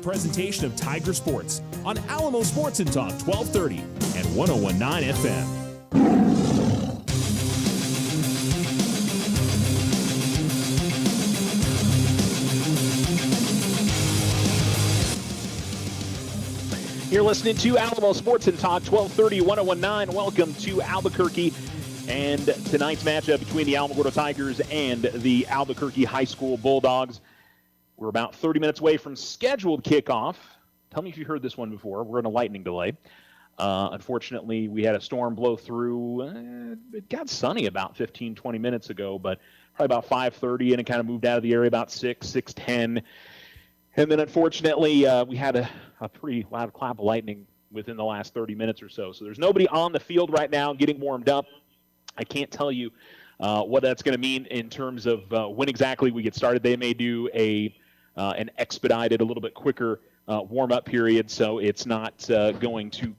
presentation of Tiger Sports on Alamo Sports and Talk 1230 and 101.9 FM. You're listening to Alamo Sports and Talk 1230, 101.9. Welcome to Albuquerque and tonight's matchup between the Alamogordo Tigers and the Albuquerque High School Bulldogs. We're about 30 minutes away from scheduled kickoff. Tell me if you heard this one before. We're in a lightning delay. Unfortunately, we had a storm blow through. It got sunny about 15, 20 minutes ago, but probably about 5:30, and it kind of moved out of the area about 6:10. And then, unfortunately, we had a pretty loud clap of lightning within the last 30 minutes or so. So there's nobody on the field right now getting warmed up. I can't tell you what that's going to mean in terms of when exactly we get started. They may do an expedited, a little bit quicker warm-up period, so it's not going to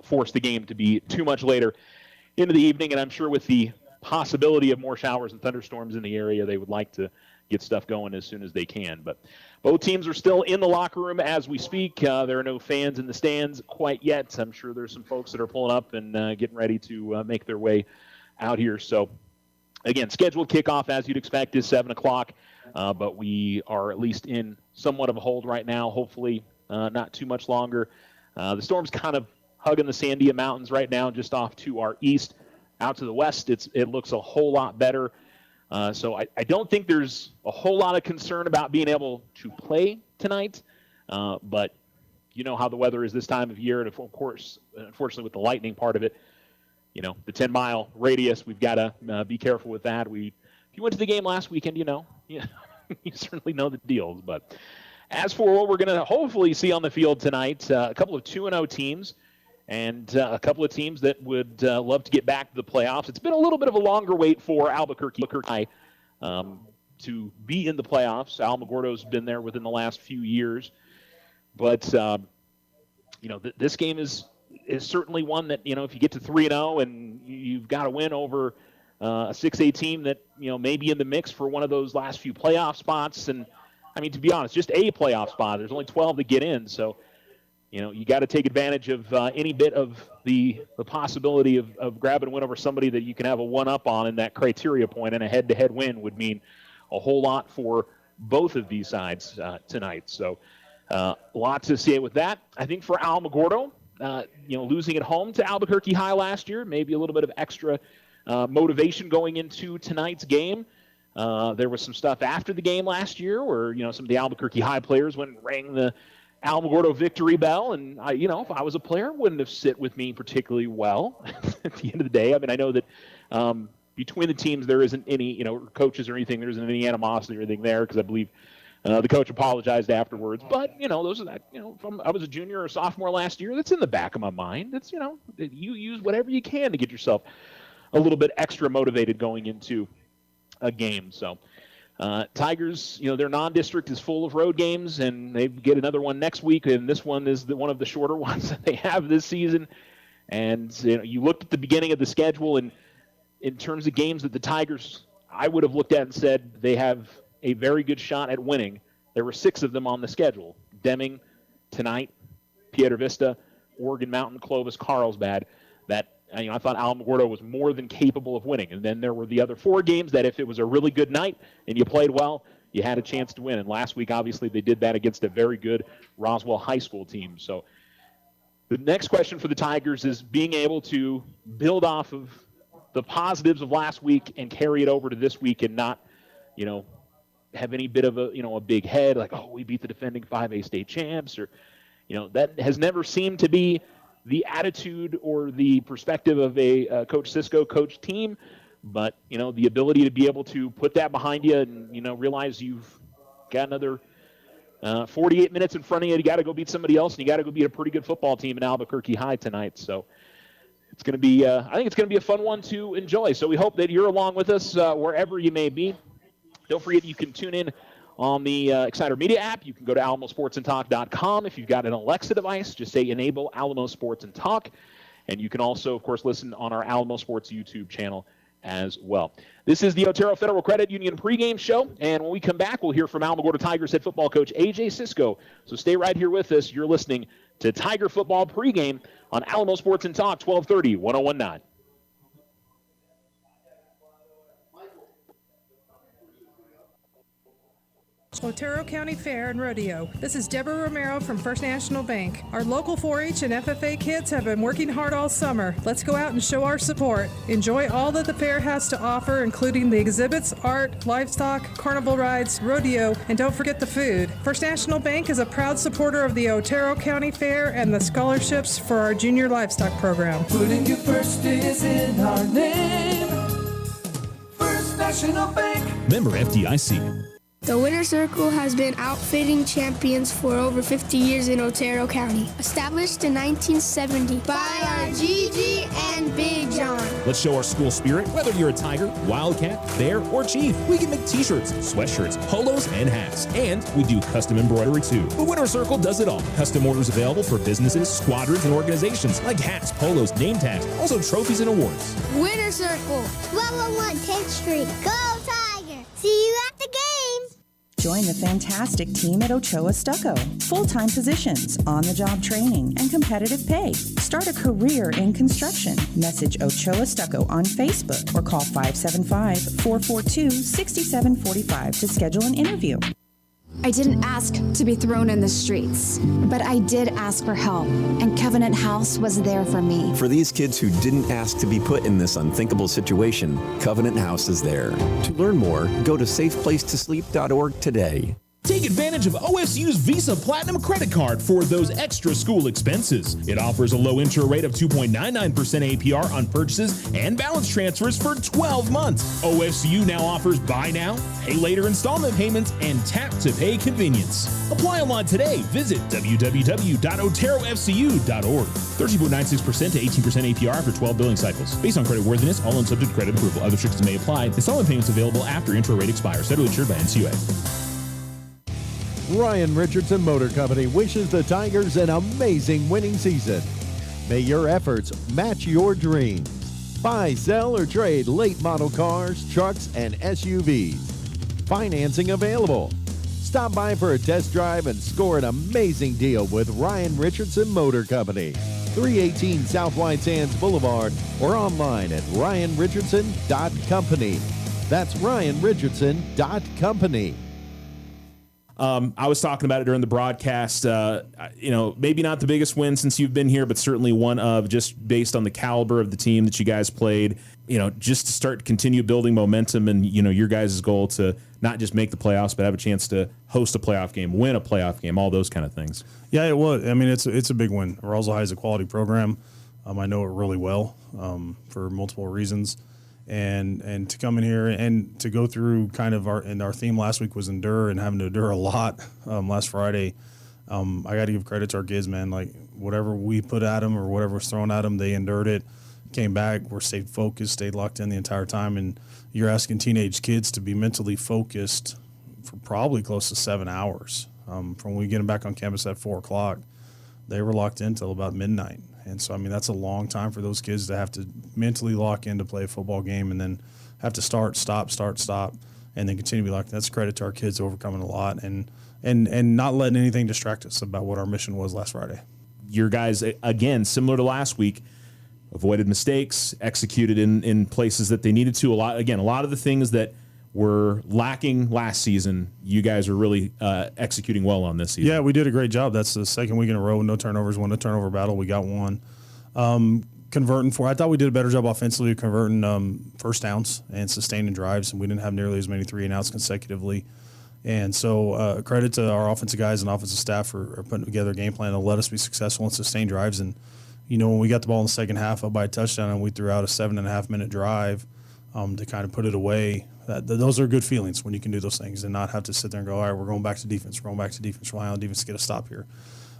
force the game to be too much later into the evening. And I'm sure with the possibility of more showers and thunderstorms in the area, they would like to get stuff going as soon as they can. But both teams are still in the locker room as we speak. There are no fans in the stands quite yet. I'm sure there's some folks that are pulling up and getting ready to make their way out here. So, again, scheduled kickoff, as you'd expect, is 7 o'clock. But we are at least in somewhat of a hold right now, hopefully not too much longer. The storm's kind of hugging the Sandia Mountains right now, just off to our east. Out to the west, it looks a whole lot better. So I don't think there's a whole lot of concern about being able to play tonight. But you know how the weather is this time of year. And, of course, unfortunately, with the lightning part of it, you know, the 10-mile radius, we've got to be careful with that. If you went to the game last weekend, you certainly know the deals. But as for what we're going to hopefully see on the field tonight, a couple of 2-0 teams and a couple of teams that would love to get back to the playoffs. It's been a little bit of a longer wait for Albuquerque to be in the playoffs. Alamogordo's been there within the last few years. But, this game is certainly one that, if you get to 3-0 and you've got to win over a 6A team that, may be in the mix for one of those last few playoff spots. And, I mean, to be honest, just a playoff spot. There's only 12 that get in. So, you got to take advantage of any bit of the possibility of grabbing a win over somebody that you can have a one-up on in that criteria point, and a head-to-head win would mean a whole lot for both of these sides tonight. So a lot to say with that. I think for Alamogordo, losing at home to Albuquerque High last year, maybe a little bit of extra motivation going into tonight's game. There was some stuff after the game last year where, some of the Albuquerque High players went and rang the Alamogordo victory bell, and if I was a player, wouldn't have sit with me particularly well at the end of the day. I mean, I know that between the teams there isn't any, coaches or anything. There isn't any animosity or anything there because I believe the coach apologized afterwards. But those are that. If I was a junior or sophomore last year, that's in the back of my mind. That's you use whatever you can to get yourself a little bit extra motivated going into a game. So. Tigers, their non-district is full of road games, and they get another one next week, and this one is one of the shorter ones that they have this season. And, you looked at the beginning of the schedule, and in terms of games that the Tigers, I would have looked at and said they have a very good shot at winning. There were 6 of them on the schedule. Deming, tonight, Piedra Vista, Oregon Mountain, Clovis, Carlsbad. That I thought Alamogordo was more than capable of winning. And then there were the other 4 games that if it was a really good night and you played well, you had a chance to win. And last week, obviously, they did that against a very good Roswell High School team. So the next question for the Tigers is being able to build off of the positives of last week and carry it over to this week and not, have any bit of a big head like, oh, we beat the defending 5A state champs, or, that has never seemed to be the attitude or the perspective of a Coach Cisco coach team. But, the ability to be able to put that behind you and, realize you've got another 48 minutes in front of you. You got to go beat somebody else, and you got to go beat a pretty good football team in Albuquerque High tonight. So it's going to be, I think it's going to be a fun one to enjoy. So we hope that you're along with us wherever you may be. Don't forget you can tune in on the Exciter Media app. You can go to alamosportsandtalk.com. If you've got an Alexa device, just say enable Alamo Sports and Talk. And you can also, of course, listen on our Alamo Sports YouTube channel as well. This is the Otero Federal Credit Union pregame show, and when we come back, we'll hear from Alamogordo Tigers head football coach AJ Cisco. So stay right here with us. You're listening to Tiger Football pregame on Alamo Sports and Talk, 1230, 1019. Otero County Fair and Rodeo. This is Deborah Romero from First National Bank. Our local 4-H and FFA kids have been working hard all summer. Let's go out and show our support. Enjoy all that the fair has to offer, including the exhibits, art, livestock, carnival rides, rodeo, and don't forget the food. First National Bank is a proud supporter of the Otero County Fair and the scholarships for our junior livestock program. Putting you first is in our name. First National Bank. Member FDIC. The Winter Circle has been outfitting champions for over 50 years in Otero County. Established in 1970 by our Gigi and Big John. Let's show our school spirit, whether you're a Tiger, Wildcat, Bear, or Chief. We can make t-shirts, sweatshirts, polos, and hats. And we do custom embroidery too. The Winter Circle does it all. Custom orders available for businesses, squadrons, and organizations like hats, polos, name tags, also trophies and awards. Winter Circle. 1201 10th Street. Go Tiger! See you at the games! Join the fantastic team at Ochoa Stucco. Full-time positions, on-the-job training, and competitive pay. Start a career in construction. Message Ochoa Stucco on Facebook or call 575-442-6745 to schedule an interview. I didn't ask to be thrown in the streets, but I did ask for help, and Covenant House was there for me. For these kids who didn't ask to be put in this unthinkable situation, Covenant House is there. To learn more, go to safeplacetosleep.org today. Take advantage of OSU's Visa Platinum credit card for those extra school expenses. It offers a low intro rate of 2.99% APR on purchases and balance transfers for 12 months. OSU now offers buy now, pay later installment payments, and tap to pay convenience. Apply online today. Visit www.oterofcu.org. 13.96% to 18% APR for 12 billing cycles. Based on credit worthiness, all loans subject to credit approval. Other restrictions may apply. Installment payments available after intro rate expires. Federally insured by NCUA. Ryan Richardson Motor Company wishes the Tigers an amazing winning season. May your efforts match your dreams. Buy, sell, or trade late model cars, trucks, and SUVs. Financing available. Stop by for a test drive and score an amazing deal with Ryan Richardson Motor Company. 318 South White Sands Boulevard or online at ryanrichardson.company. That's ryanrichardson.company. I was talking about it during the broadcast. Maybe not the biggest win since you've been here, but certainly one of, just based on the caliber of the team that you guys played, just to start to continue building momentum and, your guys' goal to not just make the playoffs, but have a chance to host a playoff game, win a playoff game, all those kind of things. Yeah, it was. I mean, it's a big win. Roswell High is a quality program. I know it really well for multiple reasons. And to come in here and to go through kind of our theme last week was endure, and having to endure a lot last Friday. I got to give credit to our kids, man. Like, whatever we put at them or whatever was thrown at them, they endured it, came back, stayed focused, stayed locked in the entire time. And you're asking teenage kids to be mentally focused for probably close to 7 hours. From when we get them back on campus at 4 o'clock, they were locked in till about midnight. And so, I mean, that's a long time for those kids to have to mentally lock in to play a football game and then have to start, stop, and then continue to be locked in. That's credit to our kids overcoming a lot and not letting anything distract us about what our mission was last Friday. Your guys, again, similar to last week, avoided mistakes, executed in places that they needed to. A lot of the things that were lacking last season, you guys are really executing well on this season. Yeah, we did a great job. That's the second week in a row, no turnovers, won a turnover battle. We got one. I thought we did a better job offensively converting first downs and sustaining drives, and we didn't have nearly as many 3-and-outs consecutively. And so credit to our offensive guys and offensive staff for putting together a game plan to let us be successful and sustain drives. And, when we got the ball in the second half up by a touchdown and we threw out a 7.5-minute drive to kind of put it away, those are good feelings when you can do those things and not have to sit there and go, all right, we're going back to defense, rely on defense to get a stop here.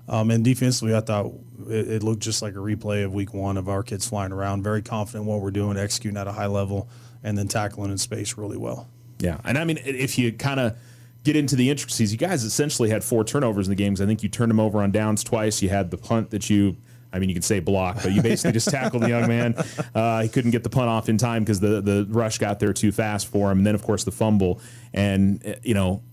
And defensively, I thought it looked just like a replay of week one of our kids flying around, very confident in what we're doing, executing at a high level, and then tackling in space really well. Yeah, and I mean, if you kind of get into the intricacies, you guys essentially had 4 turnovers in the games. I think you turned them over on downs twice. You had the punt that you I mean, you could say block, but you basically just tackled the young man. He couldn't get the punt off in time because the rush got there too fast for him. And then, of course, the fumble. And,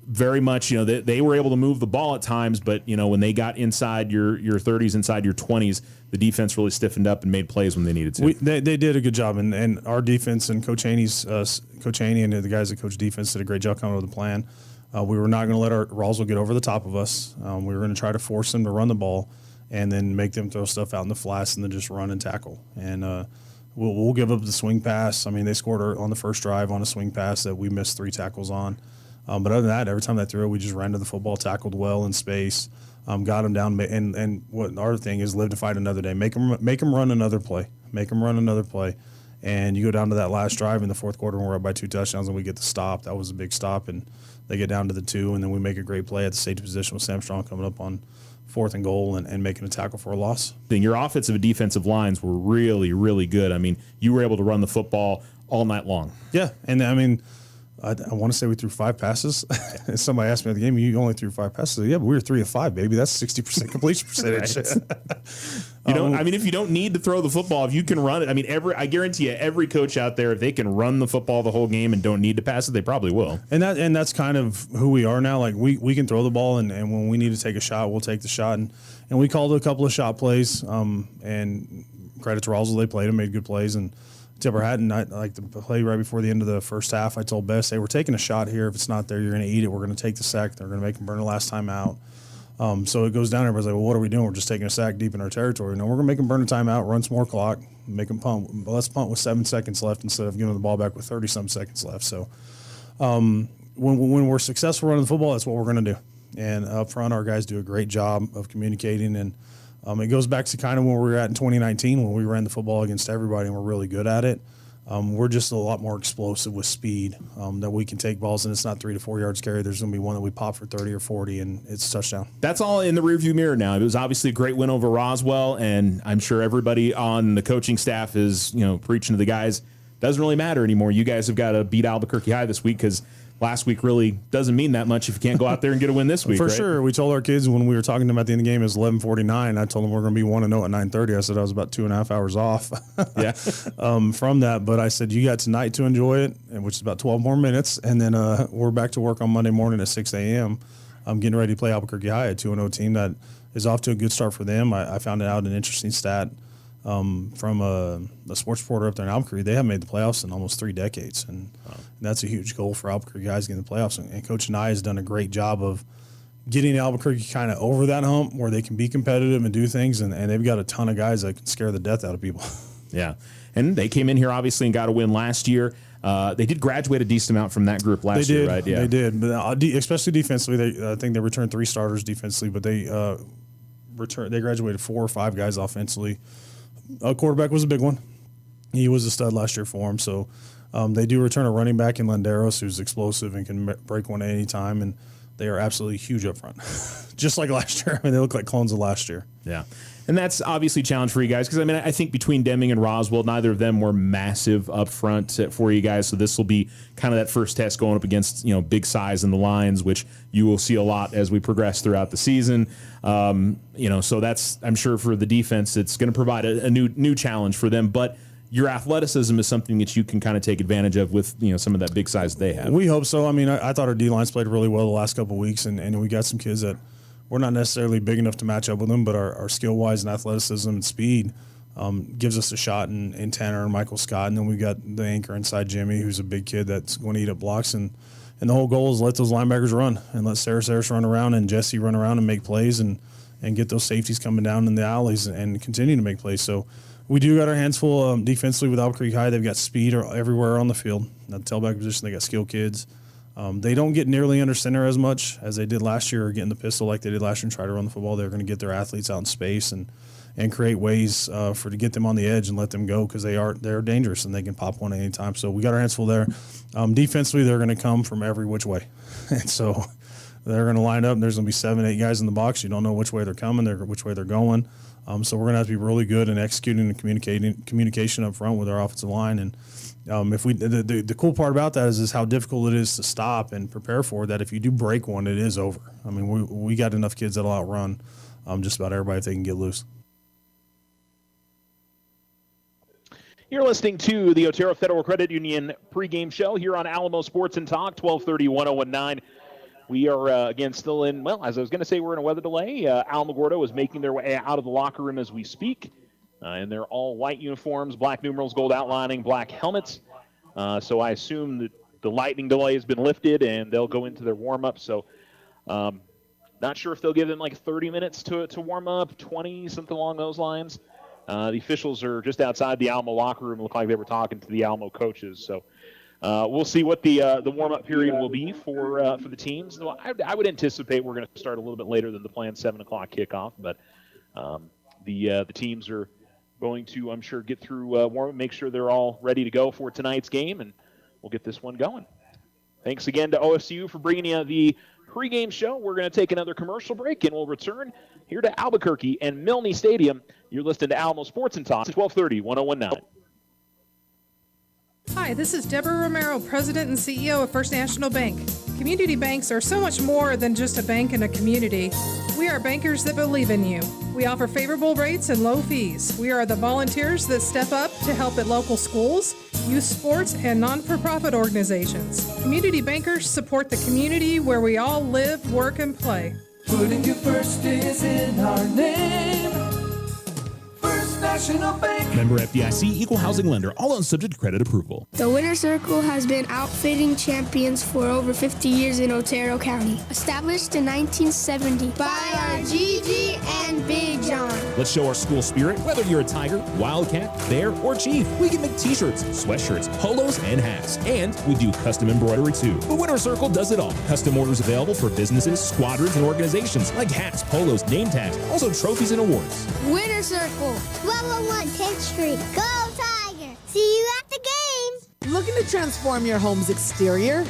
very much, they were able to move the ball at times, but, when they got inside your 30s, inside your 20s, the defense really stiffened up and made plays when they needed to. They did a good job, and our defense and Coach Haney and the guys that coach defense did a great job coming up with a plan. We were not going to let our Roswell get over the top of us. We were going to try to force them to run the ball and then make them throw stuff out in the flats and then just run and tackle. And we'll give up the swing pass. I mean, they scored on the first drive on a swing pass that we missed 3 tackles on. But other than that, every time they threw it, we just ran to the football, tackled well in space, got them down. And what our thing is, live to fight another day. Make them run another play. Make them run another play. And you go down to that last drive in the fourth quarter, and we're up by 2 touchdowns, and we get the stop. That was a big stop, and they get down to the 2, and then we make a great play at the safety position with Sam Strong coming up on 4th and goal and making a tackle for a loss. Your offensive and defensive lines were really, really good. I mean, you were able to run the football all night long. Yeah, and I mean, I want to say we threw 5 passes. Somebody asked me at the game, you only threw 5 passes. Yeah, but we were 3 of 5, baby. That's 60% completion percentage. I mean, if you don't need to throw the football, if you can run it, I mean, I guarantee you, every coach out there, if they can run the football the whole game and don't need to pass it, they probably will. And that's kind of who we are now. Like we can throw the ball, and when we need to take a shot, we'll take the shot. And we called a couple of shot plays. And credit to Roswell, they played and made good plays. And tip our hat, and I like the play right before the end of the first half. I told Bess, hey, we're taking a shot here. If it's not there, you're going to eat it. We're going to take the sack. They're going to make them burn the last time out. So it goes down. Everybody's like, well, what are we doing? We're just taking a sack deep in our territory. No, we're going to make them burn a timeout, run some more clock, make them punt. Let's punt with 7 seconds left instead of giving the ball back with 30-some seconds left. So when we're successful running the football, that's what we're going to do. And up front, our guys do a great job of communicating. And it goes back to kind of where we were at in 2019 when we ran the football against everybody and we're really good at it. We're just a lot more explosive with speed that we can take balls, and it's not 3 to 4 yards carry. There's going to be one that we pop for 30 or 40, and it's a touchdown. That's all in the rearview mirror now. It was obviously a great win over Roswell, and I'm sure everybody on the coaching staff is preaching to the guys. Doesn't really matter anymore. You guys have got to beat Albuquerque High this week because last week really doesn't mean that much if you can't go out there and get a win this week. For right? sure. We told our kids when we were talking to them at the end of the game, it was 11:49. I told them we're going to be 1-0 at 9:30. I said I was about 2.5 hours off from that. But I said, you got tonight to enjoy it, which is about 12 more minutes. And then we're back to work on Monday morning at 6 a.m. I'm getting ready to play Albuquerque High, a 2-0 team that is off to a good start for them. I found out an interesting stat from a sports reporter up there in Albuquerque. They haven't made the playoffs in almost 3 decades, and that's a huge goal for Albuquerque guys getting the playoffs. And Coach Nye has done a great job of getting Albuquerque kind of over that hump where they can be competitive and do things, and they've got a ton of guys that can scare the death out of people. Yeah, and they came in here obviously and got a win last year. They did graduate a decent amount from that group last year, right? Yeah, they did, but especially defensively. I think they returned 3 starters defensively, but they graduated 4 or 5 guys offensively. Quarterback was a big one. He was a stud last year for him. So they do return a running back in Landeros who's explosive and can break one at any time, and they are absolutely huge up front. Just like last year. I mean, they look like clones of last year. Yeah. And that's obviously a challenge for you guys because, I think between Deming and Roswell, neither of them were massive up front for you guys. So this will be kind of that first test going up against, big size in the lines, which you will see a lot as we progress throughout the season. So that's, I'm sure for the defense, it's going to provide a new challenge for them. But your athleticism is something that you can kind of take advantage of with, some of that big size they have. We hope so. I thought our D-lines played really well the last couple of weeks, and we got some kids that we're not necessarily big enough to match up with them, but our skill-wise and athleticism and speed gives us a shot in Tanner and Michael Scott. And then we've got the anchor inside Jimmy, who's a big kid that's going to eat up blocks. And the whole goal is let those linebackers run and let Saris run around and Jesse run around and make plays and get those safeties coming down in the alleys and continue to make plays. So we do got our hands full defensively with Albuquerque High. They've got speed everywhere on the field. At the tailback position, they got skilled kids. They don't get nearly under center as much as they did last year or get in the pistol like they did last year and try to run the football. They're going to get their athletes out in space and create ways to get them on the edge and let them go because they're dangerous and they can pop one at any time. So we got our hands full there. Defensively, they're going to come from every which way. And so they're going to line up and there's going to be 7, 8 guys in the box. You don't know which way they're coming, which way they're going. So we're going to have to be really good in executing and communication up front with our offensive line. And if the cool part about that is how difficult it is to stop and prepare for that. If you do break one, it is over. We got enough kids that'll outrun just about everybody if they can get loose. You're listening to the Otero Federal Credit Union pregame show here on Alamo Sports and Talk, 1230 1019. We are, again, still in, well, as I was going to say, we're in a weather delay. Alamogordo is making their way out of the locker room as we speak. And they're all white uniforms, black numerals, gold outlining, black helmets. So I assume that the lightning delay has been lifted and they'll go into their warm-up. So not sure if they'll give them like 30 minutes to warm up, 20, something along those lines. The officials are just outside the Alamo locker room. It looked like they were talking to the Alamo coaches. So we'll see what the warm-up period will be for the teams. I would anticipate we're going to start a little bit later than the planned 7 o'clock kickoff. But the teams are going to, I'm sure, get through warm-up, make sure they're all ready to go for tonight's game, and we'll get this one going. Thanks again to OSU for bringing you the pregame show. We're going to take another commercial break, and we'll return here to Albuquerque and Milne Stadium. You're listening to Alamo Sports and Talk, 1230 1019. Hi, this is Deborah Romero, President and CEO of First National Bank. Community banks are so much more than just a bank in a community. We are bankers that believe in you. We offer favorable rates and low fees. We are the volunteers that step up to help at local schools, youth sports, and non-for-profit organizations. Community bankers support the community where we all live, work, and play. Putting you first is in our name. First National Bank. Member FDIC, equal housing lender, all loans subject to credit approval. The Winter Circle has been outfitting champions for over 50 years in Otero County. Established in 1970 by our Gigi and Big John. Let's show our school spirit. Whether you're a Tiger, Wildcat, Bear, or Chief, we can make t-shirts, sweatshirts, polos, and hats. And we do custom embroidery too. The Winter Circle does it all. Custom orders available for businesses, squadrons, and organizations like hats, polos, name tags, also trophies and awards. Winter Circle, 1201 10th Street. Go Tiger! See you at the game! Looking to transform your home's exterior?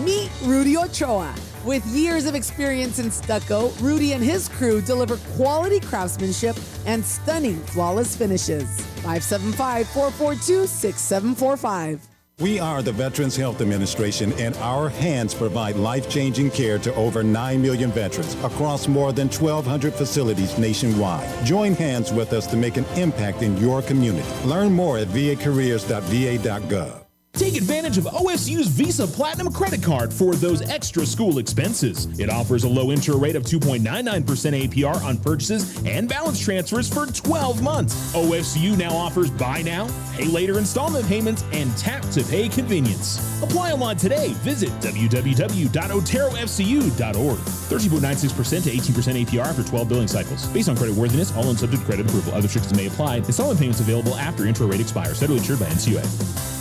Meet Rudy Ochoa. With years of experience in stucco, Rudy and his crew deliver quality craftsmanship and stunning flawless finishes. 575-442-6745. We are the Veterans Health Administration, and our hands provide life-changing care to over 9 million veterans across more than 1,200 facilities nationwide. Join hands with us to make an impact in your community. Learn more at vacareers.va.gov. Take advantage of OSU's Visa Platinum credit card for those extra school expenses. It offers a low intro rate of 2.99% APR on purchases and balance transfers for 12 months. OSU now offers buy now, pay later installment payments, and tap to pay convenience. Apply online today. Visit www.oterofcu.org. 13.96% to 18% APR after 12 billing cycles. Based on credit worthiness, all loans subject to credit approval. Other restrictions may apply. Installment payments available after intro rate expires. Federally insured by NCUA.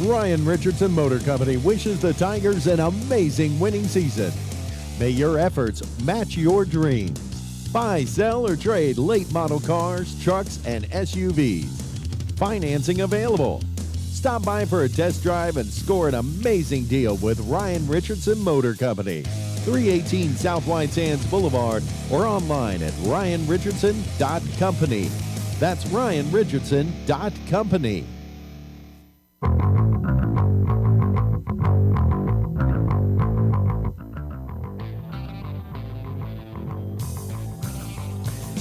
Ryan Richardson Motor Company wishes the Tigers an amazing winning season. May your efforts match your dreams. Buy, sell, or trade late model cars, trucks, and SUVs. Financing available. Stop by for a test drive and score an amazing deal with Ryan Richardson Motor Company. 318 South White Sands Boulevard or online at ryanrichardson.company. That's ryanrichardson.company.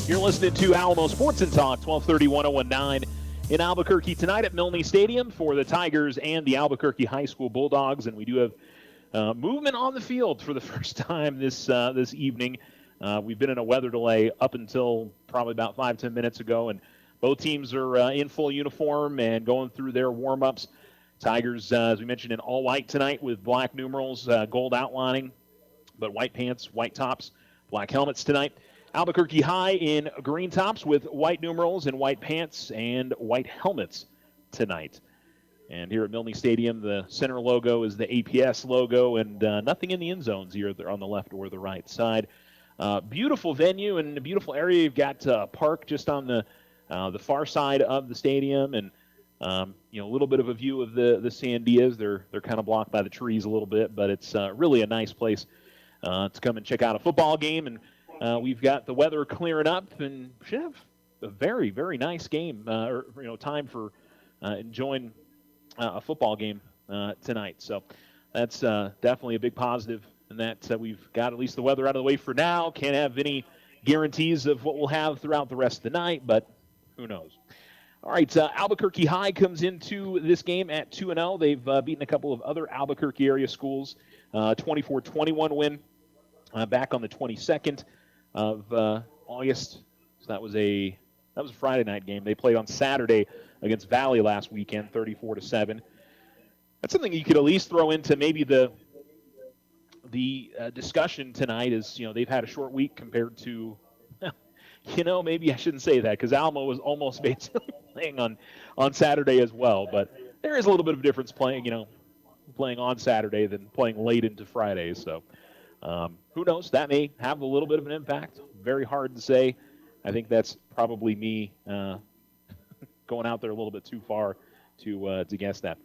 You're listening to Alamo Sports and Talk, 1230 1019 in Albuquerque tonight at Milne Stadium for the Tigers and the Albuquerque High School Bulldogs. And we do have movement on the field for the first time this evening. We've been in a weather delay up until probably about 5-10 minutes ago, and both teams are in full uniform and going through their warm-ups. Tigers, as we mentioned, in all white tonight with black numerals, gold outlining, but white pants, white tops, black helmets tonight. Albuquerque High in green tops with white numerals and white pants and white helmets tonight. And here at Milne Stadium, the center logo is the APS logo, and nothing in the end zones here on the left or the right side. Beautiful venue and a beautiful area. You've got a park just on the far side of the stadium, and a little bit of a view of the Sandias. They're kind of blocked by the trees a little bit, but it's really a nice place to come and check out a football game. And we've got the weather clearing up, and should have a very, very nice game, time for enjoying a football game tonight. So that's definitely a big positive, and that we've got at least the weather out of the way for now. Can't have any guarantees of what we'll have throughout the rest of the night, but who knows. All right, Albuquerque High comes into this game at 2-0. They've beaten a couple of other Albuquerque area schools. 24-21 win back on the 22nd of August. So that was a Friday night game. They played on Saturday against Valley last weekend, 34-7. That's something you could at least throw into maybe the discussion tonight. Is they've had a short week compared to. Maybe I shouldn't say that because Alamo was almost basically playing on Saturday as well. But there is a little bit of a difference playing on Saturday than playing late into Friday. So who knows? That may have a little bit of an impact. Very hard to say. I think that's probably me going out there a little bit too far to guess that.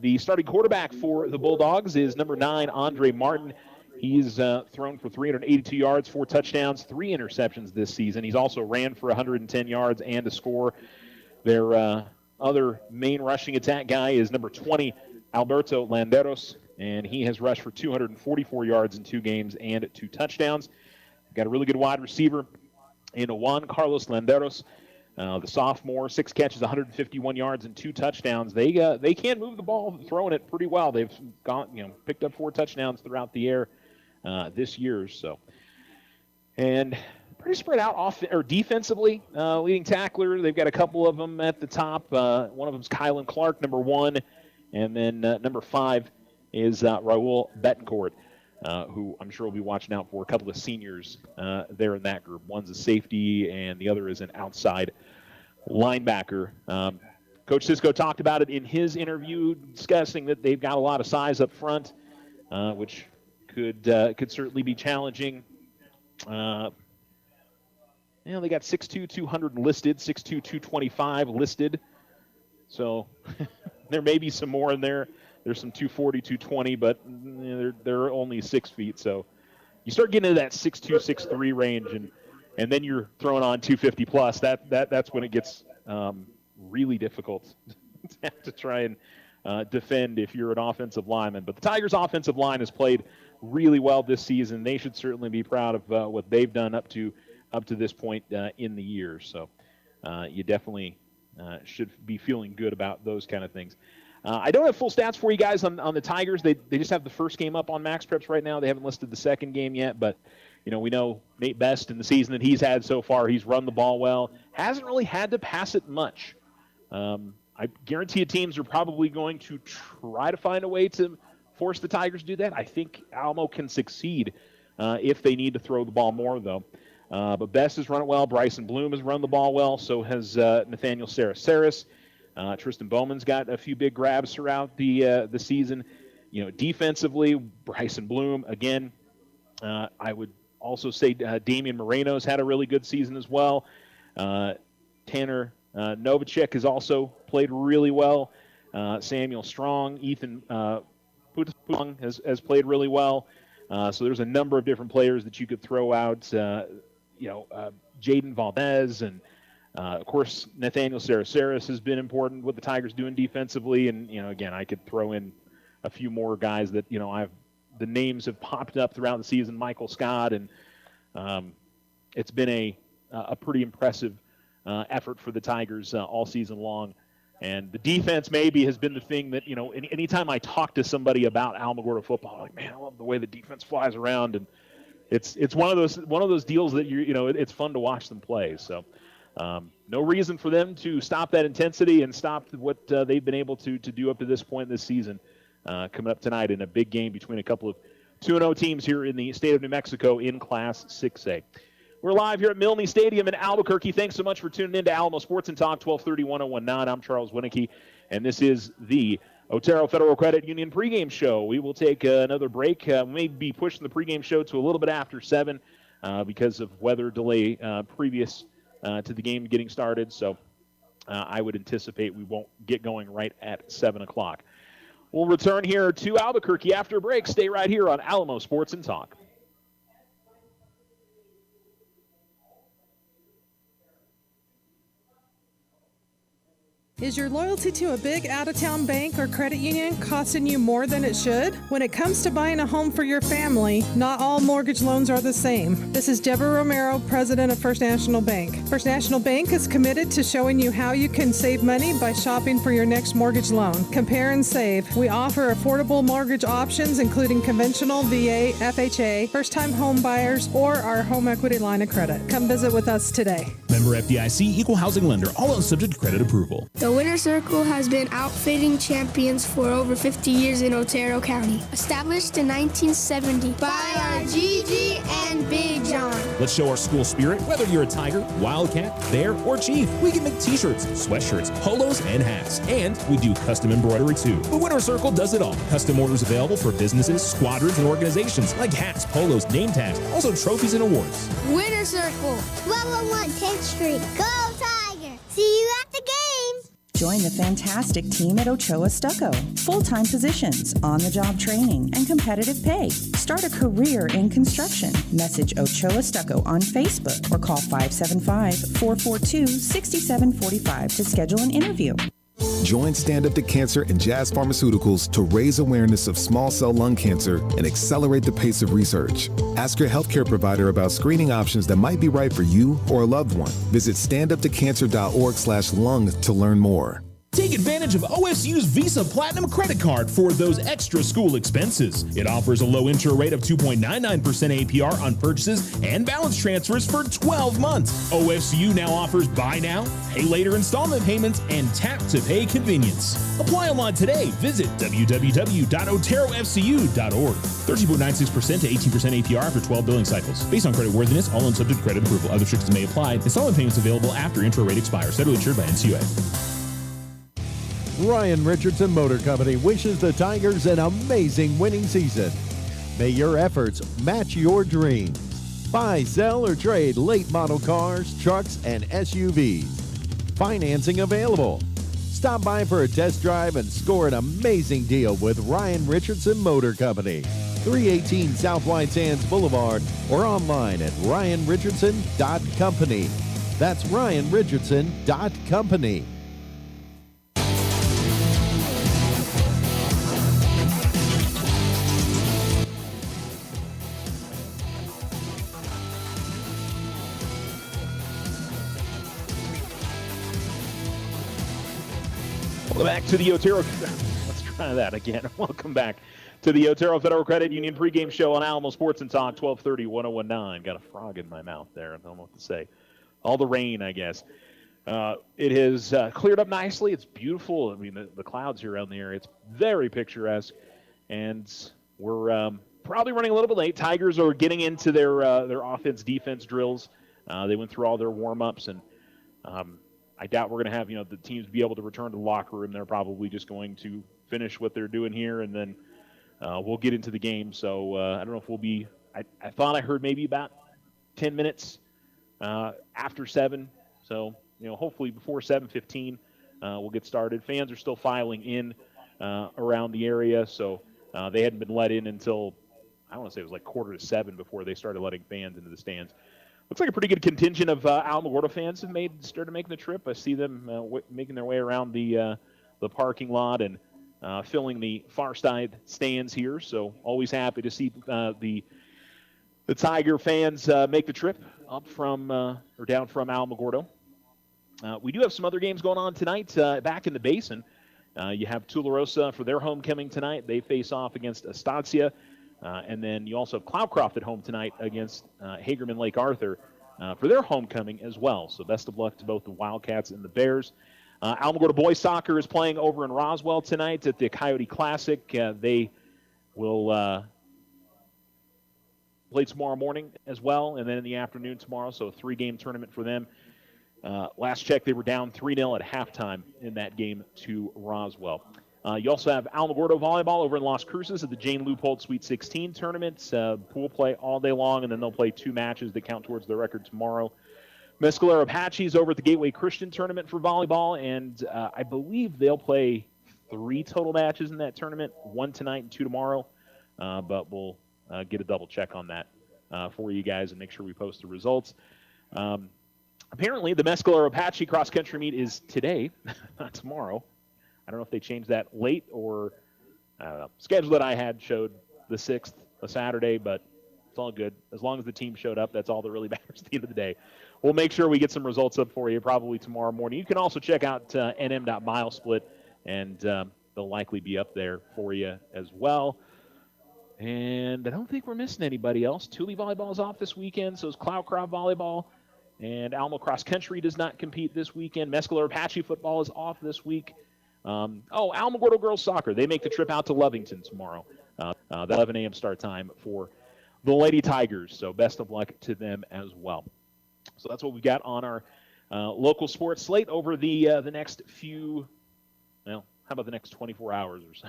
The starting quarterback for the Bulldogs is number 9, Andre Martin. He's thrown for 382 yards, 4 touchdowns, 3 interceptions this season. He's also ran for 110 yards and a score. Their other main rushing attack guy is number 20, Alberto Landeros, and he has rushed for 244 yards in 2 games and 2 touchdowns. Got a really good wide receiver in Juan Carlos Landeros, the sophomore, 6 catches, 151 yards and 2 touchdowns. They can move the ball, throwing it pretty well. They've picked up 4 touchdowns throughout the air this year. So, and pretty spread out defensively. Leading tackler, they've got a couple of them at the top. One of them is Kylan Clark, number 1, and then number 5 is Raul Betancourt, who I'm sure will be watching out for a couple of seniors there in that group. One's a safety, and the other is an outside linebacker. Coach Cisco talked about it in his interview, discussing that they've got a lot of size up front, which could certainly be challenging. They got 6'2", 200 listed, 6'2", 225 listed. So there may be some more in there. There's some 240, 220, but they're only 6 feet. So you start getting into that 6'2", 6'3 range, and then you're throwing on 250 plus. That's when it gets really difficult to have to try and defend if you're an offensive lineman. But the Tigers' offensive line has played really well this season. They should certainly be proud of what they've done up to this point in the year. So you definitely should be feeling good about those kind of things. I don't have full stats for you guys on the Tigers. They just have the first game up on Max Preps right now. They haven't listed the second game yet, but we know Nate Best in the season that he's had so far. He's run the ball well. Hasn't really had to pass it much. I guarantee you teams are probably going to try to find a way to force the Tigers to do that. I think Alamo can succeed if they need to throw the ball more, though. But Best has run it well. Bryson Bloom has run the ball well. So has Nathaniel Sarasaris. Tristan Bowman's got a few big grabs throughout the season. Defensively, Bryson Bloom, again, I would also say Damian Moreno's had a really good season as well. Tanner Novacek has also played really well. Samuel Strong, Ethan Putong has played really well. So there's a number of different players that you could throw out. Jaden Valdez and of course, Nathaniel Sarasaris has been important what the Tigers doing defensively, and again, I could throw in a few more guys that the names have popped up throughout the season. Michael Scott, and it's been a pretty impressive effort for the Tigers all season long. And the defense maybe has been the thing that anytime I talk to somebody about Alamogordo football, I'm like, man, I love the way the defense flies around, and it's one of those deals that it's fun to watch them play. So. No reason for them to stop that intensity and stop what they've been able to do up to this point this season. Coming up tonight in a big game between a couple of 2-0 teams here in the state of New Mexico in Class 6A. We're live here at Milne Stadium in Albuquerque. Thanks so much for tuning in to Alamo Sports and Talk 1230-1019. I'm Charles Winicky, and this is the Otero Federal Credit Union pregame show. We will take another break. We may be pushing the pregame show to a little bit after 7 because of weather delay previous to the game getting started, so I would anticipate we won't get going right at 7 o'clock. We'll return here to Albuquerque after a break. Stay right here on Alamo Sports and Talk. Is your loyalty to a big out-of-town bank or credit union costing you more than it should? When it comes to buying a home for your family, not all mortgage loans are the same. This is Deborah Romero, president of First National Bank. First National Bank is committed to showing you how you can save money by shopping for your next mortgage loan. Compare and save. We offer affordable mortgage options, including conventional, VA, FHA, first-time home buyers, or our home equity line of credit. Come visit with us today. Member FDIC, equal housing lender, all loans subject to credit approval. The Winter Circle has been outfitting champions for over 50 years in Otero County. Established in 1970 by our Gigi and Big John. Let's show our school spirit. Whether you're a Tiger, Wildcat, Bear, or Chief, we can make t-shirts, sweatshirts, polos, and hats. And we do custom embroidery too. The Winter Circle does it all. Custom orders available for businesses, squadrons, and organizations like hats, polos, name tags, also trophies and awards. Winter Circle, 1201 10th Street. Go Tiger! See you at the game! Join the fantastic team at Ochoa Stucco. Full-time positions, on-the-job training, and competitive pay. Start a career in construction. Message Ochoa Stucco on Facebook or call 575-442-6745 to schedule an interview. Join Stand Up to Cancer and Jazz Pharmaceuticals to raise awareness of small cell lung cancer and accelerate the pace of research. Ask your healthcare provider about screening options that might be right for you or a loved one. Visit standuptocancer.org/lung to learn more. Take advantage of OSU's Visa Platinum credit card for those extra school expenses. It offers a low intro rate of 2.99% APR on purchases and balance transfers for 12 months. OSU now offers buy now, pay later installment payments, and tap to pay convenience. Apply online today. Visit www.oterofcu.org. 13.96% to 18% APR after 12 billing cycles. Based on credit worthiness, all loans subject to credit approval. Other restrictions may apply. Installment payments available after intro rate expires. Federally insured by NCUA. Ryan Richardson Motor Company wishes the Tigers an amazing winning season. May your efforts match your dreams. Buy, sell, or trade late model cars, trucks, and SUVs. Financing available. Stop by for a test drive and score an amazing deal with Ryan Richardson Motor Company. 318 South White Sands Boulevard or online at ryanrichardson.company. That's ryanrichardson.company. Welcome back to the Otero. Let's try that again. Welcome back to the Otero Federal Credit Union pregame show on Alamo Sports and Talk 1230 1019. Got a frog in my mouth there. I don't know what to say. All the rain, I guess. It has cleared up nicely. It's beautiful. I mean, the clouds here around the area. It's very picturesque. And we're probably running a little bit late. Tigers are getting into their offense-defense drills. They went through all their warm-ups, and I doubt we're going to have, the teams be able to return to the locker room. They're probably just going to finish what they're doing here, and then we'll get into the game. So I don't know if we'll be I thought I heard maybe about 10 minutes after 7. So, hopefully before 7:15 we'll get started. Fans are still filing in around the area, so they hadn't been let in until, I want to say it was like 6:45 before they started letting fans into the stands. Looks like a pretty good contingent of Alamogordo fans have started making the trip. I see them making their way around the parking lot and filling the far side stands here. So always happy to see the Tiger fans make the trip up from or down from Alamogordo. We do have some other games going on tonight back in the Basin. You have Tularosa for their homecoming tonight. They face off against Estancia. And then you also have Cloudcroft at home tonight against Hagerman Lake Arthur for their homecoming as well. So best of luck to both the Wildcats and the Bears. Alamogordo boys soccer is playing over in Roswell tonight at the Coyote Classic. They will play tomorrow morning as well, and then in the afternoon tomorrow. So a 3-game tournament for them. Last check, they were down 3-0 at halftime in that game to Roswell. You also have Alamogordo volleyball over in Las Cruces at the Jane Leupold Sweet 16 tournament. Pool play all day long, and then they'll play 2 matches that count towards their record tomorrow. Mescalero Apaches over at the Gateway Christian tournament for volleyball, and I believe they'll play 3 total matches in that tournament, 1 tonight and 2 tomorrow. But we'll get a double check on that for you guys and make sure we post the results. apparently the Mescalero Apache cross-country meet is today, not tomorrow. I don't know if they changed that late or I don't know. Schedule that I had showed the 6th, a Saturday, but it's all good. As long as the team showed up, that's all that really matters at the end of the day. We'll make sure we get some results up for you probably tomorrow morning. You can also check out nm.milesplit, and they'll likely be up there for you as well. And I don't think we're missing anybody else. Thule volleyball is off this weekend, so is Cloudcroft volleyball. And Alamo Cross Country does not compete this weekend. Mescalero Apache football is off this week. Alamogordo girls soccer. They make the trip out to Lovington tomorrow. The 11 a.m. start time for the Lady Tigers. So best of luck to them as well. So that's what we've got on our local sports slate over the next few, well, how about the next 24 hours or so?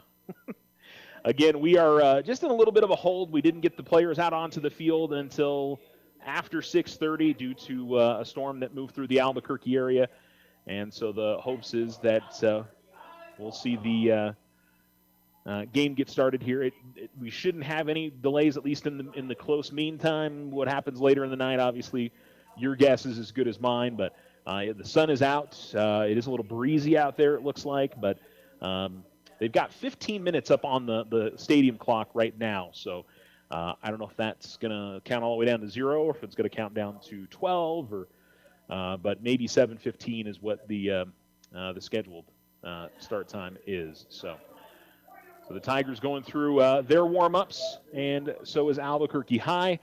Again, we are just in a little bit of a hold. We didn't get the players out onto the field until after 6:30 due to a storm that moved through the Albuquerque area. And so the hopes is that we'll see the game get started here. We shouldn't have any delays, at least in the close meantime. What happens later in the night, obviously, your guess is as good as mine. But the sun is out. It is a little breezy out there, it looks like. But they've got 15 minutes up on the stadium clock right now. So I don't know if that's going to count all the way down to 0 or if it's going to count down to 12. But maybe 7:15 is what the scheduled start time is. So the Tigers going through their warm-ups, and so is Albuquerque High.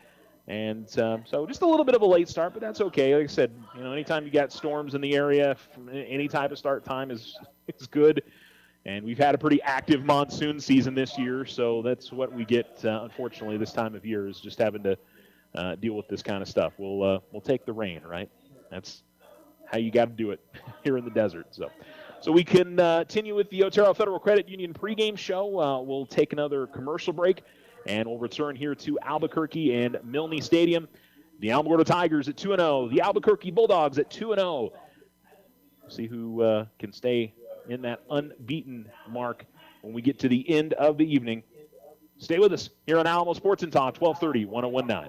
And so just a little bit of a late start, but that's okay. Like I said, anytime you got storms in the area, any type of start time is good. And we've had a pretty active monsoon season this year, so that's what we get, unfortunately, this time of year is just having to deal with this kind of stuff. We'll take the rain, right? That's how you got to do it here in the desert. So we can continue with the Otero Federal Credit Union pregame show. We'll take another commercial break, and we'll return here to Albuquerque and Milne Stadium. The Alamogordo Tigers at 2-0. The Albuquerque Bulldogs at 2-0. See who can stay in that unbeaten mark when we get to the end of the evening. Stay with us here on Alamo Sports and Talk, 1230, 1019.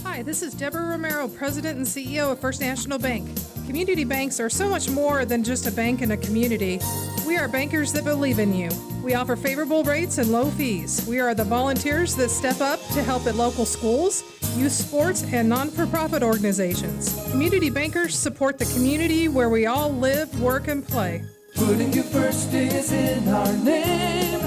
Hi, this is Deborah Romero, President and CEO of First National Bank. Community banks are so much more than just a bank in a community. We are bankers that believe in you. We offer favorable rates and low fees. We are the volunteers that step up to help at local schools, youth sports, and non-for-profit organizations. Community bankers support the community where we all live, work, and play. Putting you first is in our name.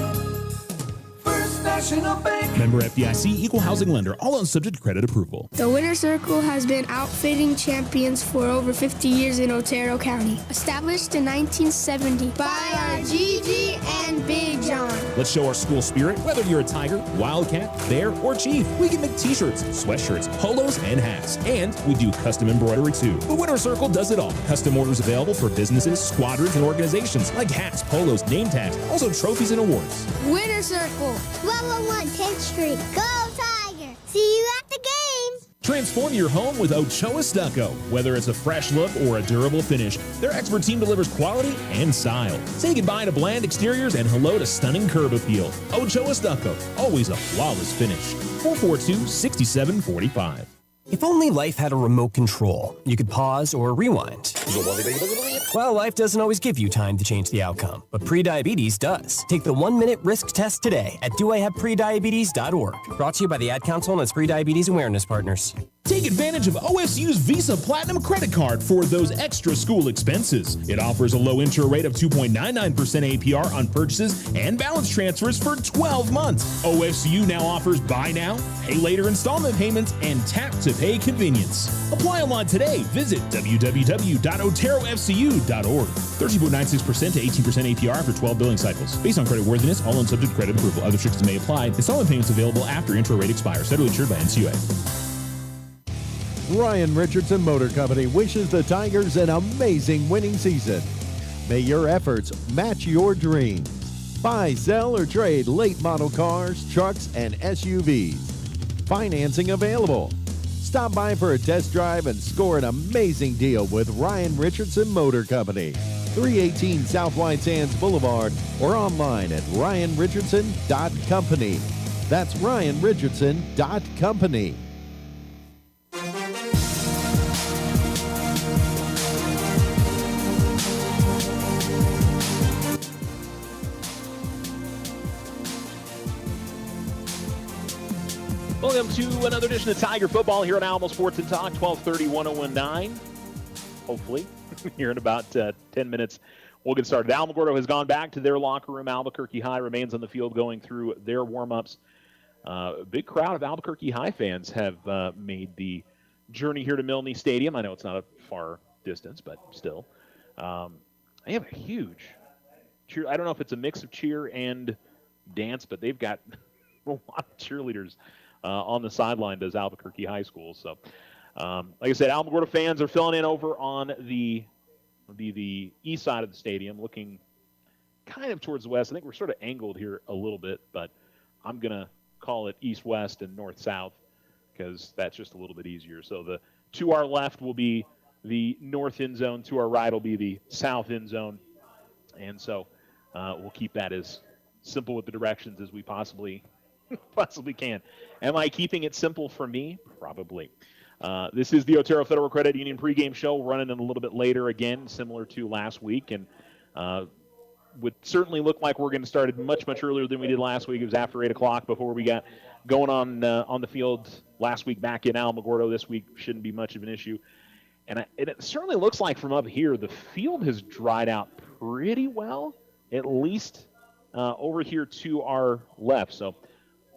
First National Bank. Member FDIC, equal housing lender, all loans subject to credit approval. The Winter Circle has been outfitting champions for over 50 years in Otero County. Established in 1970 by our Gigi and Big John. Let's show our school spirit. Whether you're a Tiger, Wildcat, Bear, or Chief, we can make t-shirts, sweatshirts, polos, and hats. And we do custom embroidery too. The Winter Circle does it all. Custom orders available for businesses, squadrons, and organizations like hats, polos, name tags, also trophies and awards. Winter Circle, 1201 10th Street. Go Tiger! See you at the games! Transform your home with Ochoa Stucco. Whether it's a fresh look or a durable finish, their expert team delivers quality and style. Say goodbye to bland exteriors and hello to stunning curb appeal. Ochoa Stucco, always a flawless finish. 442-6745. If only life had a remote control, you could pause or rewind. Well, life doesn't always give you time to change the outcome, but prediabetes does. Take the 1-minute risk test today at doihaveprediabetes.org. Brought to you by the Ad Council and its Prediabetes Awareness Partners. Take advantage of OSU's Visa Platinum credit card for those extra school expenses. It offers a low intro rate of 2.99% APR on purchases and balance transfers for 12 months. OSU now offers buy now, pay later installment payments, and tap to pay convenience. Apply online today. Visit www.oterofcu.org. 13.96% to 18% APR for 12 billing cycles. Based on credit worthiness, all loans subject to credit approval. Other restrictions may apply. Installment payments available after intro rate expires. Federally insured by NCUA. Ryan Richardson Motor Company wishes the Tigers an amazing winning season. May your efforts match your dreams. Buy, sell, or trade late model cars, trucks, and SUVs. Financing available. Stop by for a test drive and score an amazing deal with Ryan Richardson Motor Company. 318 South White Sands Boulevard, or online at ryanrichardson.company. That's ryanrichardson.company. Welcome to another edition of Tiger Football here on Alamo Sports and Talk, 1230, 1019. Hopefully, here in about 10 minutes, we'll get started. Alamogordo has gone back to their locker room. Albuquerque High remains on the field going through their warm-ups. A big crowd of Albuquerque High fans have made the journey here to Milne Stadium. I know it's not a far distance, but still. They have a huge cheer. I don't know if it's a mix of cheer and dance, but they've got a lot of cheerleaders on the sideline, does Albuquerque High School. So, like I said, Alamogordo fans are filling in over on the east side of the stadium, looking kind of towards the west. I think we're sort of angled here a little bit, but I'm going to call it east-west and north-south because that's just a little bit easier. So to our left will be the north end zone. To our right will be the south end zone. And so we'll keep that as simple with the directions as we possibly can. Am I keeping it simple for me? Probably. This is the Otero Federal Credit Union pregame show, running in a little bit later again, similar to last week, and would certainly look like we're going to start much earlier than we did last week. It was after 8 o'clock before we got going on the field last week back in Alamogordo. This week shouldn't be much of an issue. And it certainly looks like from up here the field has dried out pretty well, at least over here to our left. So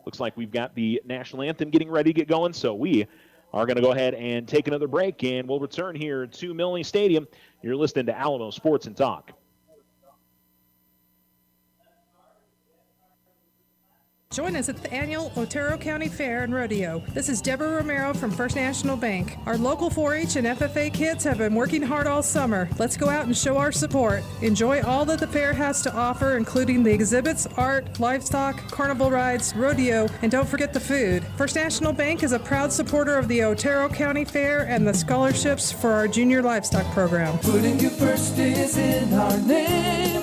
looks like we've got the national anthem getting ready to get going, so we are going to go ahead and take another break, and we'll return here to Milne Stadium. You're listening to Alamo Sports and Talk. Join us at the annual Otero County Fair and Rodeo. This is Deborah Romero from First National Bank. Our local 4-H and FFA kids have been working hard all summer. Let's go out and show our support. Enjoy all that the fair has to offer, including the exhibits, art, livestock, carnival rides, rodeo, and don't forget the food. First National Bank is a proud supporter of the Otero County Fair and the scholarships for our junior livestock program. Putting you first is in our name.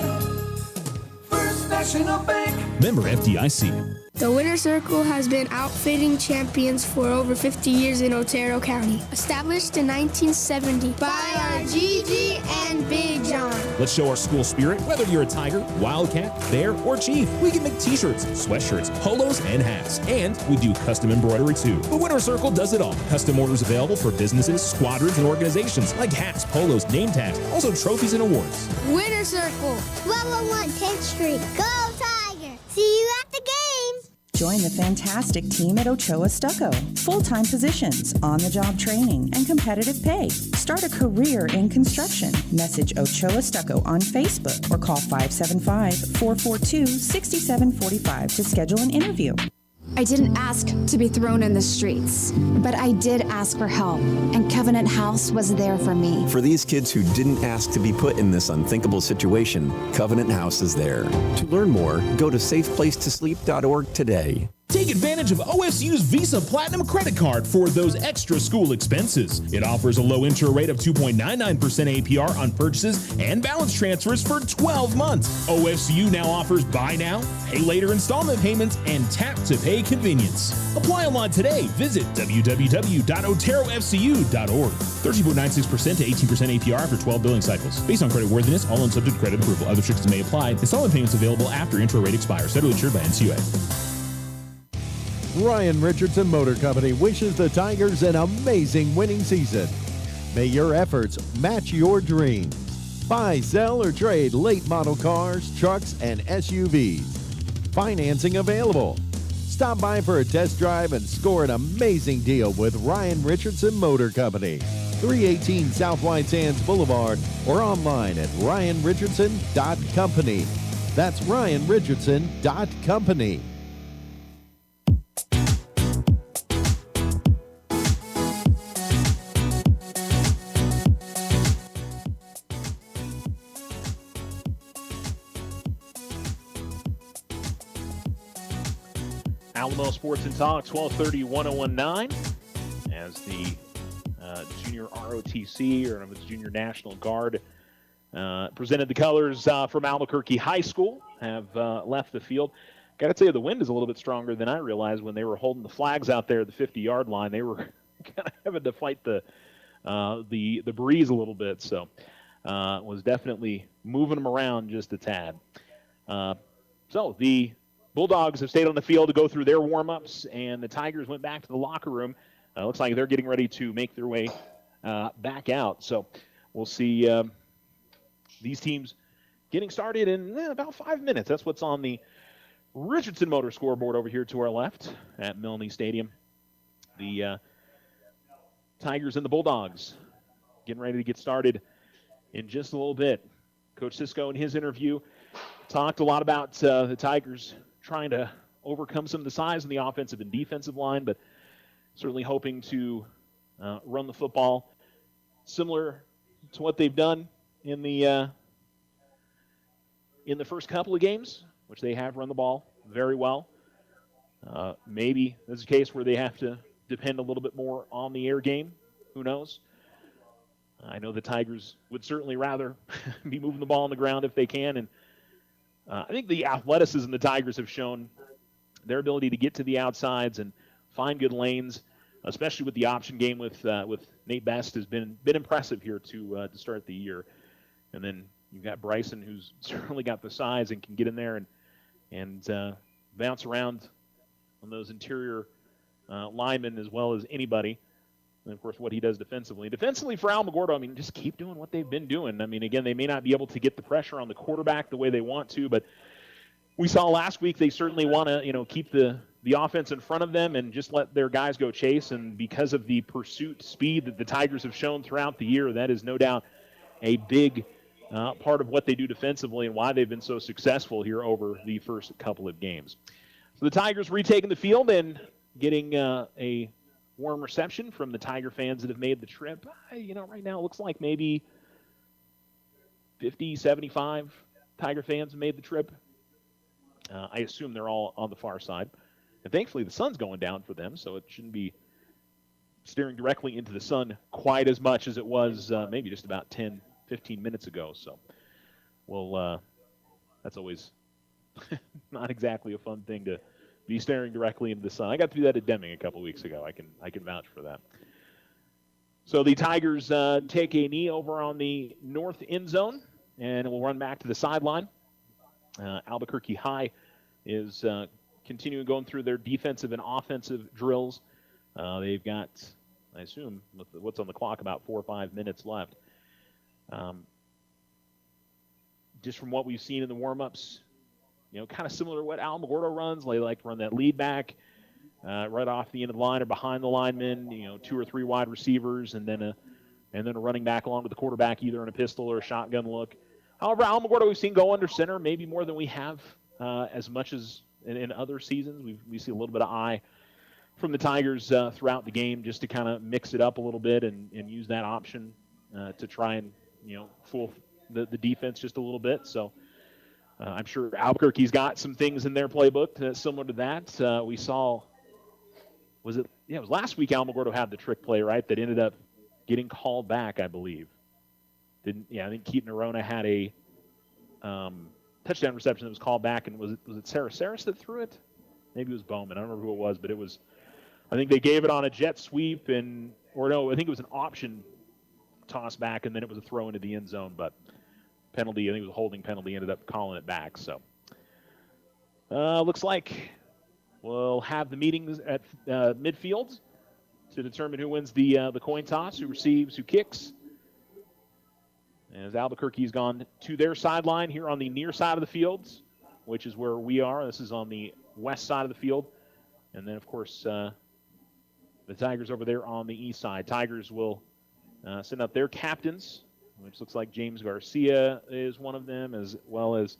First National Bank. Member FDIC. The Winner Circle has been outfitting champions for over 50 years in Otero County. Established in 1970 by our Gigi and Big John. Let's show our school spirit. Whether you're a Tiger, Wildcat, Bear, or Chief, we can make t-shirts, sweatshirts, polos, and hats. And we do custom embroidery too. The Winner Circle does it all. Custom orders available for businesses, squadrons, and organizations like hats, polos, name tags, also trophies and awards. Winner Circle, 1201 10th Street. Go Tiger! See you at the game! Join the fantastic team at Ochoa Stucco. Full-time positions, on-the-job training, and competitive pay. Start a career in construction. Message Ochoa Stucco on Facebook or call 575-442-6745 to schedule an interview. I didn't ask to be thrown in the streets, but I did ask for help, and Covenant House was there for me. For these kids who didn't ask to be put in this unthinkable situation, Covenant House is there. To learn more, go to safeplacetosleep.org today. Take advantage of OSU's Visa Platinum credit card for those extra school expenses. It offers a low intro rate of 2.99% APR on purchases and balance transfers for 12 months. OSU now offers buy now, pay later installment payments, and tap to pay convenience. Apply online today. Visit www.oterofcu.org. 13.96% to 18% APR after 12 billing cycles. Based on credit worthiness, all loans subject to credit approval. Other restrictions may apply. Installment payments available after intro rate expires. Federally insured by NCUA. Ryan Richardson Motor Company wishes the Tigers an amazing winning season. May your efforts match your dreams. Buy, sell, or trade late model cars, trucks, and SUVs. Financing available. Stop by for a test drive and score an amazing deal with Ryan Richardson Motor Company. 318 South White Sands Boulevard or online at ryanrichardson.company. That's ryanrichardson.company. Alamo Sports and Talk, 1230, 1019, as the Junior ROTC, or Junior National Guard, presented the colors from Albuquerque High School, have left the field. Got to tell you, the wind is a little bit stronger than I realized when they were holding the flags out there at the 50-yard line. They were kind of having to fight the breeze a little bit, so was definitely moving them around just a tad. So the Bulldogs have stayed on the field to go through their warm-ups, and the Tigers went back to the locker room. Looks like they're getting ready to make their way back out. So we'll see these teams getting started in about 5 minutes. That's what's on the Richardson Motor scoreboard over here to our left at Milne Stadium. The Tigers and the Bulldogs getting ready to get started in just a little bit. Coach Cisco in his interview talked a lot about the Tigers trying to overcome some of the size in the offensive and defensive line, but certainly hoping to run the football similar to what they've done in the first couple of games, which they have run the ball very well. Maybe there's a case where they have to depend a little bit more on the air game. Who knows? I know the Tigers would certainly rather be moving the ball on the ground if they can. And I think the athleticism the Tigers have shown, their ability to get to the outsides and find good lanes, especially with the option game with Nate Best, has been impressive here to start the year. And then you've got Bryson, who's certainly got the size and can get in there and bounce around on those interior linemen as well as anybody. And, of course, what he does defensively. Defensively for Alamogordo, I mean, just keep doing what they've been doing. I mean, again, they may not be able to get the pressure on the quarterback the way they want to, but we saw last week they certainly want to, keep the offense in front of them and just let their guys go chase. And because of the pursuit speed that the Tigers have shown throughout the year, that is no doubt a big part of what they do defensively and why they've been so successful here over the first couple of games. So the Tigers retaking the field and getting a warm reception from the Tiger fans that have made the trip. Right now it looks like maybe 50, 75 Tiger fans have made the trip. I assume they're all on the far side. And thankfully the sun's going down for them, so it shouldn't be staring directly into the sun quite as much as it was maybe just about 10, 15 minutes ago. So, that's always not exactly a fun thing to be staring directly into the sun. I got to do that at Deming a couple weeks ago. I can vouch for that. So the Tigers take a knee over on the north end zone, and we'll run back to the sideline. Albuquerque High is continuing going through their defensive and offensive drills. They've got, I assume, what's on the clock, about 4 or 5 minutes left. Just from what we've seen in the warm-ups, kind of similar to what Alamogordo runs. They like to run that lead back right off the end of the line or behind the linemen, 2 or 3 wide receivers, and then a running back along with the quarterback, either in a pistol or a shotgun look. However, Alamogordo we've seen go under center, maybe more than we have as much as in other seasons. We see a little bit of eye from the Tigers throughout the game just to kind of mix it up a little bit and use that option to try and, fool the defense just a little bit. So I'm sure Albuquerque's got some things in their playbook similar to that. We saw, it was last week Alamogordo had the trick play, right, that ended up getting called back, I believe. I think Keaton Arona had a touchdown reception that was called back, and was it Sarah Saris that threw it? Maybe it was Bowman. I don't remember who it was, but I think they gave it on a jet sweep, I think it was an option toss back, and then it was a throw into the end zone, but penalty, I think it was a holding penalty, ended up calling it back. So looks like we'll have the meetings at midfield to determine who wins the coin toss, who receives, who kicks. As Albuquerque's gone to their sideline here on the near side of the field, which is where we are. This is on the west side of the field. And then, of course, the Tigers over there on the east side. Tigers will send out their captains, which looks like James Garcia is one of them, as well as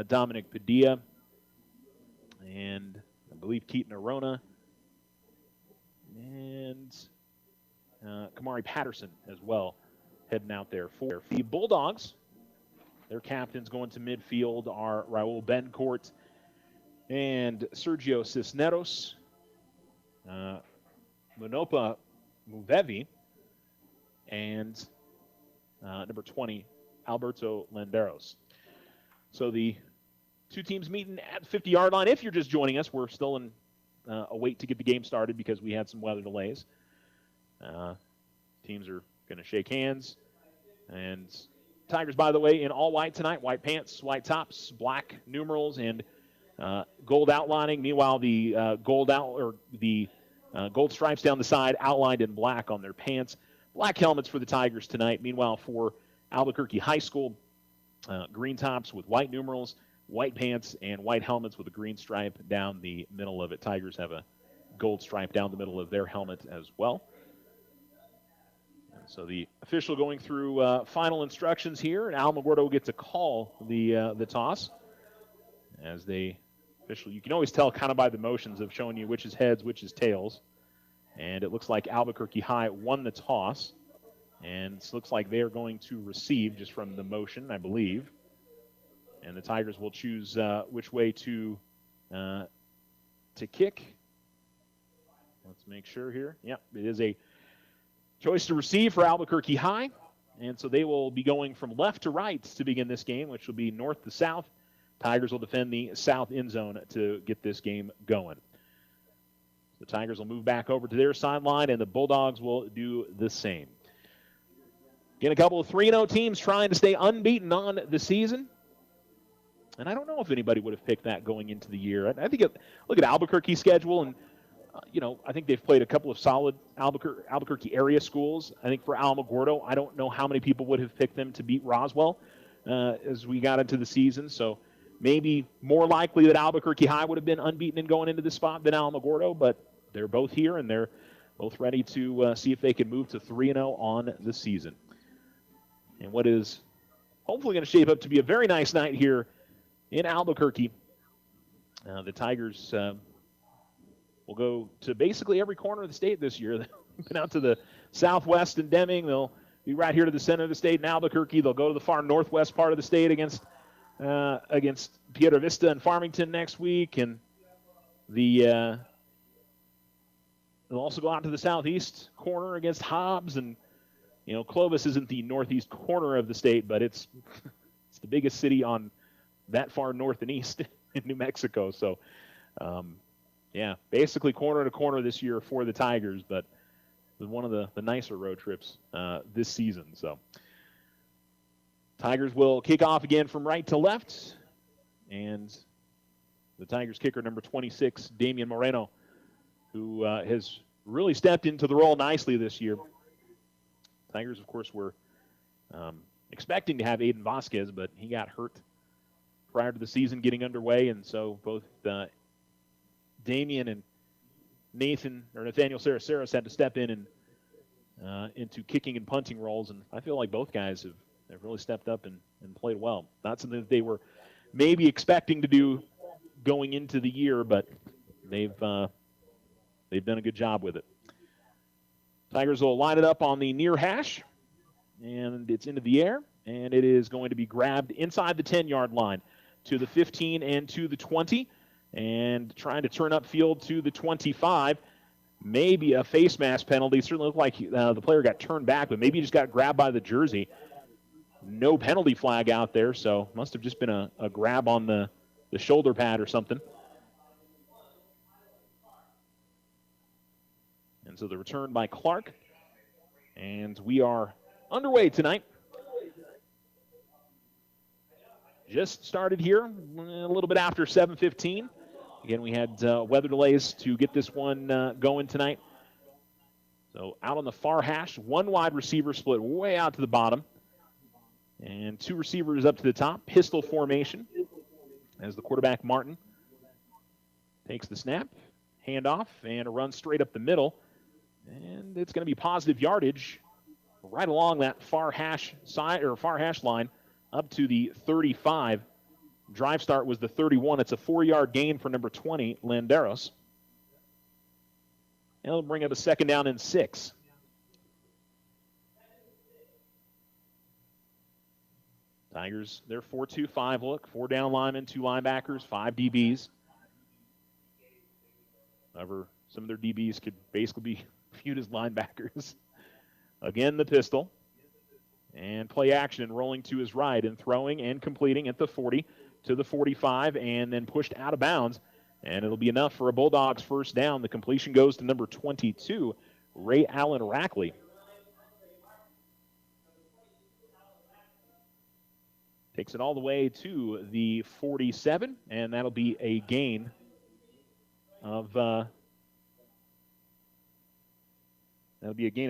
Dominic Padilla, and I believe Keaton Arona, and Kamari Patterson as well, heading out there for the Bulldogs. Their captains going to midfield are Raul Bencourt and Sergio Cisneros, Monopa Muvevi, and number 20, Alberto Landeros. So the two teams meeting at the 50-yard line. If you're just joining us, we're still in a wait to get the game started because we had some weather delays. Teams are going to shake hands. And Tigers, by the way, in all white tonight, white pants, white tops, black numerals, and gold outlining. Meanwhile, the gold stripes down the side outlined in black on their pants. Black helmets for the Tigers tonight. Meanwhile, for Albuquerque High School, green tops with white numerals, white pants, and white helmets with a green stripe down the middle of it. Tigers have a gold stripe down the middle of their helmet as well. And so the official going through final instructions here, and Alamogordo gets to call the toss. As they official, you can always tell kind of by the motions of showing you which is heads, which is tails. And it looks like Albuquerque High won the toss. And it looks like they are going to receive just from the motion, I believe. And the Tigers will choose which way to kick. Let's make sure here. Yep, it is a choice to receive for Albuquerque High. And so they will be going from left to right to begin this game, which will be north to south. Tigers will defend the south end zone to get this game going. The Tigers will move back over to their sideline, and the Bulldogs will do the same. Again, a couple of 3-0 teams trying to stay unbeaten on the season. And I don't know if anybody would have picked that going into the year. I think, look at Albuquerque's schedule, and, I think they've played a couple of solid Albuquerque area schools. I think for Alamogordo, I don't know how many people would have picked them to beat Roswell as we got into the season. So maybe more likely that Albuquerque High would have been unbeaten and going into the spot than Alamogordo, but they're both here, and they're both ready to see if they can move to 3-0 on the season. And what is hopefully going to shape up to be a very nice night here in Albuquerque. The Tigers will go to basically every corner of the state this year. They've been out to the southwest in Deming. They'll be right here to the center of the state in Albuquerque. They'll go to the far northwest part of the state against Piedra Vista and Farmington next week. And they'll also go out to the southeast corner against Hobbs. And, Clovis isn't the northeast corner of the state, but it's the biggest city on that far north and east in New Mexico. So, basically corner to corner this year for the Tigers, but it was one of the nicer road trips this season. So, Tigers will kick off again from right to left, and the Tigers kicker, number 26, Damian Moreno, who has really stepped into the role nicely this year. Tigers, of course, were expecting to have Aiden Vasquez, but he got hurt prior to the season getting underway, and so both Damian and Nathaniel Saraceros had to step in and into kicking and punting roles, and I feel like both guys have really stepped up and played well. Not something that they were maybe expecting to do going into the year, but they've done a good job with it. Tigers will line it up on the near hash, and it's into the air, and it is going to be grabbed inside the 10-yard line to the 15 and to the 20, and trying to turn upfield to the 25. Maybe a face mask penalty. Certainly looked like the player got turned back, but maybe he just got grabbed by the jersey. No penalty flag out there, so must have just been a grab on the shoulder pad or something. And so the return by Clark. And we are underway tonight. Just started here a little bit after 7:15. Again, we had weather delays to get this one going tonight. So out on the far hash, one wide receiver split way out to the bottom. And two receivers up to the top. Pistol formation as the quarterback, Martin, takes the snap, handoff, and a run straight up the middle. And it's going to be positive yardage right along that far hash side or far hash line up to the 35. Drive start was the 31. It's a 4-yard gain for number 20, Landeros. And it'll bring up a 2nd down and 6. Tigers, their 4-2-5 look. 4 down linemen, 2 linebackers, 5 DBs. However, some of their DBs could basically be viewed as linebackers. Again, the pistol. And play action, rolling to his right and throwing and completing at the 40 to the 45 and then pushed out of bounds. And it'll be enough for a Bulldogs first down. The completion goes to number 22, Ray Allen Rackley. Takes it all the way to the 47, and that'll be a gain of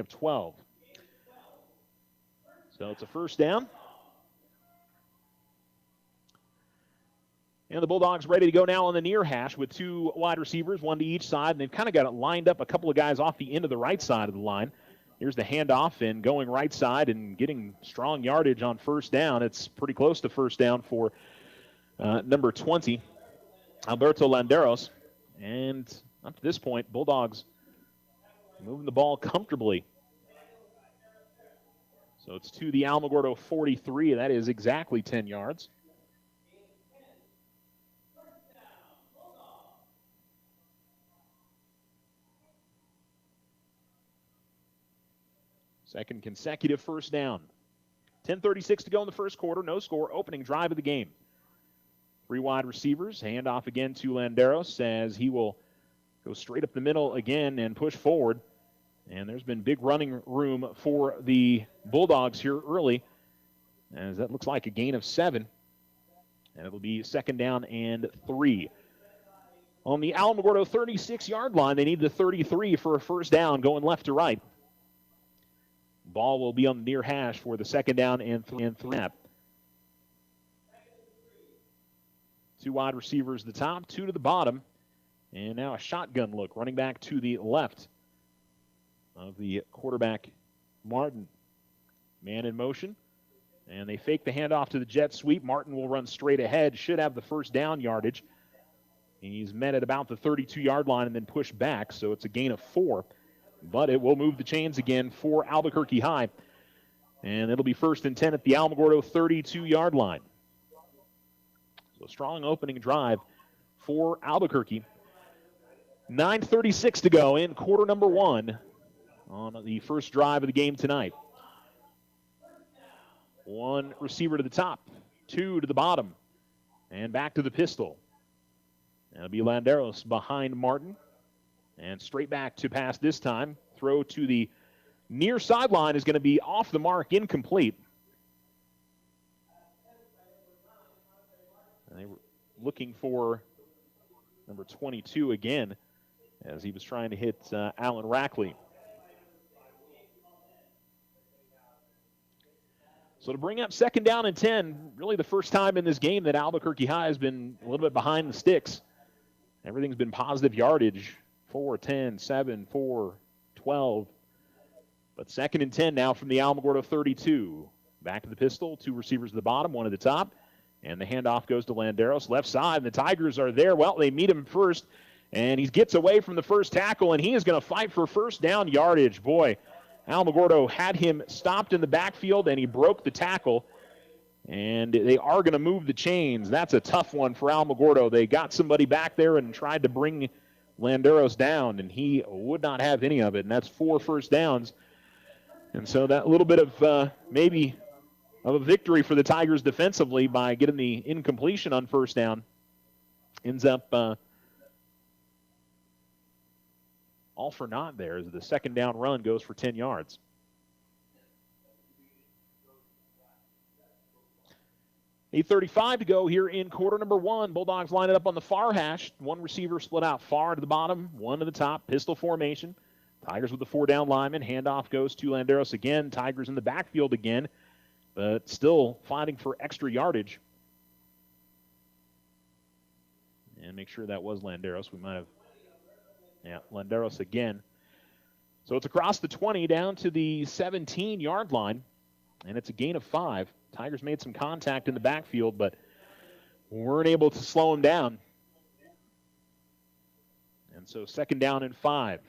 12. So it's a first down. And the Bulldogs ready to go now on the near hash with two wide receivers, one to each side. And they've kind of got it lined up, a couple of guys off the end of the right side of the line. Here's the handoff and going right side and getting strong yardage on first down. It's pretty close to first down for number 20, Alberto Landeros. And up to this point, Bulldogs moving the ball comfortably. So it's to the Alamogordo 43. That is exactly 10 yards. Second consecutive first down. 10:36 to go in the first quarter. No score. Opening drive of the game. Three wide receivers. Handoff again to Landeros as he will go straight up the middle again and push forward. And there's been big running room for the Bulldogs here early, as that looks like a gain of 7. And it'll be second down and 3. On the Alamogordo 36-yard line, they need the 33 for a first down going left to right. Ball will be on the near hash for the second down and 3 snap. Two wide receivers at the top, two to the bottom. And now a shotgun look, running back to the left of the quarterback, Martin. Man in motion. And they fake the handoff to the jet sweep. Martin will run straight ahead, should have the first down yardage. He's met at about the 32-yard line and then pushed back, so it's a gain of 4. But it will move the chains again for Albuquerque High. And it'll be first and 10 at the Alamogordo 32-yard line. So strong opening drive for Albuquerque. 9:36 to go in quarter number 1 on the first drive of the game tonight. One receiver to the top, two to the bottom, and back to the pistol. That'll be Landeros behind Martin. And straight back to pass this time. Throw to the near sideline is going to be off the mark, incomplete. And they were looking for number 22 again as he was trying to hit Alan Rackley. So to bring up second down and 10, really the first time in this game that Albuquerque High has been a little bit behind the sticks. Everything's been positive yardage. 4, 10, 7, 4, 12. But second and 10 now from the Alamogordo 32. Back to the pistol, two receivers at the bottom, one at the top. And the handoff goes to Landeros, left side. And the Tigers are there. Well, they meet him first. And he gets away from the first tackle, and he is going to fight for first down yardage. Boy, Alamogordo had him stopped in the backfield, and he broke the tackle. And they are going to move the chains. That's a tough one for Alamogordo. They got somebody back there and tried to bring Landeros down, and he would not have any of it. And that's 4 first downs. And so that little bit of maybe of a victory for the Tigers defensively by getting the incompletion on first down ends up all for naught there as the second down run goes for 10 yards. $8:35 to go here in quarter number 1. Bulldogs line it up on the far hash. One receiver split out far to the bottom, one to the top, pistol formation. Tigers with the 4-down lineman. Handoff goes to Landeros again. Tigers in the backfield again, but still fighting for extra yardage. And make sure that was Landeros. We might have, Landeros again. So it's across the 20 down to the 17-yard line, and it's a gain of 5. Tigers made some contact in the backfield, but weren't able to slow him down. And so second down and 5.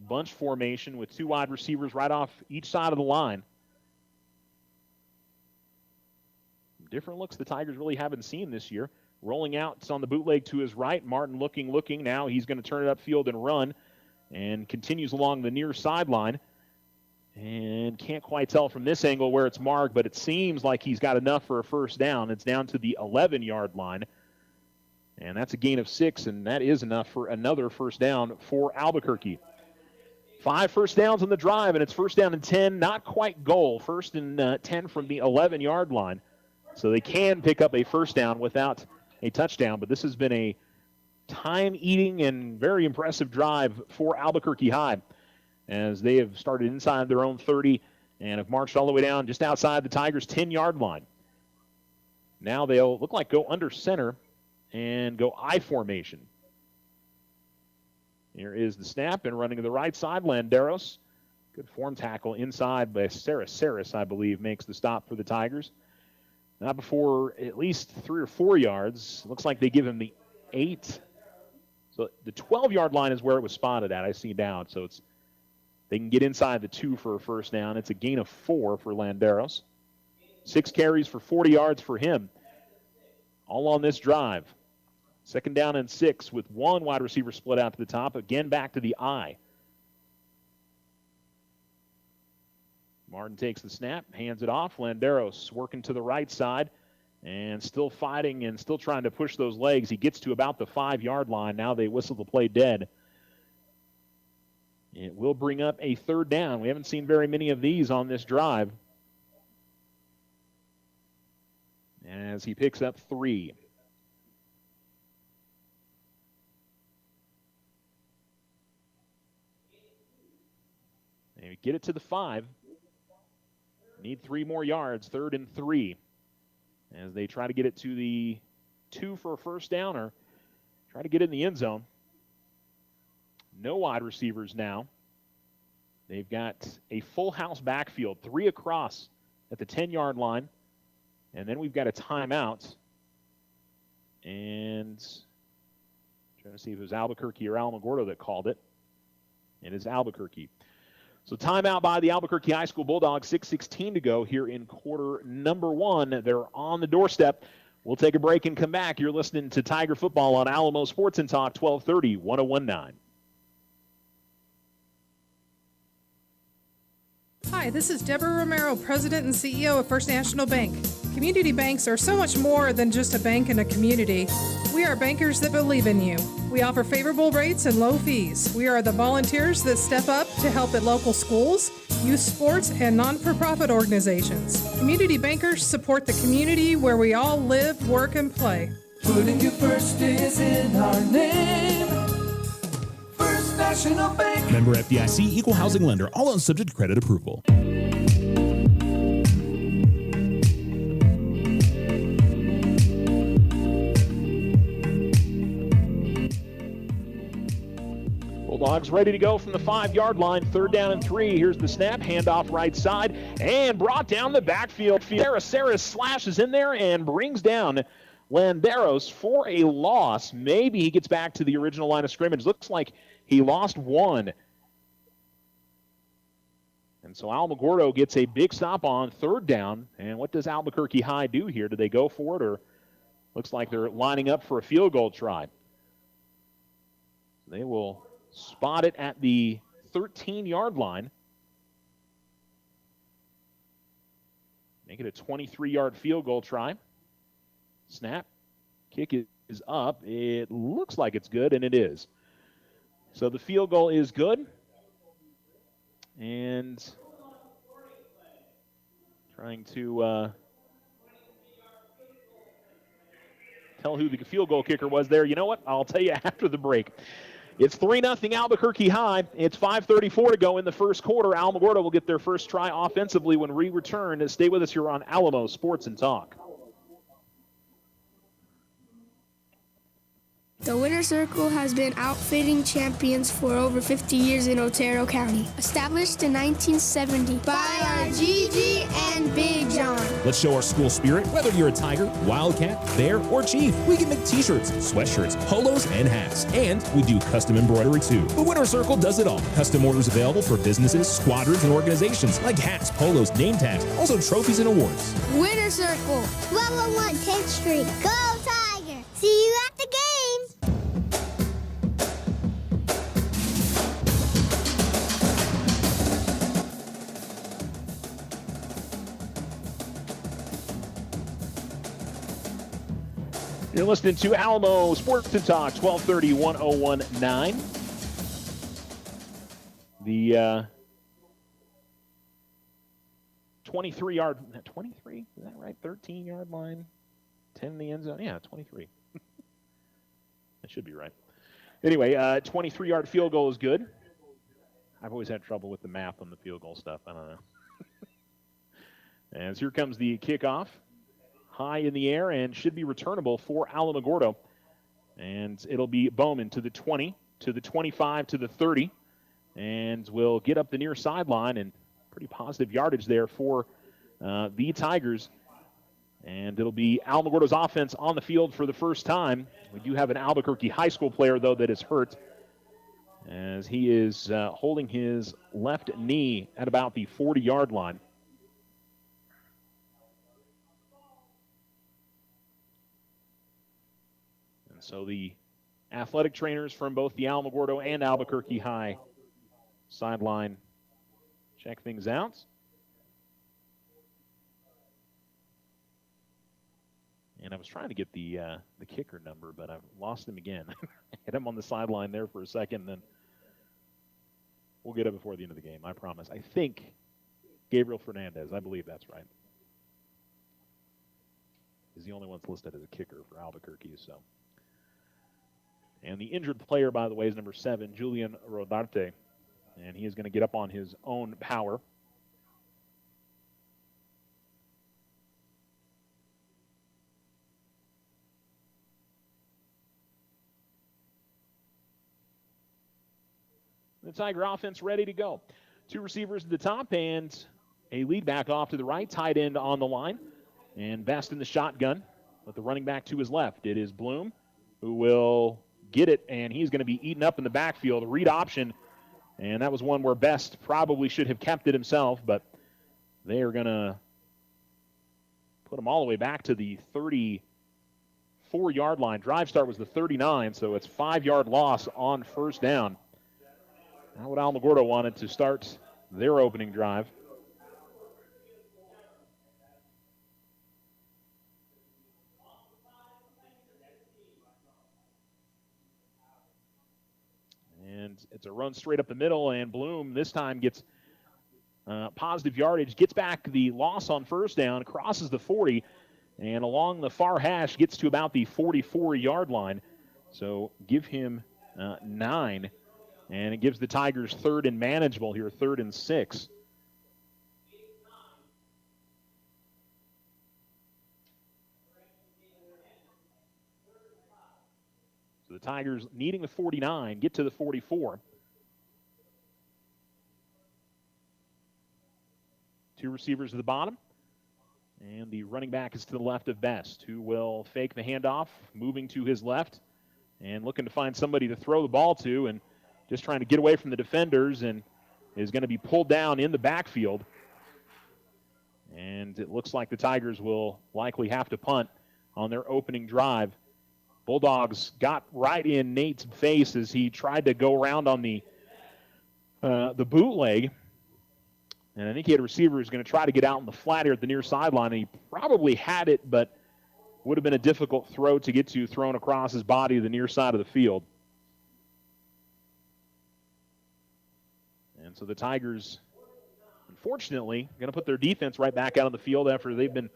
Bunch formation with two wide receivers right off each side of the line. Different looks the Tigers really haven't seen this year. Rolling out, it's on the bootleg to his right. Martin looking. Now he's going to turn it upfield and run, and continues along the near sideline. And can't quite tell from this angle where it's marked, but it seems like he's got enough for a first down. It's down to the 11-yard line. And that's a gain of 6, and that is enough for another first down for Albuquerque. 5 first downs on the drive, and it's first down and 10. Not quite goal. First and 10 from the 11-yard line. So they can pick up a first down without a touchdown, but this has been a time-eating and very impressive drive for Albuquerque High, as they have started inside their own 30 and have marched all the way down just outside the Tigers' 10-yard line. Now they'll look like go under center and go I formation. Here is the snap, and running to the right side, Landeros. Good form tackle inside by Saris, I believe, makes the stop for the Tigers. Not before at least 3 or 4 yards. Looks like they give him the 8. So the 12-yard line is where it was spotted at. I see down, so they can get inside the 2 for a first down. It's a gain of 4 for Landeros. 6 carries for 40 yards for him. All on this drive. Second down and 6 with 1 wide receiver split out to the top. Again, back to the I. Martin takes the snap, hands it off. Landeros working to the right side and still fighting and still trying to push those legs. He gets to about the 5-yard line. Now they whistle the play dead. It will bring up a third down. We haven't seen very many of these on this drive. As he picks up 3. They get it to the 5. Need 3 more yards, 3rd and 3. As they try to get it to the 2 for a first down or try to get it in the end zone. No wide receivers now. They've got a full house backfield, 3 across at the 10-yard line. And then we've got a timeout. And trying to see if it was Albuquerque or Alamogordo that called it. It is Albuquerque. So timeout by the Albuquerque High School Bulldogs, 6:16 to go here in quarter number 1. They're on the doorstep. We'll take a break and come back. You're listening to Tiger Football on Alamo Sports and Talk, 1230, 1019. Hi, this is Deborah Romero, President and CEO of First National Bank. Community banks are so much more than just a bank in a community. We are bankers that believe in you. We offer favorable rates and low fees. We are the volunteers that step up to help at local schools, youth sports, and non-for-profit organizations. Community bankers support the community where we all live, work, and play. Putting you first is in our name. First National Bank. Member FDIC, equal housing lender. All loans subject to credit approval. Bulldogs ready to go from the 5-yard line. 3rd down and 3. Here's the snap. Handoff right side and brought down the backfield. Saris slashes in there and brings down Landeros for a loss. Maybe he gets back to the original line of scrimmage. Looks like he lost 1. And so Alamogordo gets a big stop on 3rd down. And what does Albuquerque High do here? Do they go for it, or looks like they're lining up for a field goal try? They will spot it at the 13-yard line. Make it a 23-yard field goal try. Snap. Kick is up. It looks like it's good, and it is. So the field goal is good. And trying to tell who the field goal kicker was there. You know what? I'll tell you after the break. It's 3-0 Albuquerque High. It's 5:34 to go in the first quarter. Alamogordo will get their first try offensively when we return. Stay with us here on Alamo Sports and Talk. The Winter Circle has been outfitting champions for over 50 years in Otero County. Established in 1970 by our Gigi and Big John. Let's show our school spirit. Whether you're a Tiger, Wildcat, Bear, or Chief, we can make t-shirts, sweatshirts, polos, and hats. And we do custom embroidery too. The Winter Circle does it all. Custom orders available for businesses, squadrons, and organizations like hats, polos, name tags, also trophies and awards. Winter Circle, 1201 10th Street. Go Tiger! See you at the game! You're listening to Alamo Sports and Talk, 1230, 1019. The 23-yard, 23? Is that right? 13-yard line, 10 in the end zone? Yeah, 23. That should be right. Anyway, 23-yard field goal is good. I've always had trouble with the math on the field goal stuff. I don't know. As here comes the kickoff. High in the air and should be returnable for Alamogordo. And it'll be Bowman to the 20, to the 25, to the 30. And will get up the near sideline, and pretty positive yardage there for the Tigers. And it'll be Alamogordo's offense on the field for the first time. We do have an Albuquerque High School player, though, that is hurt, as he is holding his left knee at about the 40-yard line. And so the athletic trainers from both the Alamogordo and Albuquerque High sideline check things out. And I was trying to get the kicker number, but I've lost him again. Hit him on the sideline there for a second, then we'll get it before the end of the game, I promise. I think Gabriel Fernandez, I believe that's right, is the only one that's listed as a kicker for Albuquerque. So, and the injured player, by the way, is number 7, Julian Rodarte, and he is going to get up on his own power. The Tiger offense ready to go. 2 receivers at the top and a lead back off to the right, tight end on the line, and Best in the shotgun with the running back to his left. It is Bloom who will get it, and he's going to be eaten up in the backfield. A read option, and that was one where Best probably should have kept it himself, but they are going to put him all the way back to the 34-yard line. Drive start was the 39, so it's 5-yard loss on first down. How would Alamogordo wanted to start their opening drive? And it's a run straight up the middle, and Bloom this time gets positive yardage, gets back the loss on first down, crosses the 40, and along the far hash gets to about the 44-yard line. So give him 9. And it gives the Tigers 3rd and manageable here, 3rd and 6. So the Tigers needing the 49, get to the 44. 2 receivers at the bottom. And the running back is to the left of Best, who will fake the handoff, moving to his left, and looking to find somebody to throw the ball to, and just trying to get away from the defenders, and is going to be pulled down in the backfield. And it looks like the Tigers will likely have to punt on their opening drive. Bulldogs got right in Nate's face as he tried to go around on the bootleg. And I think he had a receiver who's going to try to get out in the flat here at the near sideline. And he probably had it, but would have been a difficult throw to get to, thrown across his body to the near side of the field. And so the Tigers, unfortunately, going to put their defense right back out on the field after they've been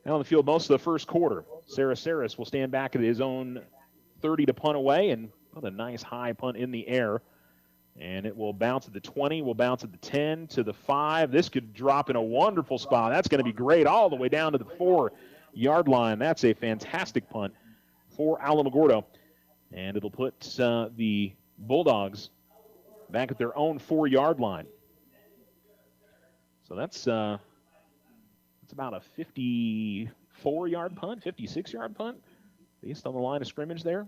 out on the field most of the first quarter. Sarah Saris will stand back at his own 30 to punt away, and put a nice high punt in the air. And it will bounce at the 20, will bounce at the 10, to the 5. This could drop in a wonderful spot. That's going to be great all the way down to the 4-yard line. That's a fantastic punt for Alamogordo. And it'll put the Bulldogs back at their own 4-yard line. So that's about a 54-yard punt, 56-yard punt, based on the line of scrimmage there.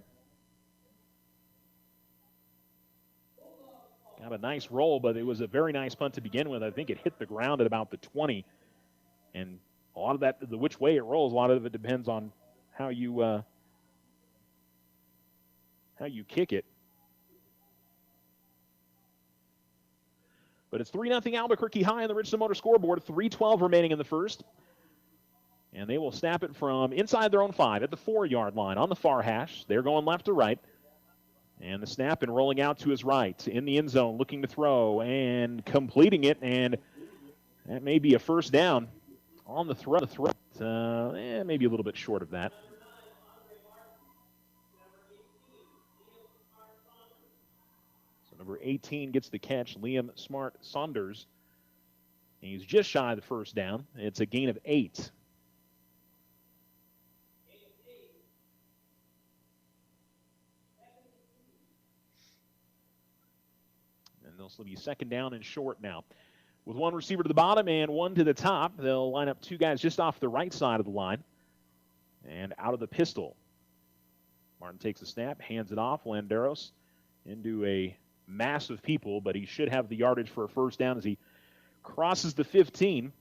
Got a nice roll, but it was a very nice punt to begin with. I think it hit the ground at about the 20. And a lot of that, the which way it rolls, a lot of it depends on how you kick it. But it's 3-0 Albuquerque High on the Richland Motor scoreboard. 3:12 remaining in the first. And they will snap it from inside their own 5 at the 4-yard line on the far hash. They're going left to right. And the snap and rolling out to his right in the end zone, looking to throw and completing it. And that may be a first down on the throw. Maybe a little bit short of that. So number 18 gets the catch, Liam Smart Saunders. He's just shy of the first down. It's a gain of 8. They'll be second down and short now. With one receiver to the bottom and one to the top, they'll line up 2 guys just off the right side of the line. And out of the pistol. Martin takes the snap, hands it off. Landeros into a mass of people, but he should have the yardage for a first down as he crosses the 15.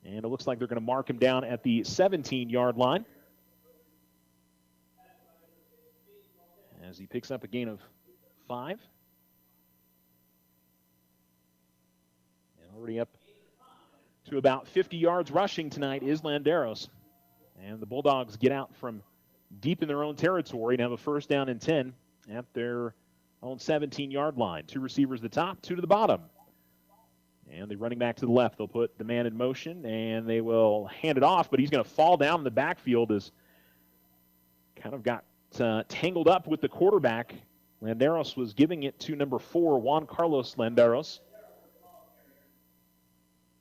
And it looks like they're going to mark him down at the 17-yard line. As he picks up a gain of 5. Already up to about 50 yards rushing tonight is Landeros. And the Bulldogs get out from deep in their own territory and have a first down and 10 at their own 17-yard line. 2 receivers at the top, 2 to the bottom. And they're running back to the left. They'll put the man in motion, and they will hand it off, but he's going to fall down in the backfield as kind of got tangled up with the quarterback. Landeros was giving it to number 4, Juan Carlos Landeros.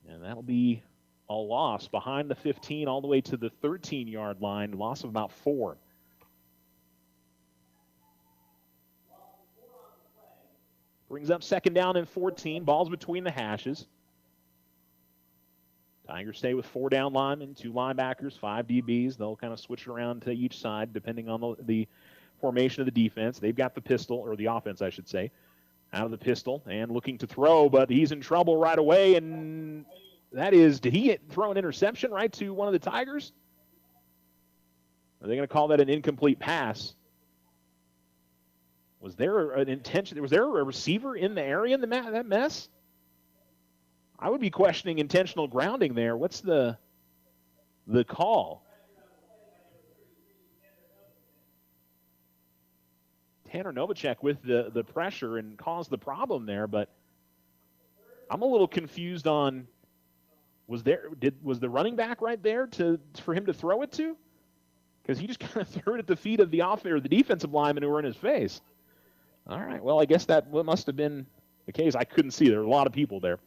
And that'll be a loss behind the 15 all the way to the 13-yard line, loss of about 4. Brings up second down and 14. Ball's between the hashes. Tigers stay with 4 down linemen, 2 linebackers, 5 DBs. They'll kind of switch around to each side depending on the formation of the defense. They've got the pistol, or the offense, I should say. Out of the pistol and looking to throw, but he's in trouble right away, and that is, did he throw an interception right to one of the Tigers? Are they going to call that an incomplete pass? Was there an intention? Was there a receiver in the area in that mess? I would be questioning intentional grounding there. What's the call? Tanner Novacek with the pressure and caused the problem there, but I'm a little confused on, was the running back right there for him to throw it to? Because he just kind of threw it at the feet of the defensive linemen who were in his face. All right, well, I guess that must have been the case. I couldn't see. There were a lot of people there.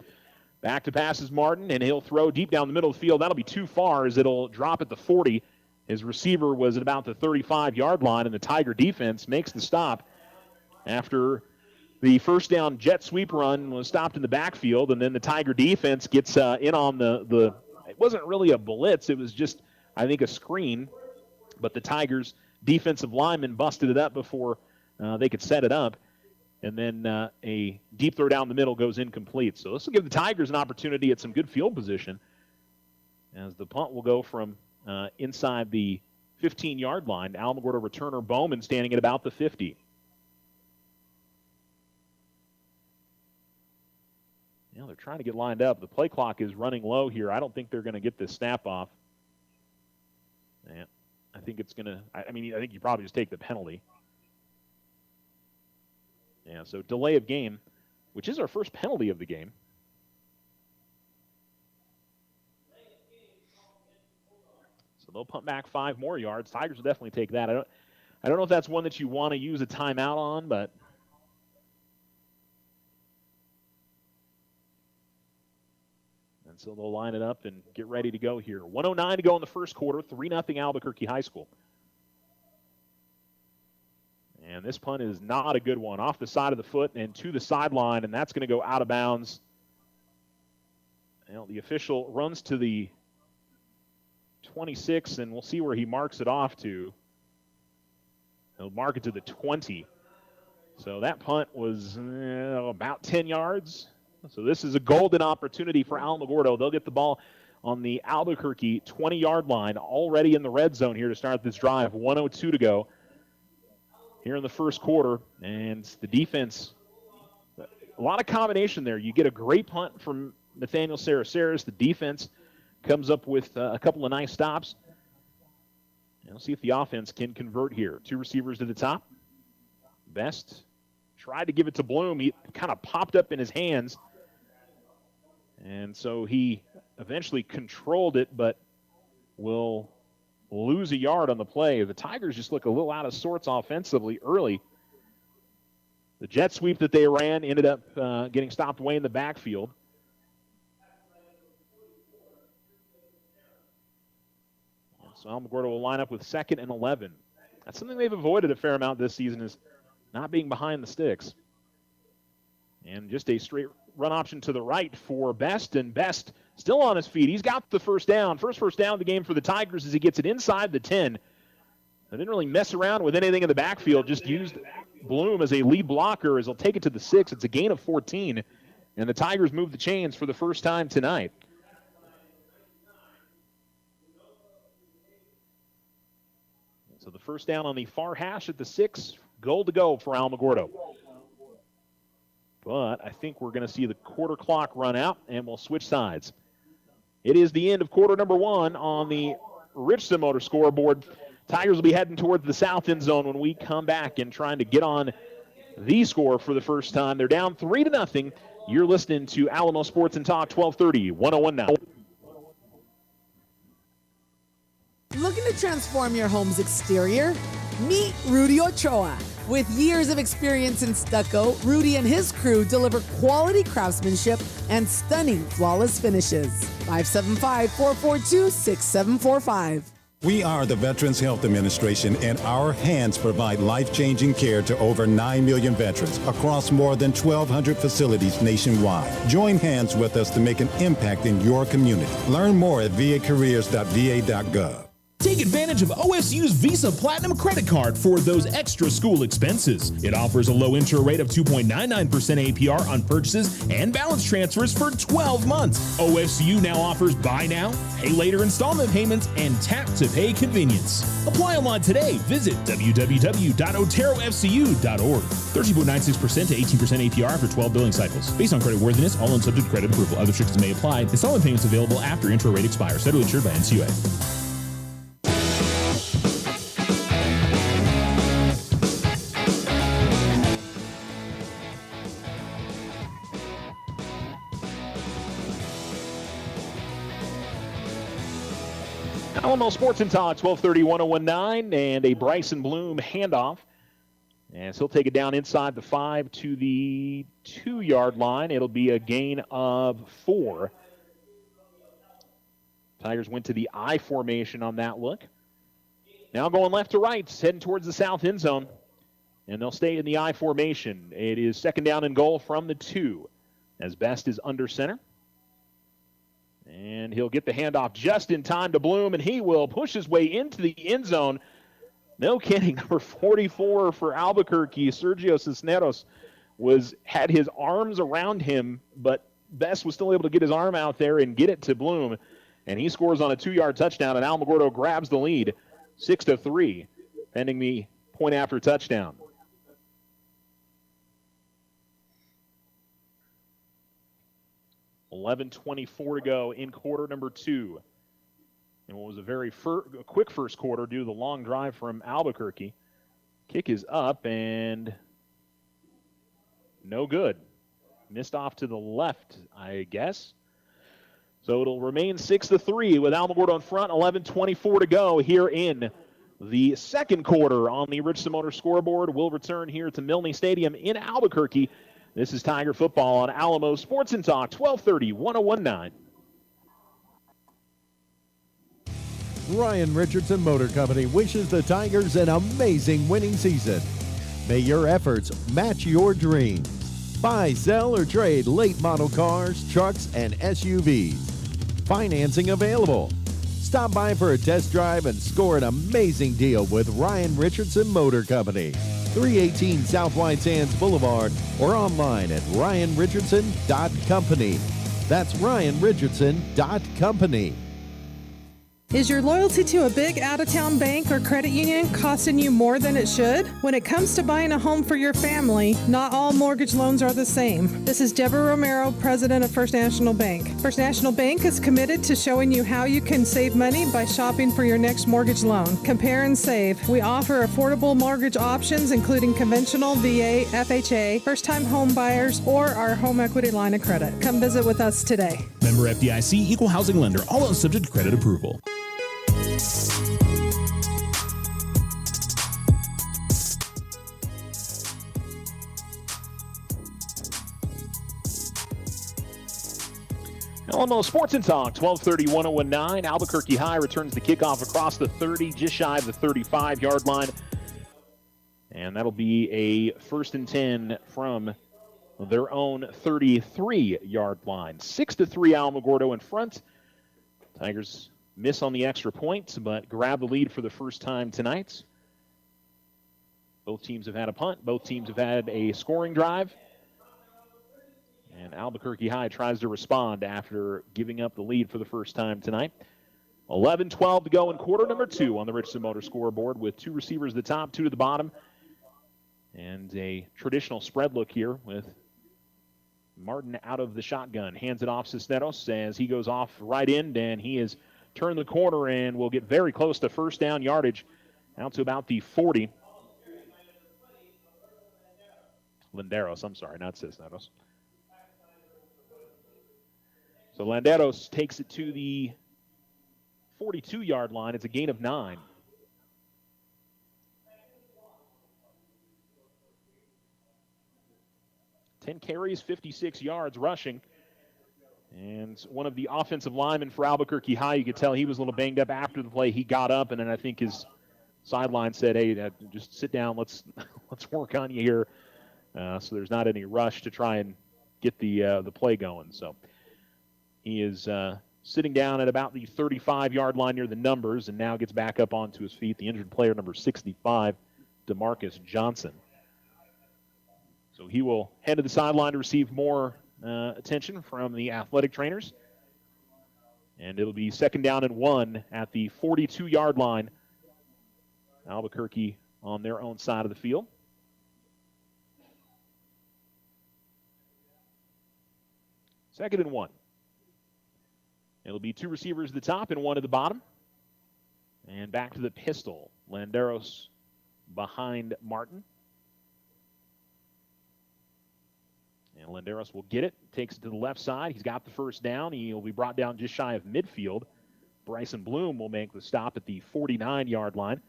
Back to pass is Martin, and he'll throw deep down the middle of the field. That'll be too far as it'll drop at the 40. His receiver was at about the 35-yard line, and the Tiger defense makes the stop after the first down jet sweep run was stopped in the backfield, and then the Tiger defense gets in on the it wasn't really a blitz. It was just, I think, a screen, but the Tigers defensive lineman busted it up before they could set it up, and then a deep throw down the middle goes incomplete. So this will give the Tigers an opportunity at some good field position as the punt will go from inside the 15-yard line. Alamogordo returner Bowman standing at about the 50. Now they're trying to get lined up. The play clock is running low here. I don't think they're going to get this snap off. Yeah, I think it's going to, I think you probably just take the penalty. Yeah, so delay of game, which is our first penalty of the game. So they'll punt back 5 more yards. Tigers will definitely take that. I don't know if that's one that you want to use a timeout on, but and so they'll line it up and get ready to go here. 1:09 to go in the first quarter, 3-0 Albuquerque High School. And this punt is not a good one. Off the side of the foot and to the sideline, and that's going to go out of bounds. Well, the official runs to the 26, and we'll see where he marks it off to. He'll mark it to the 20. So that punt was about 10 yards. So this is a golden opportunity for Alamogordo. They'll get the ball on the Albuquerque 20-yard line, already in the red zone here to start this drive. 1:02 to go here in the first quarter. And the defense, a lot of combination there. You get a great punt from Nathaniel Saraceres. The defense comes up with a couple of nice stops. And we'll see if the offense can convert here. 2 receivers to the top. Best tried to give it to Bloom. He kind of popped up in his hands. And so he eventually controlled it, but will lose a yard on the play. The Tigers just look a little out of sorts offensively early. The jet sweep that they ran ended up getting stopped way in the backfield. So Alamogordo will line up with 2nd and 11. That's something they've avoided a fair amount this season, is not being behind the sticks. And just a straight run option to the right for Best, and Best still on his feet. He's got the first down. First down of the game for the Tigers as he gets it inside the 10. They didn't really mess around with anything in the backfield, just used Bloom as a lead blocker as he'll take it to the 6. It's a gain of 14, and the Tigers move the chains for the first time tonight. So the first down on the far hash at the 6, goal to go for Alamogordo. But I think we're going to see the quarter clock run out, and we'll switch sides. It is the end of quarter number 1 on the Richardson Motor scoreboard. Tigers will be heading towards the south end zone when we come back and trying to get on the score for the first time. They're down 3-0. You're listening to Alamo Sports and Talk 1230, 101 now. Looking to transform your home's exterior? Meet Rudy Ochoa. With years of experience in stucco, Rudy and his crew deliver quality craftsmanship and stunning flawless finishes. 575-442-6745. We are the Veterans Health Administration, and our hands provide life-changing care to over 9 million veterans across more than 1,200 facilities nationwide. Join hands with us to make an impact in your community. Learn more at vacareers.va.gov. Take advantage of OSU's Visa Platinum credit card for those extra school expenses. It offers a low intro rate of 2.99% APR on purchases and balance transfers for 12 months. OSU now offers buy now, pay later installment payments, and tap to pay convenience. Apply online today. Visit www.oterofcu.org. 13.96% to 18% APR after 12 billing cycles. Based on credit worthiness, all loans subject to credit approval. Other restrictions may apply. Installment payments available after intro rate expires. Federally insured by NCUA. Alamo Sports and Talk, 1230, 1019, and a Bryson Bloom handoff. And so he'll take it down inside the 5 to the 2-yard line. It'll be a gain of 4. Tigers went to the I formation on that look. Now going left to right, heading towards the south end zone. And they'll stay in the I formation. It is 2nd down and goal from the 2 as Best is under center. And he'll get the handoff just in time to Bloom, and he will push his way into the end zone. No kidding, number 44 for Albuquerque, Sergio Cisneros, had his arms around him, but Best was still able to get his arm out there and get it to Bloom. And he scores on a 2-yard touchdown, and Alamogordo grabs the lead, 6-3, pending the point after touchdown. $11:24 to go in quarter number 2. And what was a very quick first quarter due to the long drive from Albuquerque. Kick is up and no good. Missed off to the left, I guess. So it'll remain 6-3 with Alamogordo in front. 11:24 to go here in the second quarter on the Richardson Motor scoreboard. We'll return here to Milne Stadium in Albuquerque. This is Tiger Football on Alamo Sports and Talk, 1230, 1019. Ryan Richardson Motor Company wishes the Tigers an amazing winning season. May your efforts match your dreams. Buy, sell, or trade late model cars, trucks, and SUVs. Financing available. Stop by for a test drive and score an amazing deal with Ryan Richardson Motor Company. 318 South White Sands Boulevard or online at ryanrichardson.company. That's ryanrichardson.company. Is your loyalty to a big out-of-town bank or credit union costing you more than it should? When it comes to buying a home for your family, not all mortgage loans are the same. This is Deborah Romero, president of First National Bank. First National Bank is committed to showing you how you can save money by shopping for your next mortgage loan. Compare and save. We offer affordable mortgage options, including conventional, VA, FHA, first-time home buyers, or our home equity line of credit. Come visit with us today. Member FDIC, equal housing lender, all else subject to credit approval. Alamo Sports and Talk, 1230, 1019. Albuquerque High returns the kickoff across the 30, just shy of the 35-yard line. And that'll be a 1st and 10 from their own 33-yard line. 6-3 Alamogordo in front. Tigers miss on the extra point, but grab the lead for the first time tonight. Both teams have had a punt. Both teams have had a scoring drive. And Albuquerque High tries to respond after giving up the lead for the first time tonight. 11-12 to go in quarter number 2 on the Richardson Motor scoreboard with 2 receivers at the top, 2 to the bottom. And a traditional spread look here with Martin out of the shotgun. Hands it off Cisneros as he goes off right end, and he has turned the corner and will get very close to first down yardage, out to about the 40. Landeros, I'm sorry, not Cisneros. So Landeros takes it to the 42-yard line. It's a gain of 9. Ten carries, 56 yards rushing. And one of the offensive linemen for Albuquerque High, you could tell he was a little banged up after the play. He got up, and then I think his sideline said, hey, just sit down. Let's work on you here. So there's not any rush to try and get the play going. So he is sitting down at about the 35-yard line near the numbers and now gets back up onto his feet. The injured player, number 65, DeMarcus Johnson. So he will head to the sideline to receive more attention from the athletic trainers. And it'll be 2nd down and 1 at the 42-yard line. Albuquerque on their own side of the field. Second and 1. It'll be 2 receivers at the top and 1 at the bottom. And back to the pistol. Landeros behind Martin. And Landeros will get it, takes it to the left side. He's got the first down. He'll be brought down just shy of midfield. Bryson Bloom will make the stop at the 49-yard line.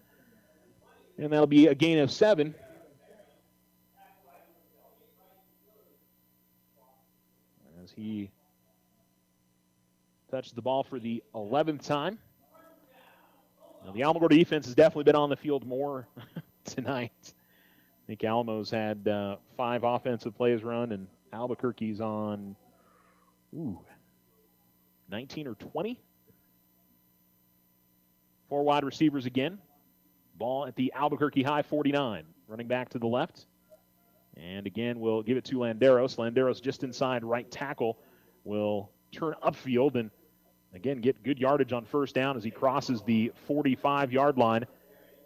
And that'll be a gain of 7. As he touches the ball for the 11th time. Now, the Alamogordo defense has definitely been on the field more tonight. I think Alamo's had 5 offensive plays run, and Albuquerque's on 19 or 20. 4 wide receivers again. Ball at the Albuquerque High 49. Running back to the left. And again, we'll give it to Landeros. Landeros just inside right tackle will turn upfield and again get good yardage on first down as he crosses the 45-yard line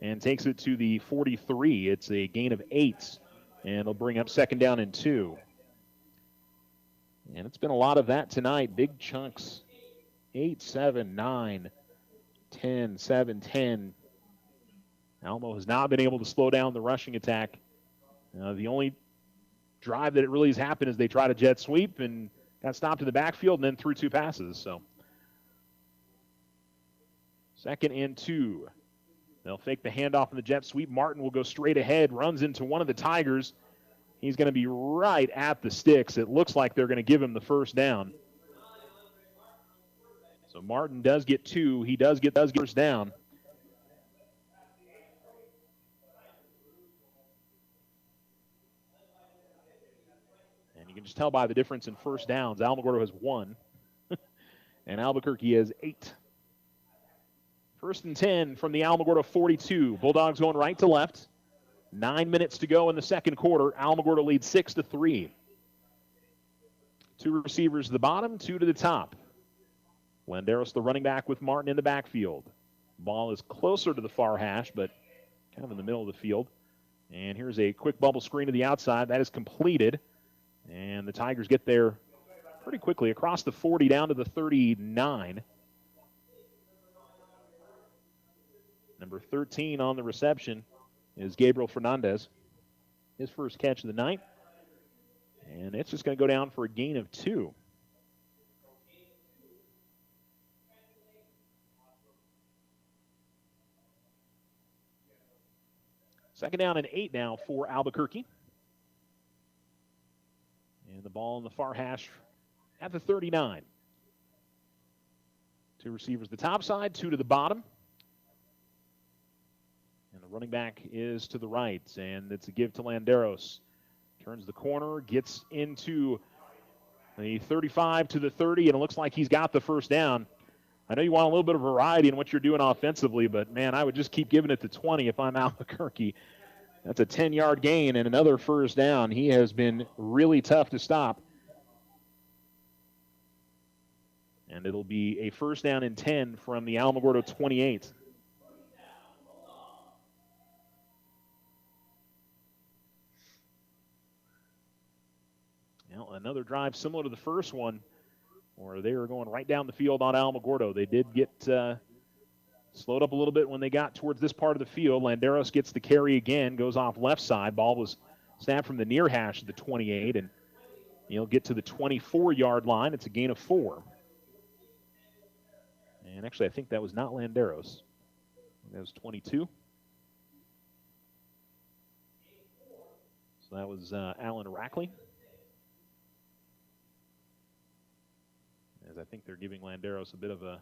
and takes it to the 43. It's a gain of 8, and they'll bring up 2nd down and 2. And it's been a lot of that tonight. Big chunks. 8, 7, 9, 10, 7, 10. Alamo has not been able to slow down the rushing attack. The only drive that it really has happened is they try to jet sweep and got stopped in the backfield and then threw 2 passes. So 2nd and 2. They'll fake the handoff in the jet sweep. Martin will go straight ahead, runs into one of the Tigers. He's going to be right at the sticks. It looks like they're going to give him the first down. So Martin does get 2. He does get first down. And you can just tell by the difference in first downs. Alamogordo has 1, and Albuquerque has 8. 1st and 10 from the Alamogordo 42. Bulldogs going right to left. 9 minutes to go in the second quarter. Alamogordo leads 6-3. 2 receivers to the bottom, 2 to the top. Landeros, the running back, with Martin in the backfield. Ball is closer to the far hash, but kind of in the middle of the field. And here's a quick bubble screen to the outside. That is completed. And the Tigers get there pretty quickly, across the 40 down to the 39. Number 13 on the reception is Gabriel Fernandez. His first catch of the night. And it's just going to go down for a gain of 2. Second down and 8 now for Albuquerque. And the ball in the far hash at the 39. 2 receivers the top side, 2 to the bottom. And the running back is to the right, and it's a give to Landeros. Turns the corner, gets into the 35 to the 30, and it looks like he's got the first down. I know you want a little bit of variety in what you're doing offensively, but, man, I would just keep giving it to 20 if I'm Albuquerque. That's a 10-yard gain and another first down. He has been really tough to stop. And it'll be a first down and 10 from the Alamogordo 28. Now, another drive similar to the first one, where they were going right down the field on Alamogordo. They did get slowed up a little bit when they got towards this part of the field. Landeros gets the carry again, goes off left side. Ball was snapped from the near hash of the 28, and he'll get to the 24-yard line. It's a gain of 4. And actually, I think that was not Landeros. That was 22. So that was Alan Rackley. As I think they're giving Landeros a bit of a...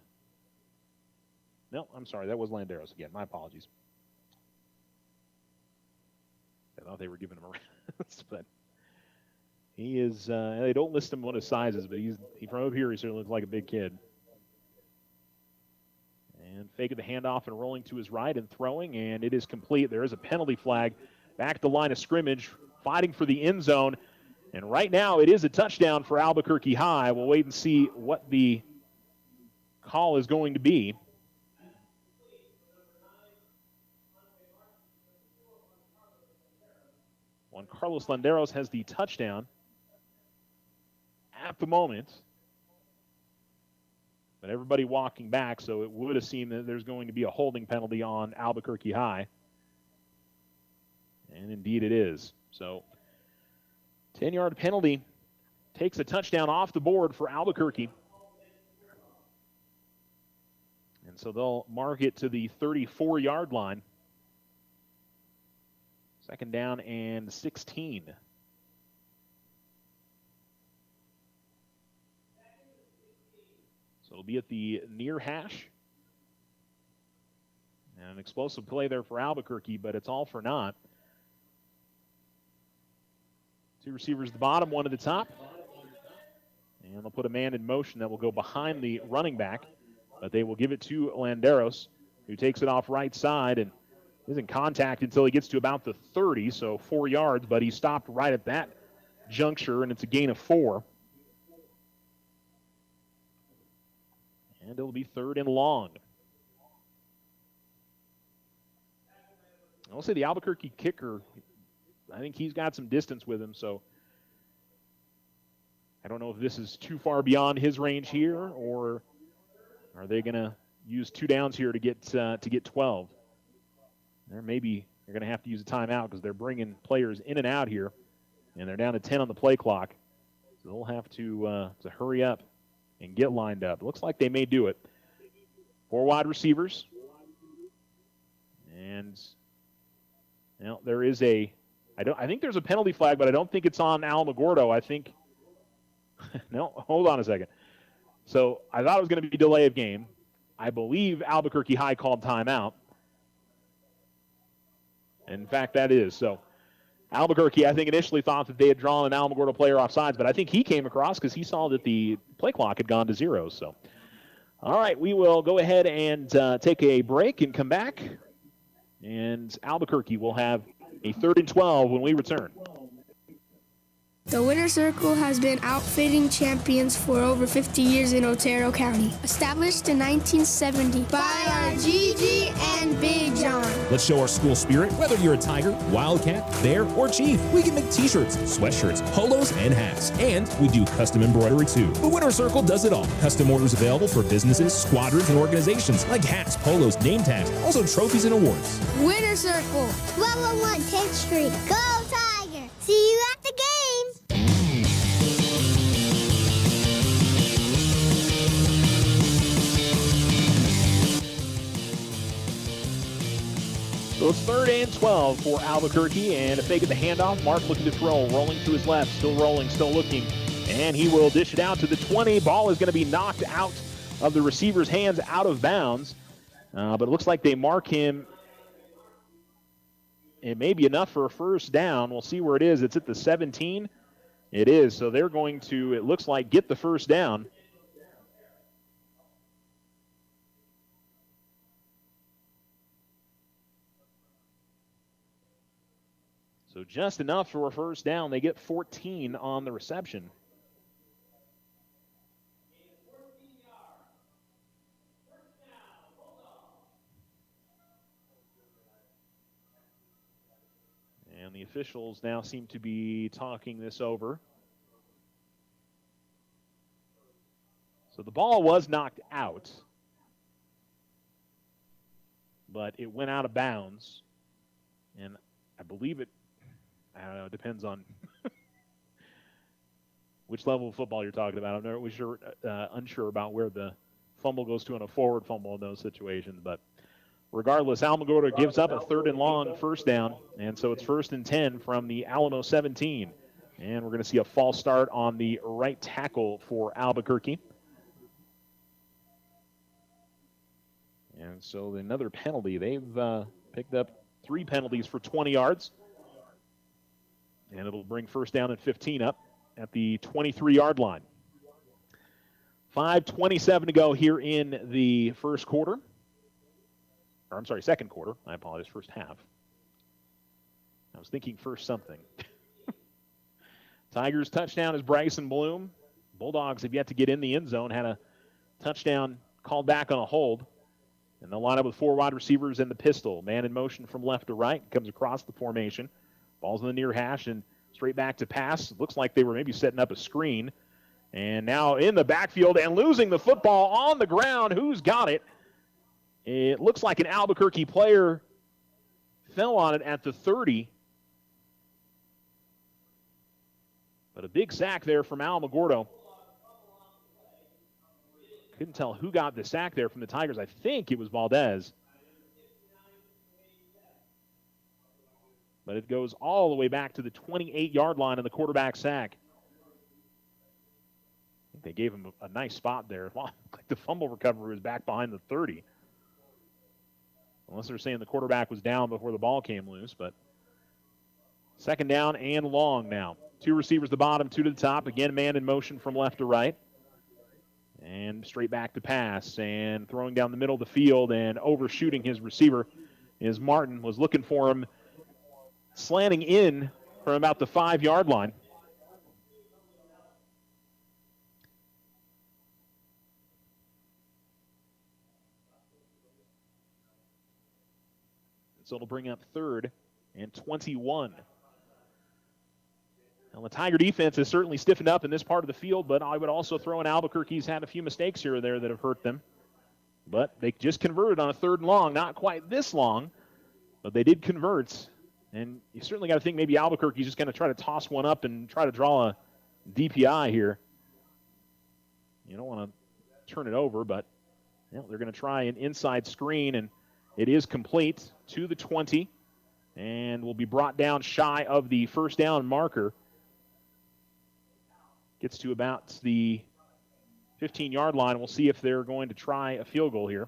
No, I'm sorry, that was Landeros again. My apologies. I thought they were giving him a rest, but he is... they don't list him what his size is, but from up here, he certainly looks like a big kid. And faking the handoff and rolling to his right and throwing, and it is complete. There is a penalty flag back at the line of scrimmage, fighting for the end zone. And right now, it is a touchdown for Albuquerque High. We'll wait and see what the call is going to be. Juan Carlos Landeros has the touchdown at the moment. But everybody walking back, so it would have seemed that there's going to be a holding penalty on Albuquerque High. And indeed it is. So 10-yard penalty takes a touchdown off the board for Albuquerque. And so they'll mark it to the 34-yard line. Second down and 16. So it'll be at the near hash. And an explosive play there for Albuquerque, but it's all for naught. 2 receivers at the bottom, 1 at the top. And they'll put a man in motion that will go behind the running back. But they will give it to Landeros, who takes it off right side and is in contact until he gets to about the 30, so 4 yards. But he stopped right at that juncture, and it's a gain of 4. And it'll be 3rd and long. I'll say the Albuquerque kicker, I think he's got some distance with him, so I don't know if this is too far beyond his range here, or are they going to use 2 downs here to get 12? They're going to have to use a timeout because they're bringing players in and out here, and they're down to 10 on the play clock. So they'll have to hurry up and get lined up. It looks like they may do it. 4 wide receivers. And there is I think there's a penalty flag, but I don't think it's on Alamogordo. I think no, hold on a second. So I thought it was going to be delay of game. I believe Albuquerque High called timeout. In fact, that is. So Albuquerque, I think, initially thought that they had drawn an Alamogordo player off sides, but I think he came across because he saw that the play clock had gone to 0. So, all right, we will go ahead and take a break and come back. And Albuquerque will have a 3rd and 12 when we return. The Winner Circle has been outfitting champions for over 50 years in Otero County. Established in 1970 by our Gigi and Big John. Let's show our school spirit. Whether you're a Tiger, Wildcat, Bear, or Chief, we can make t-shirts, sweatshirts, polos, and hats. And we do custom embroidery too. The Winner Circle does it all. Custom orders available for businesses, squadrons, and organizations like hats, polos, name tags, also trophies and awards. Winner Circle, 1201 10th Street. Go Tiger! See you at the game! So it's 3rd and 12 for Albuquerque, and a fake at the handoff. Mark looking to throw, rolling to his left, still rolling, still looking, and he will dish it out to the 20. Ball is going to be knocked out of the receiver's hands, out of bounds, but it looks like they mark him. It may be enough for a first down. We'll see where it is. It's at the 17. It is, so they're going to, it looks like, get the first down. So just enough for a first down. They get 14 on the reception. And the officials now seem to be talking this over. So the ball was knocked out, but it went out of bounds. And I believe it, I don't know, it depends on which level of football you're talking about. I'm not unsure about where the fumble goes to in a forward fumble in those situations. But regardless, Alamogordo gives up a 3rd and long first down. And so it's 1st and 10 from the Alamo 17. And we're going to see a false start on the right tackle for Albuquerque. And so another penalty. They've picked up 3 penalties for 20 yards. And it'll bring 1st down and 15 up at the 23-yard line. 5:27 to go here in the first quarter. Or I'm sorry, second quarter. I apologize, first half. I was thinking first something. Tigers touchdown is Bryson Bloom. Bulldogs have yet to get in the end zone. Had a touchdown called back on a hold. And they'll line up with 4 wide receivers and the pistol. Man in motion from left to right. Comes across the formation. Ball's in the near hash and straight back to pass. Looks like they were maybe setting up a screen. And now in the backfield and losing the football on the ground. Who's got it? It looks like an Albuquerque player fell on it at the 30. But a big sack there from Alamogordo. Couldn't tell who got the sack there from the Tigers. I think it was Valdez. But it goes all the way back to the 28-yard line in the quarterback sack. I think they gave him a nice spot there. Like the fumble recovery was back behind the 30. Unless they're saying the quarterback was down before the ball came loose. But 2nd down and long now. 2 receivers to the bottom, 2 to the top. Again, man in motion from left to right. And straight back to pass. And throwing down the middle of the field and overshooting his receiver is Martin. Was looking for him. Slanting in from about the 5-yard line. So it'll bring up 3rd and 21. Now the Tiger defense has certainly stiffened up in this part of the field, but I would also throw in Albuquerque's had a few mistakes here or there that have hurt them. But they just converted on a 3rd and long, not quite this long, but they did convert. And you certainly got to think maybe Albuquerque's just going to try to toss one up and try to draw a DPI here. You don't want to turn it over, but they're going to try an inside screen, and it is complete to the 20 and will be brought down shy of the first down marker. Gets to about the 15-yard line. We'll see if they're going to try a field goal here.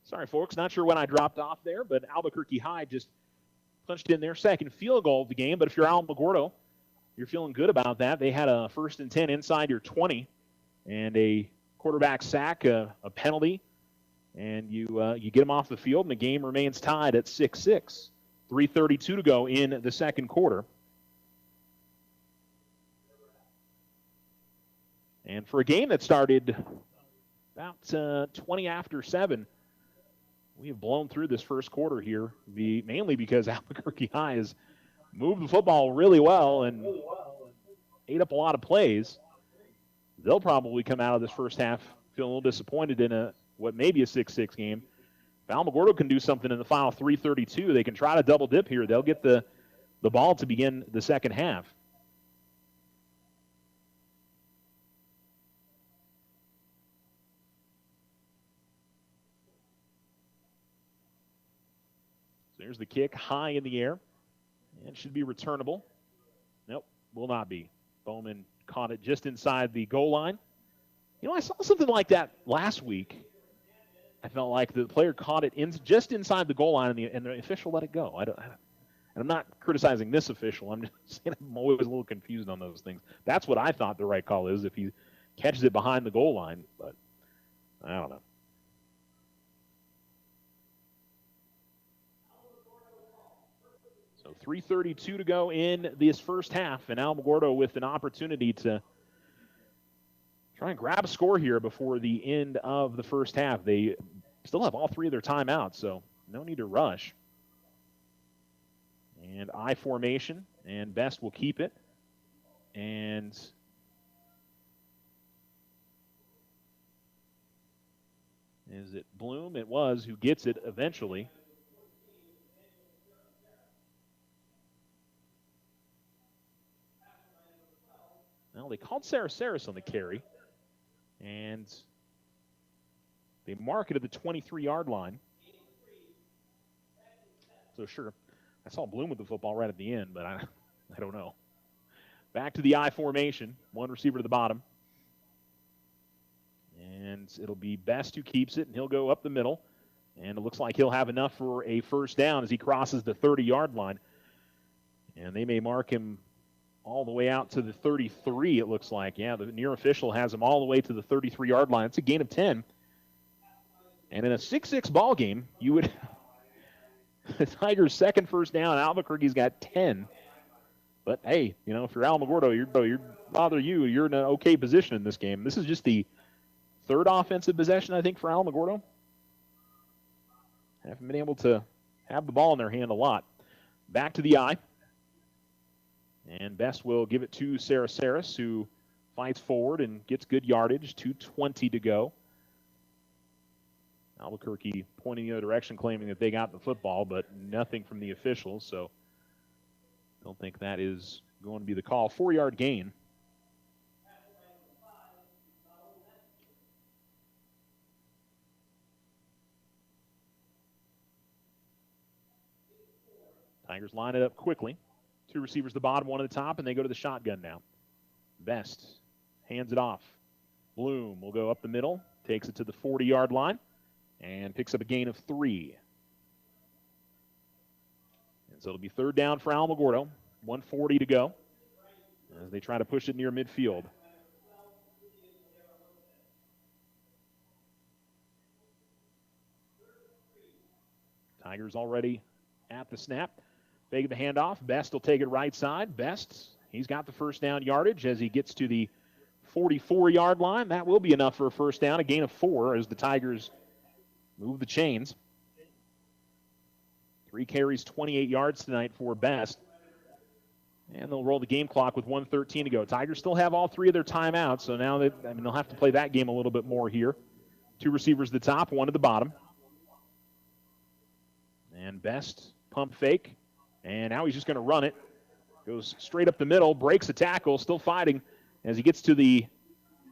Sorry, folks, not sure when I dropped off there, but Albuquerque High just punched in their second field goal of the game. But if you're Alamogordo, you're feeling good about that. They had a 1st and 10 inside your 20 and a quarterback sack, a penalty, and you get them off the field, and the game remains tied at 6-6. 3:32 to go in the second quarter. And for a game that started about 20 after 7, we have blown through this first quarter here, mainly because Albuquerque High has moved the football really well and ate up a lot of plays. They'll probably come out of this first half feeling a little disappointed in what may be a 6-6 game. If Alamogordo can do something in the final 3:32, they can try to double dip here. They'll get the ball to begin the second half. There's the kick high in the air. And should be returnable. Nope, will not be. Bowman caught it just inside the goal line. You know, I saw something like that last week. I felt like the player caught it just inside the goal line, and the official let it go. And I'm not criticizing this official. I'm just saying I'm always a little confused on those things. That's what I thought the right call is if he catches it behind the goal line, but I don't know. So 3:32 to go in this first half, and Alamogordo with an opportunity to try and grab a score here before the end of the first half. They still have all 3 of their timeouts, so no need to rush. And I formation, and Best will keep it. And is it Bloom? It was who gets it eventually. Well, they called Saraceris on the carry, and they mark it at the 23-yard line. So, sure, I saw Bloom with the football right at the end, but I don't know. Back to the I formation, 1 receiver to the bottom. And it'll be Best who keeps it, and he'll go up the middle. And it looks like he'll have enough for a first down as he crosses the 30-yard line. And they may mark him all the way out to the 33, it looks like. Yeah, the near official has him all the way to the 33-yard line. It's a gain of 10. And in a 6-6 ball game, you would the Tigers' second first down. Albuquerque's got 10. But hey, you know, if you're Alamogordo, you're in an okay position in this game. This is just the 3rd offensive possession, I think, for Alamogordo. Haven't been able to have the ball in their hand a lot. Back to the I. And Best will give it to Saraceris, who fights forward and gets good yardage. 2:20 to go. Albuquerque pointing the other direction, claiming that they got the football, but nothing from the officials, so don't think that is going to be the call. 4-yard gain. Tigers line it up quickly. 2 receivers the bottom, 1 at the top, and they go to the shotgun now. Best hands it off. Bloom will go up the middle, takes it to the 40-yard line, and picks up a gain of 3. And so it'll be 3rd down for Alamogordo. 1:40 to go as they try to push it near midfield. Tigers already at the snap. Fake the handoff. Best will take it right side. Best, he's got the first down yardage as he gets to the 44-yard line. That will be enough for a first down, a gain of 4 as the Tigers move the chains. 3 carries, 28 yards tonight for Best. And they'll roll the game clock with 1:13 to go. Tigers still have all 3 of their timeouts, so now they'll have to play that game a little bit more here. 2 receivers at the top, 1 at the bottom. And Best pump fake. And now he's just going to run it. Goes straight up the middle, breaks a tackle, still fighting as he gets to the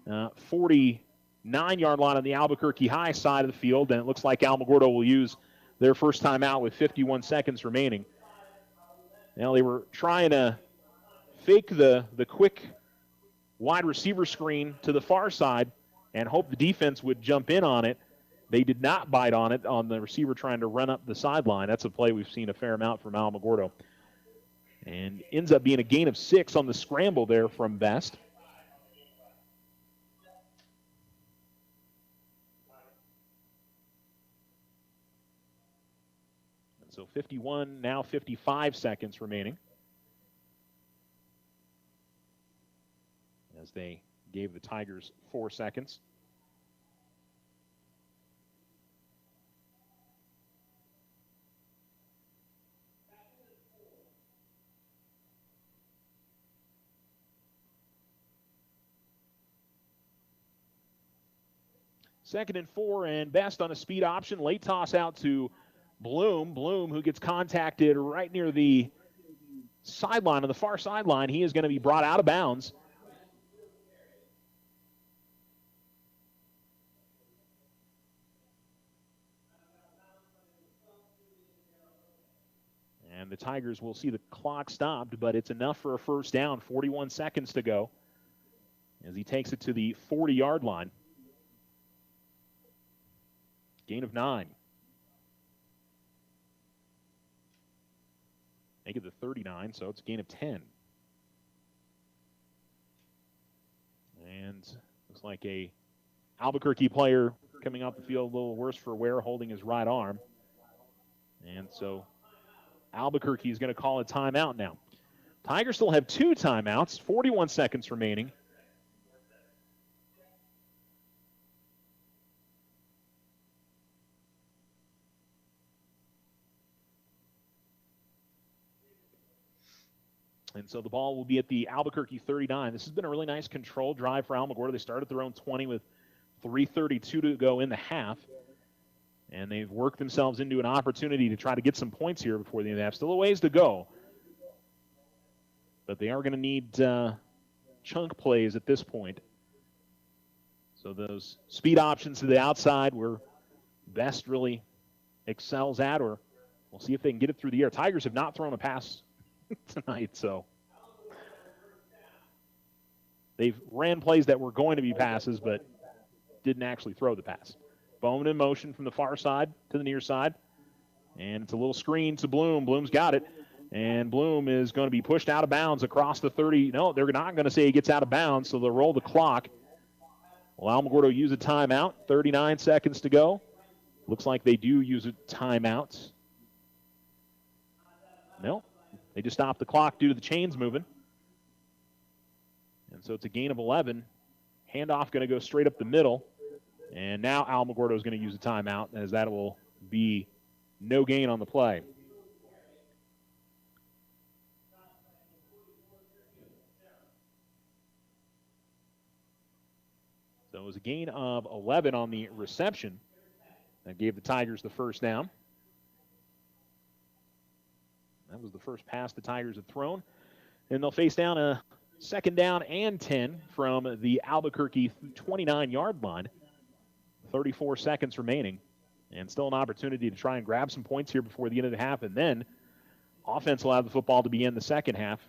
49-yard line on the Albuquerque High side of the field. And it looks like Alamogordo will use their first time out with 51 seconds remaining. Now they were trying to fake the quick wide receiver screen to the far side and hope the defense would jump in on it. They did not bite on it on the receiver trying to run up the sideline. That's a play we've seen a fair amount from Alamogordo. And ends up being a gain of 6 on the scramble there from Best. And so 51, now 55 seconds remaining. As they gave the Tigers 4 seconds. Second and 4, and Best on a speed option. Late toss out to Bloom. Bloom, who gets contacted right near the sideline, on the far sideline. He is going to be brought out of bounds. And the Tigers will see the clock stopped, but it's enough for a first down. 41 seconds to go as he takes it to the 40-yard line. Gain of 9. Make it the 39, so it's a gain of 10. And looks like a Albuquerque player coming off the field a little worse for wear, holding his right arm. And so Albuquerque is going to call a timeout now. Tigers still have 2 timeouts, 41 seconds remaining. And so the ball will be at the Albuquerque 39. This has been a really nice control drive for Alamogordo. They started their own 20 with 3:32 to go in the half. And they've worked themselves into an opportunity to try to get some points here before the end of the half. Still a ways to go. But they are going to need chunk plays at this point. So those speed options to the outside where Best really excels at, or we'll see if they can get it through the air. Tigers have not thrown a pass tonight, so they've ran plays that were going to be passes, but didn't actually throw the pass. Bowman in motion from the far side to the near side, and it's a little screen to Bloom. Bloom's got it, and Bloom is going to be pushed out of bounds across the 30. No, they're not going to say he gets out of bounds, so they'll roll the clock. Well, Alamogordo use a timeout. 39 seconds to go. Looks like they do use a timeout. No. They just stopped the clock due to the chains moving. And so it's a gain of 11. Handoff going to go straight up the middle. And now Alamogordo is going to use a timeout, as that will be no gain on the play. So it was a gain of 11 on the reception. That gave the Tigers the first down. That was the first pass the Tigers had thrown. And they'll face down a second down and 10 from the Albuquerque 29-yard line. 34 seconds remaining. And still an opportunity to try and grab some points here before the end of the half. And then offense will have the football to begin the second half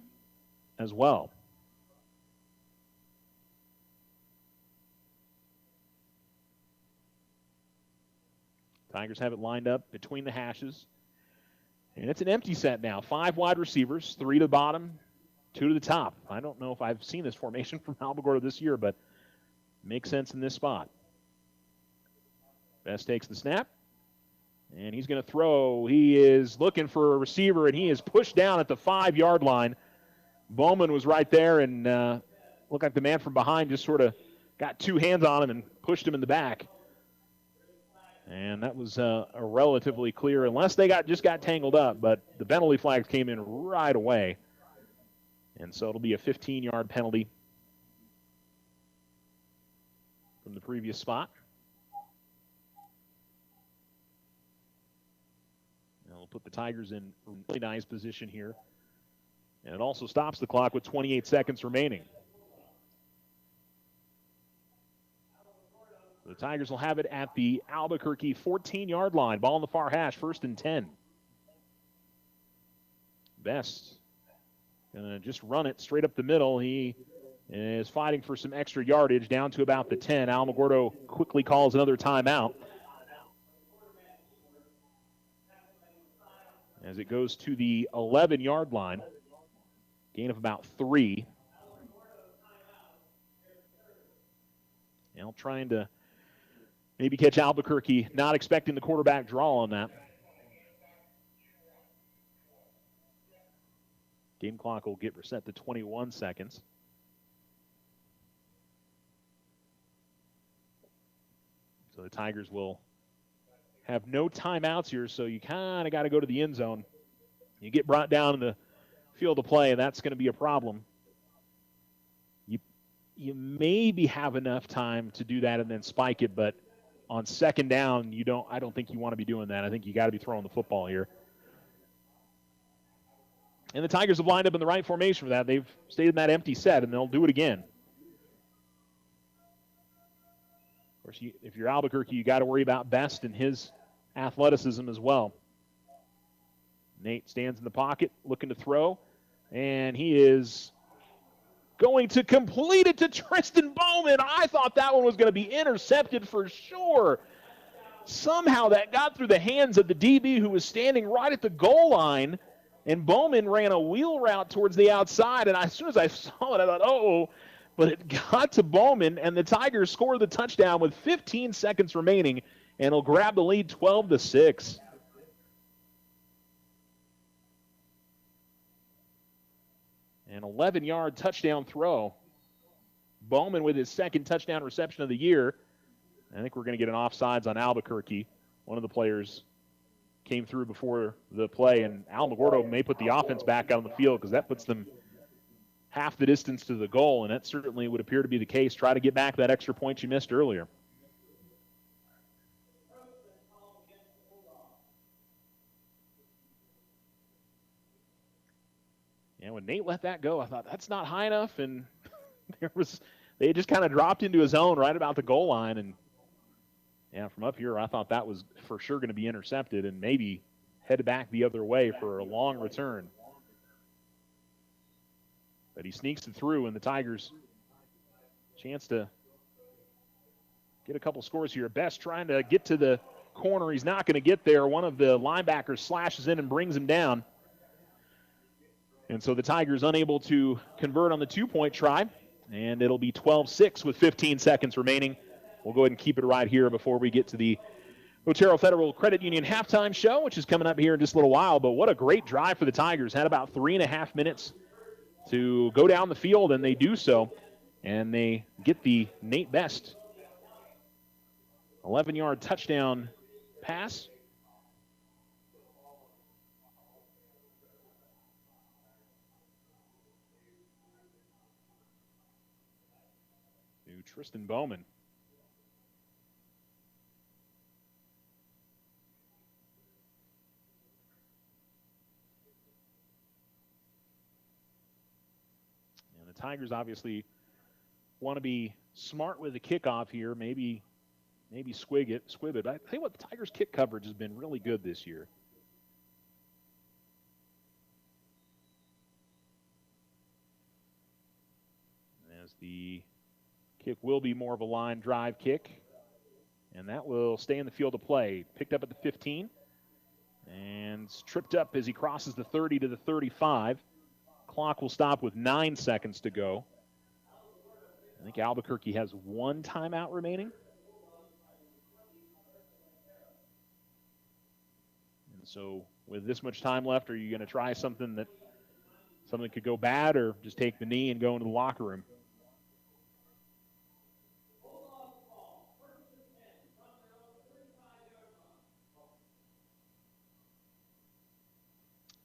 as well. Tigers have it lined up between the hashes. And it's an empty set now. 5 wide receivers, 3 to the bottom, 2 to the top. I don't know if I've seen this formation from Alamogordo this year, but makes sense in this spot. Best takes the snap, and he's going to throw. He is looking for a receiver, and he is pushed down at the 5-yard line. Bowman was right there, and looked like the man from behind just sort of got 2 hands on him and pushed him in the back. And that was a relatively clear, unless they just got tangled up, but the penalty flags came in right away. And so it'll be a 15-yard penalty from the previous spot. And we'll put the Tigers in a really nice position here. And it also stops the clock with 28 seconds remaining. The Tigers will have it at the Albuquerque 14-yard line. Ball on the far hash, 1st and 10. Best gonna just run it straight up the middle. He is fighting for some extra yardage down to about the 10. Alamogordo quickly calls another timeout. as it goes to the 11-yard line. Gain of about 3. Now trying to maybe catch Albuquerque, not expecting the quarterback draw on that. Game clock will get reset to 21 seconds. So the Tigers will have no timeouts here, so you kind of got to go to the end zone. You get brought down in the field of play, and that's going to be a problem. You maybe have enough time to do that and then spike it, but on second down, I don't think you want to be doing that. I think you got to be throwing the football here. And the Tigers have lined up in the right formation for that. They've stayed in that empty set, and they'll do it again. Of course, if you're Albuquerque, you got to worry about Best and his athleticism as well. Nate stands in the pocket, looking to throw, and he is going to complete it to Tristan Bowman. I thought that one was going to be intercepted for sure. Somehow that got through the hands of the DB who was standing right at the goal line, and Bowman ran a wheel route towards the outside, and as soon as I saw it, I thought, oh, but it got to Bowman, and the Tigers scored the touchdown with 15 seconds remaining, and will grab the lead 12-6. An 11-yard touchdown throw. Bowman with his second touchdown reception of the year. I think we're going to get an offsides on Albuquerque. One of the players came through before the play, and Alamogordo may put the offense back out on the field because that puts them half the distance to the goal, and that certainly would appear to be the case. Try to get back that extra point you missed earlier. And when Nate let that go, I thought that's not high enough, and they just kind of dropped into his zone right about the goal line, and yeah, from up here, I thought that was for sure going to be intercepted and maybe head back the other way for a long return. But he sneaks it through, and the Tigers chance to get a couple scores here. Best trying to get to the corner. He's not going to get there. One of the linebackers slashes in and brings him down. And so the Tigers unable to convert on the two-point try, and it'll be 12-6 with 15 seconds remaining. We'll go ahead and keep it right here before we get to the Otero Federal Credit Union halftime show, which is coming up here in just a little while. But what a great drive for the Tigers. Had about 3.5 minutes to go down the field, and they do so. And they get the Nate Best 11-yard touchdown pass. To Tristan Bowman. Tigers obviously want to be smart with the kickoff here, maybe squib it. But I tell you what, the Tigers' kick coverage has been really good this year. As the kick will be more of a line drive kick, and that will stay in the field of play. Picked up at the 15, and tripped up as he crosses the 30 to the 35. Clock will stop with 9 seconds to go. I think Albuquerque has one timeout remaining. And so with this much time left, are you going to try something could go bad, or just take the knee and go into the locker room?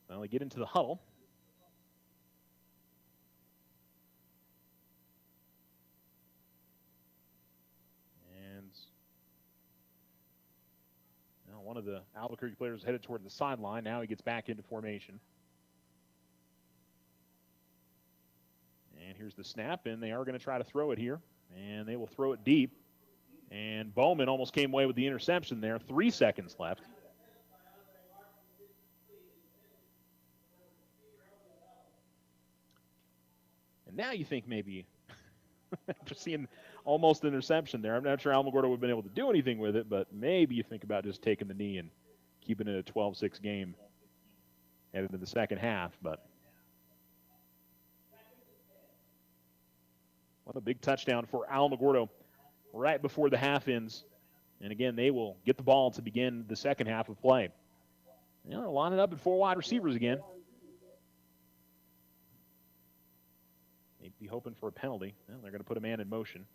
Well, they get into the huddle. One of the Albuquerque players headed toward the sideline. Now he gets back into formation. And here's the snap, and they are going to try to throw it here. And they will throw it deep. And Bowman almost came away with the interception there. 3 seconds left. And now you think maybe, after seeing almost an interception there, I'm not sure Alamogordo would have been able to do anything with it, but maybe you think about just taking the knee and keeping it a 12-6 game. headed into the second half. But what a big touchdown for Alamogordo right before the half ends. And again, they will get the ball to begin the second half of play. They're lining up at 4 wide receivers again. Maybe hoping for a penalty. Well, they're going to put a man in motion.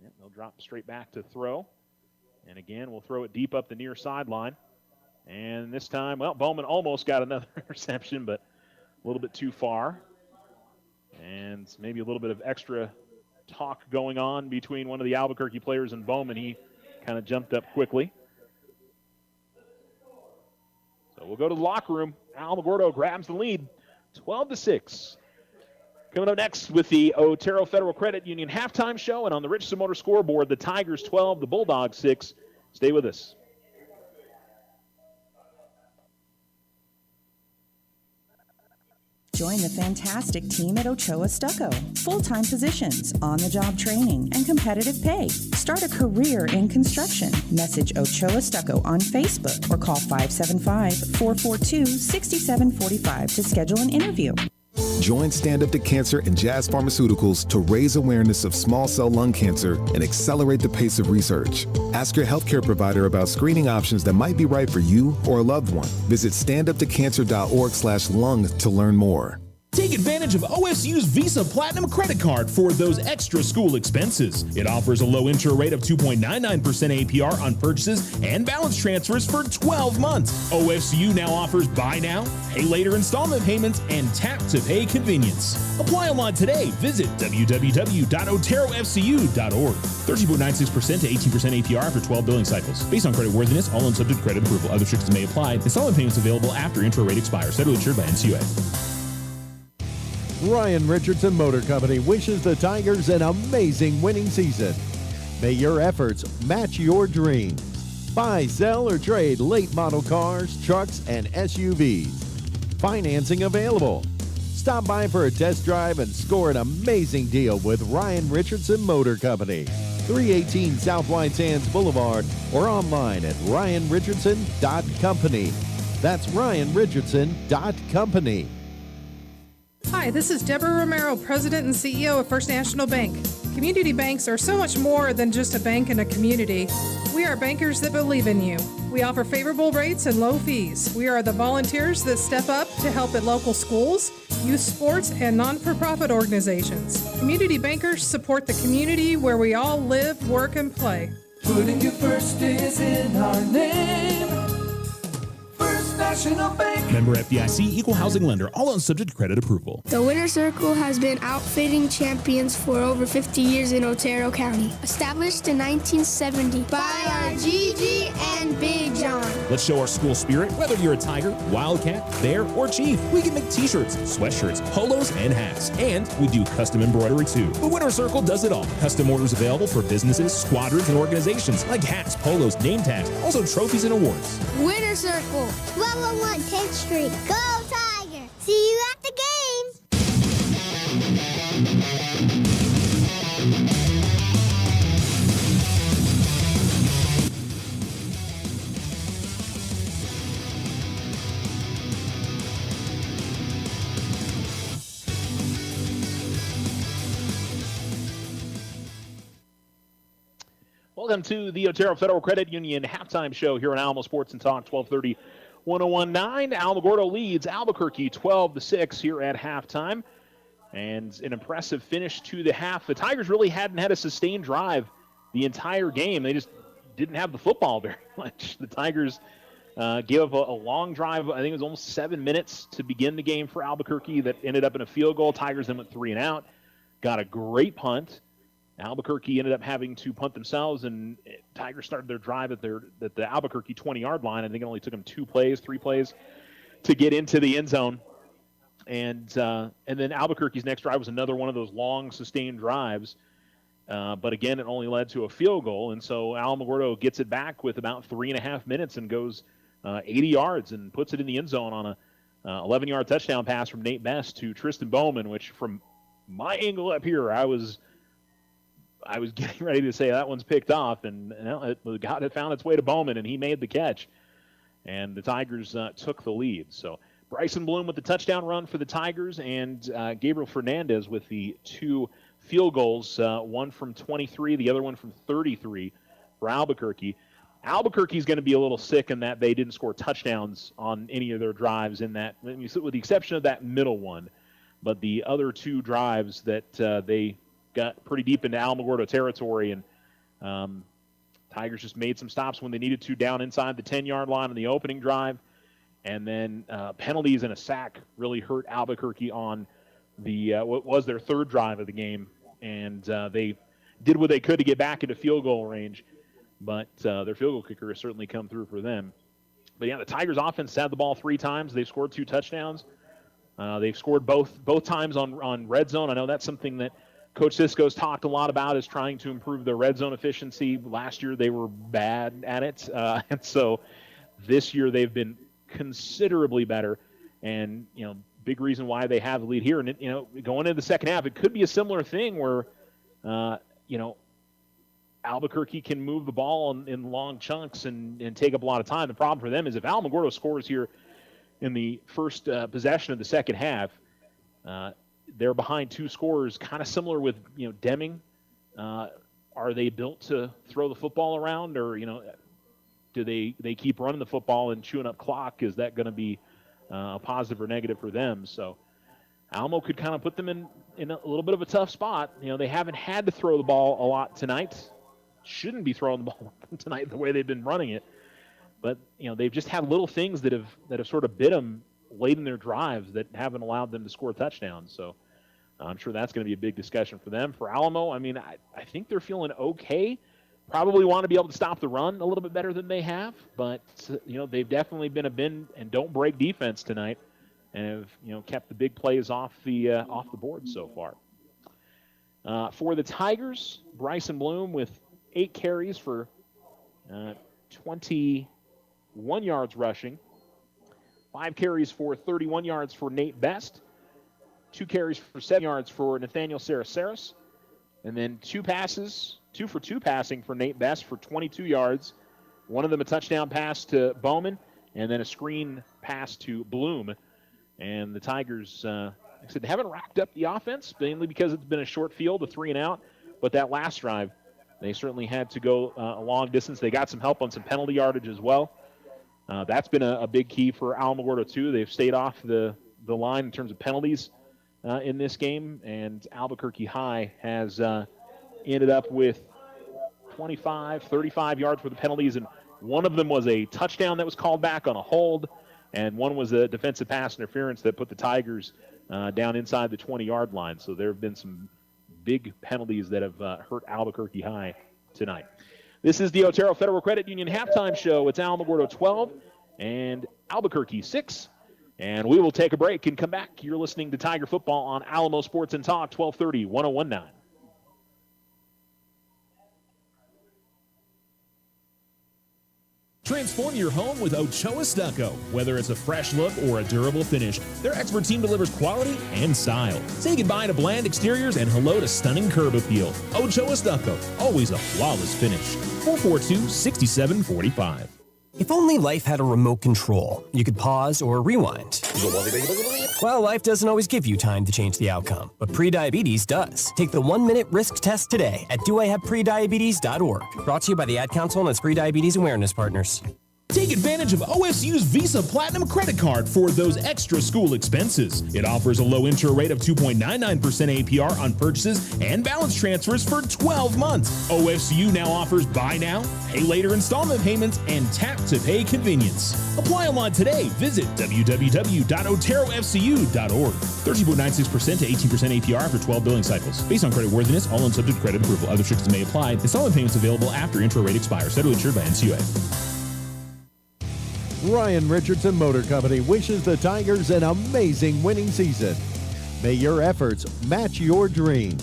Yeah, they'll drop straight back to throw. And again, we'll throw it deep up the near sideline. And this time, well, Bowman almost got another interception, but a little bit too far. And maybe a little bit of extra talk going on between one of the Albuquerque players and Bowman. He kind of jumped up quickly. So we'll go to the locker room. Alamogordo grabs the lead, 12-6. Coming up next with the Otero Federal Credit Union halftime show, and on the Richardson Motor scoreboard, the Tigers 12, the Bulldogs 6. Stay with us. Join the fantastic team at Ochoa Stucco. Full-time positions, on-the-job training, and competitive pay. Start a career in construction. Message Ochoa Stucco on Facebook or call 575-442-6745 to schedule an interview. Join Stand Up to Cancer and Jazz Pharmaceuticals to raise awareness of small cell lung cancer and accelerate the pace of research. Ask your healthcare provider about screening options that might be right for you or a loved one. Visit standuptocancer.org/lung to learn more. Take advantage of OSU's Visa Platinum credit card for those extra school expenses. It offers a low intro rate of 2.99% APR on purchases and balance transfers for 12 months. OSU now offers buy now, pay later installment payments, and tap to pay convenience. Apply online today. Visit www.oterofcu.org. 13.96% to 18% APR for 12 billing cycles. Based on credit worthiness, all loans subject to credit approval. Other restrictions may apply. Installment payments available after intro rate expires. Federally insured by NCUA. Ryan Richardson Motor Company wishes the Tigers an amazing winning season. May your efforts match your dreams. Buy, sell, or trade late model cars, trucks, and SUVs. Financing available. Stop by for a test drive and score an amazing deal with Ryan Richardson Motor Company. 318 South White Sands Boulevard or online at ryanrichardson.company. That's ryanrichardson.company. Hi, this is Deborah Romero, President and CEO of First National Bank. Community banks are so much more than just a bank in a community. We are bankers that believe in you. We offer favorable rates and low fees. We are the volunteers that step up to help at local schools, youth sports, and non-for-profit organizations. Community bankers support the community where we all live, work, and play. Putting you first is in our name. First National Bank. Member FDIC, equal housing lender, all loans subject to credit approval. The Winner Circle has been outfitting champions for over 50 years in Otero County. Established in 1970 by our Gigi and Big John. Let's show our school spirit, whether you're a Tiger, Wildcat, Bear, or Chief. We can make t-shirts, sweatshirts, polos, and hats. And we do custom embroidery too. The Winner Circle does it all. Custom orders available for businesses, squadrons, and organizations like hats, polos, name tags, also trophies and awards. Winner Circle, 1201 10th Street. Go Tiger! See you at the game! Welcome to the Otero Federal Credit Union halftime show here on Alamo Sports and Talk 1230 1019. Alamogordo leads Albuquerque 12-6 here at halftime. And an impressive finish to the half. The Tigers really hadn't had a sustained drive the entire game. They just didn't have the football very much. The Tigers gave up a long drive. I think it was almost 7 minutes to begin the game for Albuquerque that ended up in a field goal. Tigers then went 3 and out. Got a great punt. Albuquerque ended up having to punt themselves, and Tigers started their drive at the Albuquerque 20-yard line. I think it only took them 3 plays to get into the end zone. And then Albuquerque's next drive was another one of those long, sustained drives. But again, it only led to a field goal. And so Alamogordo gets it back with about 3.5 minutes and goes 80 yards and puts it in the end zone on a 11-yard touchdown pass from Nate Best to Tristan Bowman, which from my angle up here, I was getting ready to say that one's picked off, and it found its way to Bowman, and he made the catch. and the Tigers took the lead. So Bryson Bloom with the touchdown run for the Tigers, and Gabriel Fernandez with the 2 field goals, one from 23, the other one from 33 for Albuquerque. Albuquerque's going to be a little sick in that they didn't score touchdowns on any of their drives in that, with the exception of that middle one. But the other 2 drives that they got pretty deep into Alamogordo territory, and Tigers just made some stops when they needed to down inside the 10-yard line on the opening drive. And then penalties and a sack really hurt Albuquerque on the what was their 3rd drive of the game. And they did what they could to get back into field goal range. But their field goal kicker has certainly come through for them. But, yeah, the Tigers' offense had the ball 3 times. They've scored 2 touchdowns. They've scored both times on red zone. I know that's something that Coach Cisco's talked a lot about, is trying to improve their red zone efficiency. Last year they were bad at it. And so this year they've been considerably better. And, big reason why they have the lead here. And, going into the second half, it could be a similar thing where, Albuquerque can move the ball in long chunks and take up a lot of time. The problem for them is if Alamogordo scores here in the first possession of the second half, they're behind 2 scores, kind of similar with, Deming. Are they built to throw the football around, or, do they keep running the football and chewing up clock? Is that going to be a positive or negative for them? So Alamo could kind of put them in a little bit of a tough spot. They haven't had to throw the ball a lot tonight. Shouldn't be throwing the ball tonight the way they've been running it. But, they've just had little things that have sort of bit them late in their drives that haven't allowed them to score touchdowns. So I'm sure that's going to be a big discussion for them. For Alamo, I think they're feeling okay. Probably want to be able to stop the run a little bit better than they have. But, they've definitely been a bend and don't break defense tonight and have, kept the big plays off the board so far. For the Tigers, Bryson Bloom with 8 carries for 21 yards rushing. 5 carries for 31 yards for Nate Best. 2 carries for 7 yards for Nathaniel Saraceras. And then 2 for 2 passing for Nate Best for 22 yards. One of them a touchdown pass to Bowman, and then a screen pass to Bloom. And the Tigers, like I said, they haven't racked up the offense, mainly because it's been a short field, a 3-and-out. But that last drive, they certainly had to go a long distance. They got some help on some penalty yardage as well. That's been a big key for Alamogordo, too. They've stayed off the line in terms of penalties in this game, and Albuquerque High has ended up with 25, 35 yards for the penalties, and one of them was a touchdown that was called back on a hold, and one was a defensive pass interference that put the Tigers down inside the 20-yard line. So there have been some big penalties that have hurt Albuquerque High tonight. This is the Otero Federal Credit Union halftime show. It's Alamogordo 12 and Albuquerque 6. And we will take a break and come back. You're listening to Tiger Football on Alamo Sports and Talk, 1230, 1019. Transform your home with Ochoa Stucco. Whether it's a fresh look or a durable finish, their expert team delivers quality and style. Say goodbye to bland exteriors and hello to stunning curb appeal. Ochoa Stucco, always a flawless finish. 442-6745. If only life had a remote control, you could pause or rewind. Well, life doesn't always give you time to change the outcome, but prediabetes does. Take the 1-minute risk test today at doihaveprediabetes.org. Brought to you by the Ad Council and its Prediabetes Awareness Partners. Take advantage of OSU's Visa Platinum credit card for those extra school expenses. It offers a low intro rate of 2.99% APR on purchases and balance transfers for 12 months. OSU now offers buy now, pay later installment payments, and tap to pay convenience. Apply online today. Visit www.oterofcu.org. 13.96% to 18% APR after 12 billing cycles. Based on credit worthiness, all loans subject to credit approval. Other restrictions may apply. Installment payments available after intro rate expires. Federally insured by NCUA. Ryan Richardson Motor Company wishes the Tigers an amazing winning season. May your efforts match your dreams.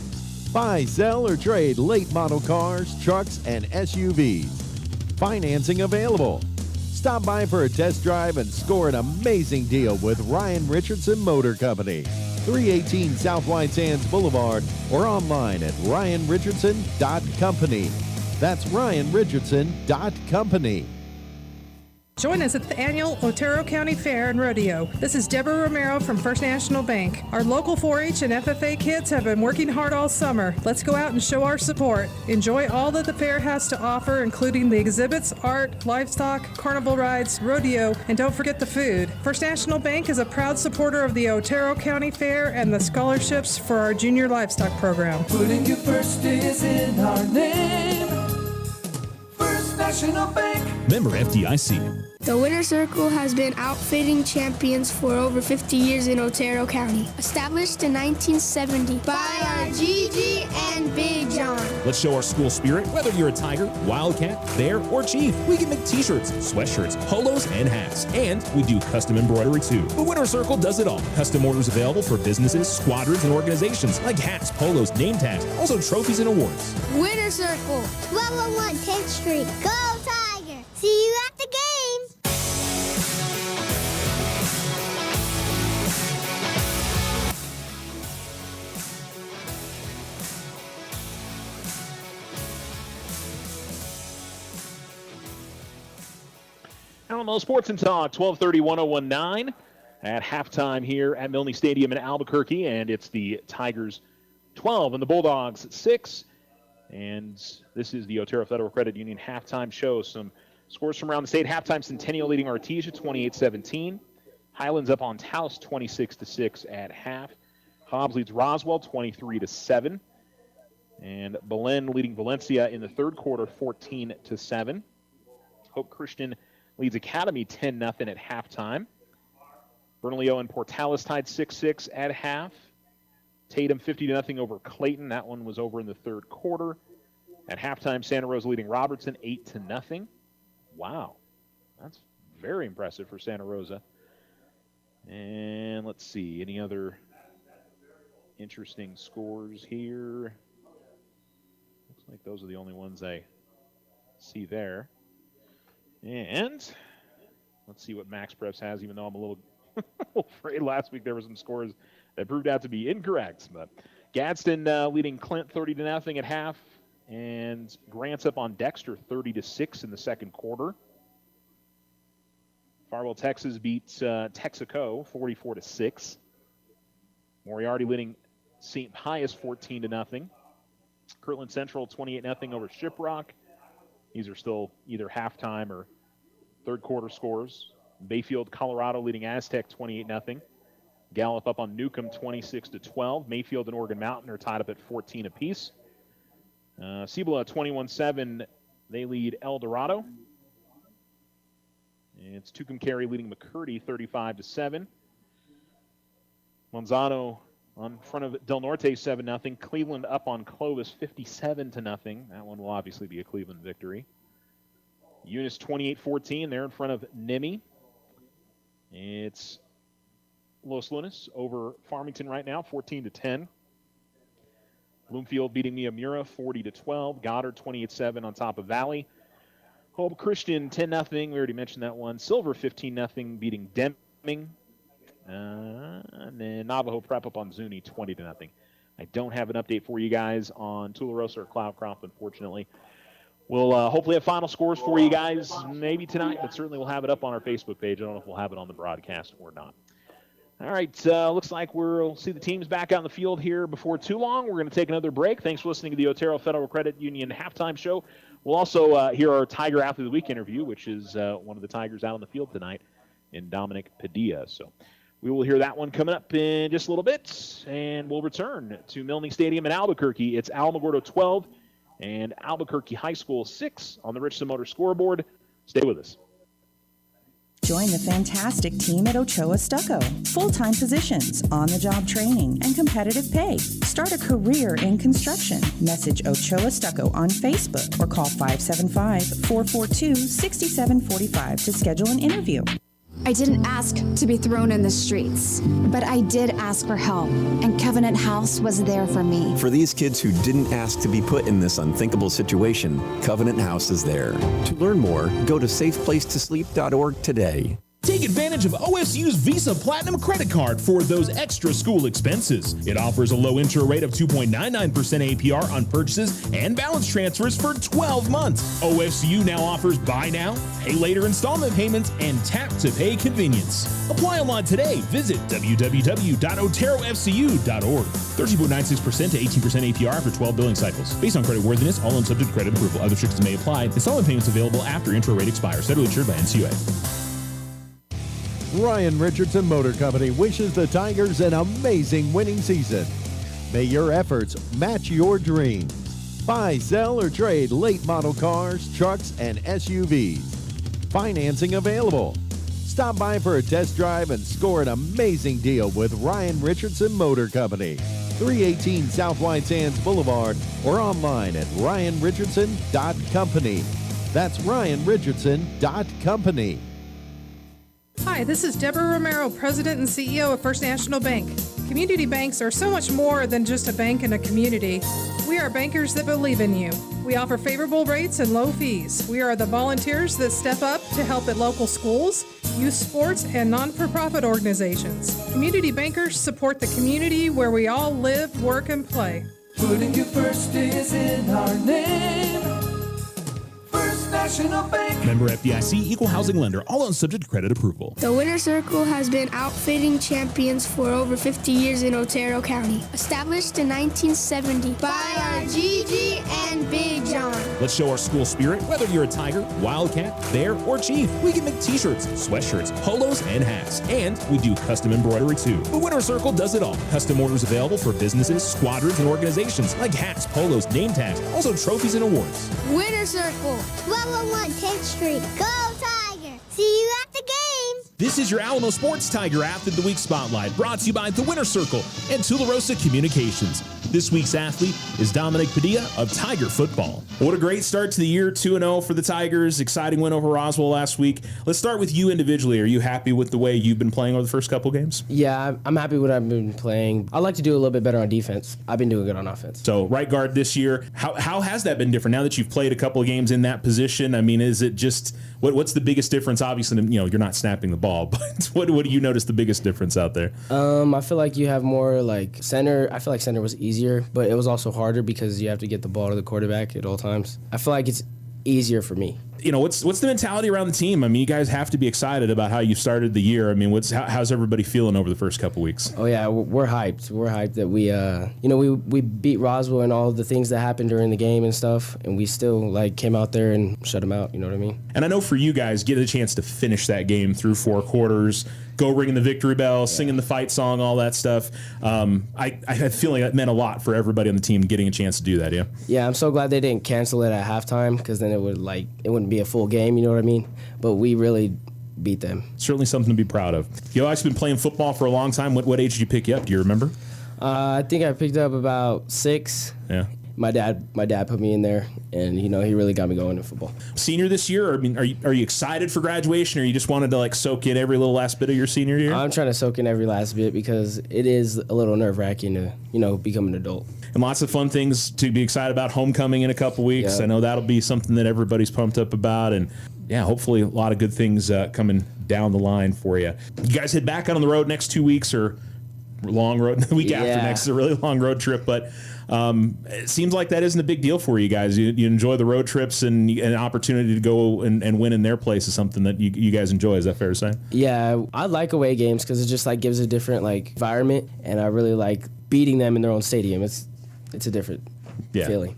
Buy, sell, or trade late model cars, trucks, and SUVs. Financing available. Stop by for a test drive and score an amazing deal with Ryan Richardson Motor Company. 318 South White Sands Boulevard or online at ryanrichardson.company. That's ryanrichardson.company. Join us at the annual Otero County Fair and Rodeo. This is Deborah Romero from First National Bank. Our local 4-H and FFA kids have been working hard all summer. Let's go out and show our support. Enjoy all that the fair has to offer, including the exhibits, art, livestock, carnival rides, rodeo, and don't forget the food. First National Bank is a proud supporter of the Otero County Fair and the scholarships for our junior livestock program. Putting you first is in our name. First National Bank. Member FDIC. The Winner Circle has been outfitting champions for over 50 years in Otero County. Established in 1970 by our Gigi and Big John. Let's show our school spirit. Whether you're a Tiger, Wildcat, Bear, or Chief, we can make t-shirts, sweatshirts, polos, and hats. And we do custom embroidery too. The Winner Circle does it all. Custom orders available for businesses, squadrons, and organizations like hats, polos, name tags, also trophies and awards. Winner Circle, 1201 10th Street. Go Tiger! See you at the game! Alamo Sports and Talk, 1230-1019 at halftime here at Milne Stadium in Albuquerque, and it's the Tigers 12 and the Bulldogs 6. And this is the Otero Federal Credit Union halftime show. Some scores from around the state. Halftime, Centennial leading Artesia 28-17. Highlands up on Taos 26-6 at half. Hobbs leads Roswell 23-7. And Belen leading Valencia in the third quarter 14-7. Hope Christian leads Academy 10-0 at halftime. Bernalillo and Portales tied 6-6 at half. Tatum 50-0 over Clayton. That one was over in the third quarter. At halftime, Santa Rosa leading Robertson 8-0. Wow. That's very impressive for Santa Rosa. And let's see, any other interesting scores here? Looks like those are the only ones I see there. And let's see what Max Preps has, even though I'm a little afraid last week there were some scores that proved out to be incorrect. But Gadsden leading Clint 30-0 at half, and Grant's up on Dexter 30-6 in the second quarter. Farwell, Texas beats Texaco 44-6. Moriarty leading St. Pius 14-0. Kirtland Central 28-0 over Shiprock. These are still either halftime or third quarter scores. Bayfield, Colorado leading Aztec 28-0. Gallup up on Newcomb 26-12. Mayfield and Oregon Mountain are tied up at 14 apiece. Cibola 21-7. They lead El Dorado. It's Tucumcari leading McCurdy 35-7. Monzano on front of Del Norte 7-0. Cleveland up on Clovis 57-0. That one will obviously be a Cleveland victory. Eunice 28-14. They're in front of Nemi. It's Los Lunas over Farmington right now, 14-10. Bloomfield beating Miamura 40-12. Goddard 28-7 on top of Valley. Hope Christian 10-0. We already mentioned that one. Silver 15-0 beating Deming. And then Navajo Prep up on Zuni 20-0. I don't have an update for you guys on Tularosa or Cloudcroft, unfortunately. We'll hopefully have final scores for you guys maybe tonight, but certainly we'll have it up on our Facebook page. I don't know if we'll have it on the broadcast or not. All right, looks like we'll see the teams back out in the field here before too long. We're going to take another break. Thanks for listening to the Otero Federal Credit Union halftime show. We'll also hear our Tiger Athlete of the Week interview, which is one of the Tigers out on the field tonight in Dominic Padilla. So we will hear that one coming up in just a little bit, and we'll return to Milne Stadium in Albuquerque. It's Alamogordo 12 and Albuquerque High School 6 on the Richardson Motor scoreboard. Stay with us. Join the fantastic team at Ochoa Stucco. Full-time positions, on-the-job training, and competitive pay. Start a career in construction. Message Ochoa Stucco on Facebook or call 575-442-6745 to schedule an interview. I didn't ask to be thrown in the streets, but I did ask for help, and Covenant House was there for me. For these kids who didn't ask to be put in this unthinkable situation, Covenant House is there. To learn more, go to safeplacetosleep.org today. Take advantage of OSU's Visa Platinum credit card for those extra school expenses. It offers a low intro rate of 2.99% APR on purchases and balance transfers for 12 months. OSU now offers buy now, pay later installment payments, and tap to pay convenience. Apply online today. Visit www.oterofcu.org. 13.96% to 18% APR after 12 billing cycles. Based on credit worthiness, all loans subject to credit approval. Other restrictions may apply. Installment payments available after intro rate expires. Federally insured by NCUA. Ryan Richardson Motor Company wishes the Tigers an amazing winning season. May your efforts match your dreams. Buy, sell, or trade late model cars, trucks, and SUVs. Financing available. Stop by for a test drive and score an amazing deal with Ryan Richardson Motor Company. 318 South White Sands Boulevard or online at ryanrichardson.company. That's ryanrichardson.company. Hi, this is Deborah Romero, President and CEO of First National Bank. Community banks are so much more than just a bank in a community. We are bankers that believe in you. We offer favorable rates and low fees. We are the volunteers that step up to help at local schools, youth sports, and non-for-profit organizations. Community bankers support the community where we all live, work, and play. Putting you first is in our name. First National Bank. Member FDIC, equal housing lender. All loans subject to credit approval. The Winner's Circle has been outfitting champions for over 50 years in Otero County. Established in 1970 by our Gigi and Big John. Let's show our school spirit. Whether you're a Tiger, Wildcat, Bear, or Chief, we can make t-shirts, sweatshirts, polos, and hats. And we do custom embroidery too. The Winner's Circle does it all. Custom orders available for businesses, squadrons, and organizations like hats, polos, name tags, also trophies and awards. Winner's Circle, 1201 10th Street. Go Tiger! See you at the game! This is your Alamo Sports Tiger Athlete of the Week Spotlight, brought to you by the Winner's Circle and Tularosa Communications. This week's athlete is Dominic Padilla of Tiger Football. What a great start to the year, 2-0 for the Tigers. Exciting win over Roswell last week. Let's start with you individually. Are you happy with the way you've been playing over the first couple games? Yeah, I'm happy with what I've been playing. I'd like to do a little bit better on defense. I've been doing good on offense. So right guard this year, how has that been different now that you've played a couple of games in that position? I mean, is it just what's the biggest difference? Obviously, you're not snapping the ball, but what do you notice the biggest difference out there? I feel like you have more like center. I feel like center was easier, but it was also harder because you have to get the ball to the quarterback at all times. I feel like it's easier for me. What's the mentality around the team? I mean, you guys have to be excited about how you started the year. I mean, how's everybody feeling over the first couple weeks? Oh yeah, we're hyped. We're hyped that we beat Roswell and all the things that happened during the game and stuff, and we still came out there and shut them out. You know what I mean? And I know for you guys, get a chance to finish that game through 4 quarters, go ringing the victory bell, singing the fight song, all that stuff. I have a feeling that meant a lot for everybody on the team getting a chance to do that. Yeah. Yeah, I'm so glad they didn't cancel it at halftime because then it wouldn't be a full game, you know what I mean? But we really beat them. Certainly something to be proud of. You've actually been playing football for a long time. What age did you pick you up? Do you remember? I think I picked up about 6. Yeah. My dad put me in there, and he really got me going in football. Senior this year, I mean, are you excited for graduation, or you just wanted to soak in every little last bit of your senior year? I'm trying to soak in every last bit because it is a little nerve-wracking to become an adult. And lots of fun things to be excited about. Homecoming in a couple weeks. Yeah. I know that'll be something that everybody's pumped up about, and yeah, hopefully a lot of good things coming down the line for you. You guys head back out on the road next 2 weeks, or long road the week after next is a really long road trip, but it seems like that isn't a big deal for you guys. You enjoy the road trips, and an opportunity to go and win in their place is something that you guys enjoy. Is that fair to say? Yeah, I like away games because it just gives a different environment, and I really like beating them in their own stadium. It's a different feeling.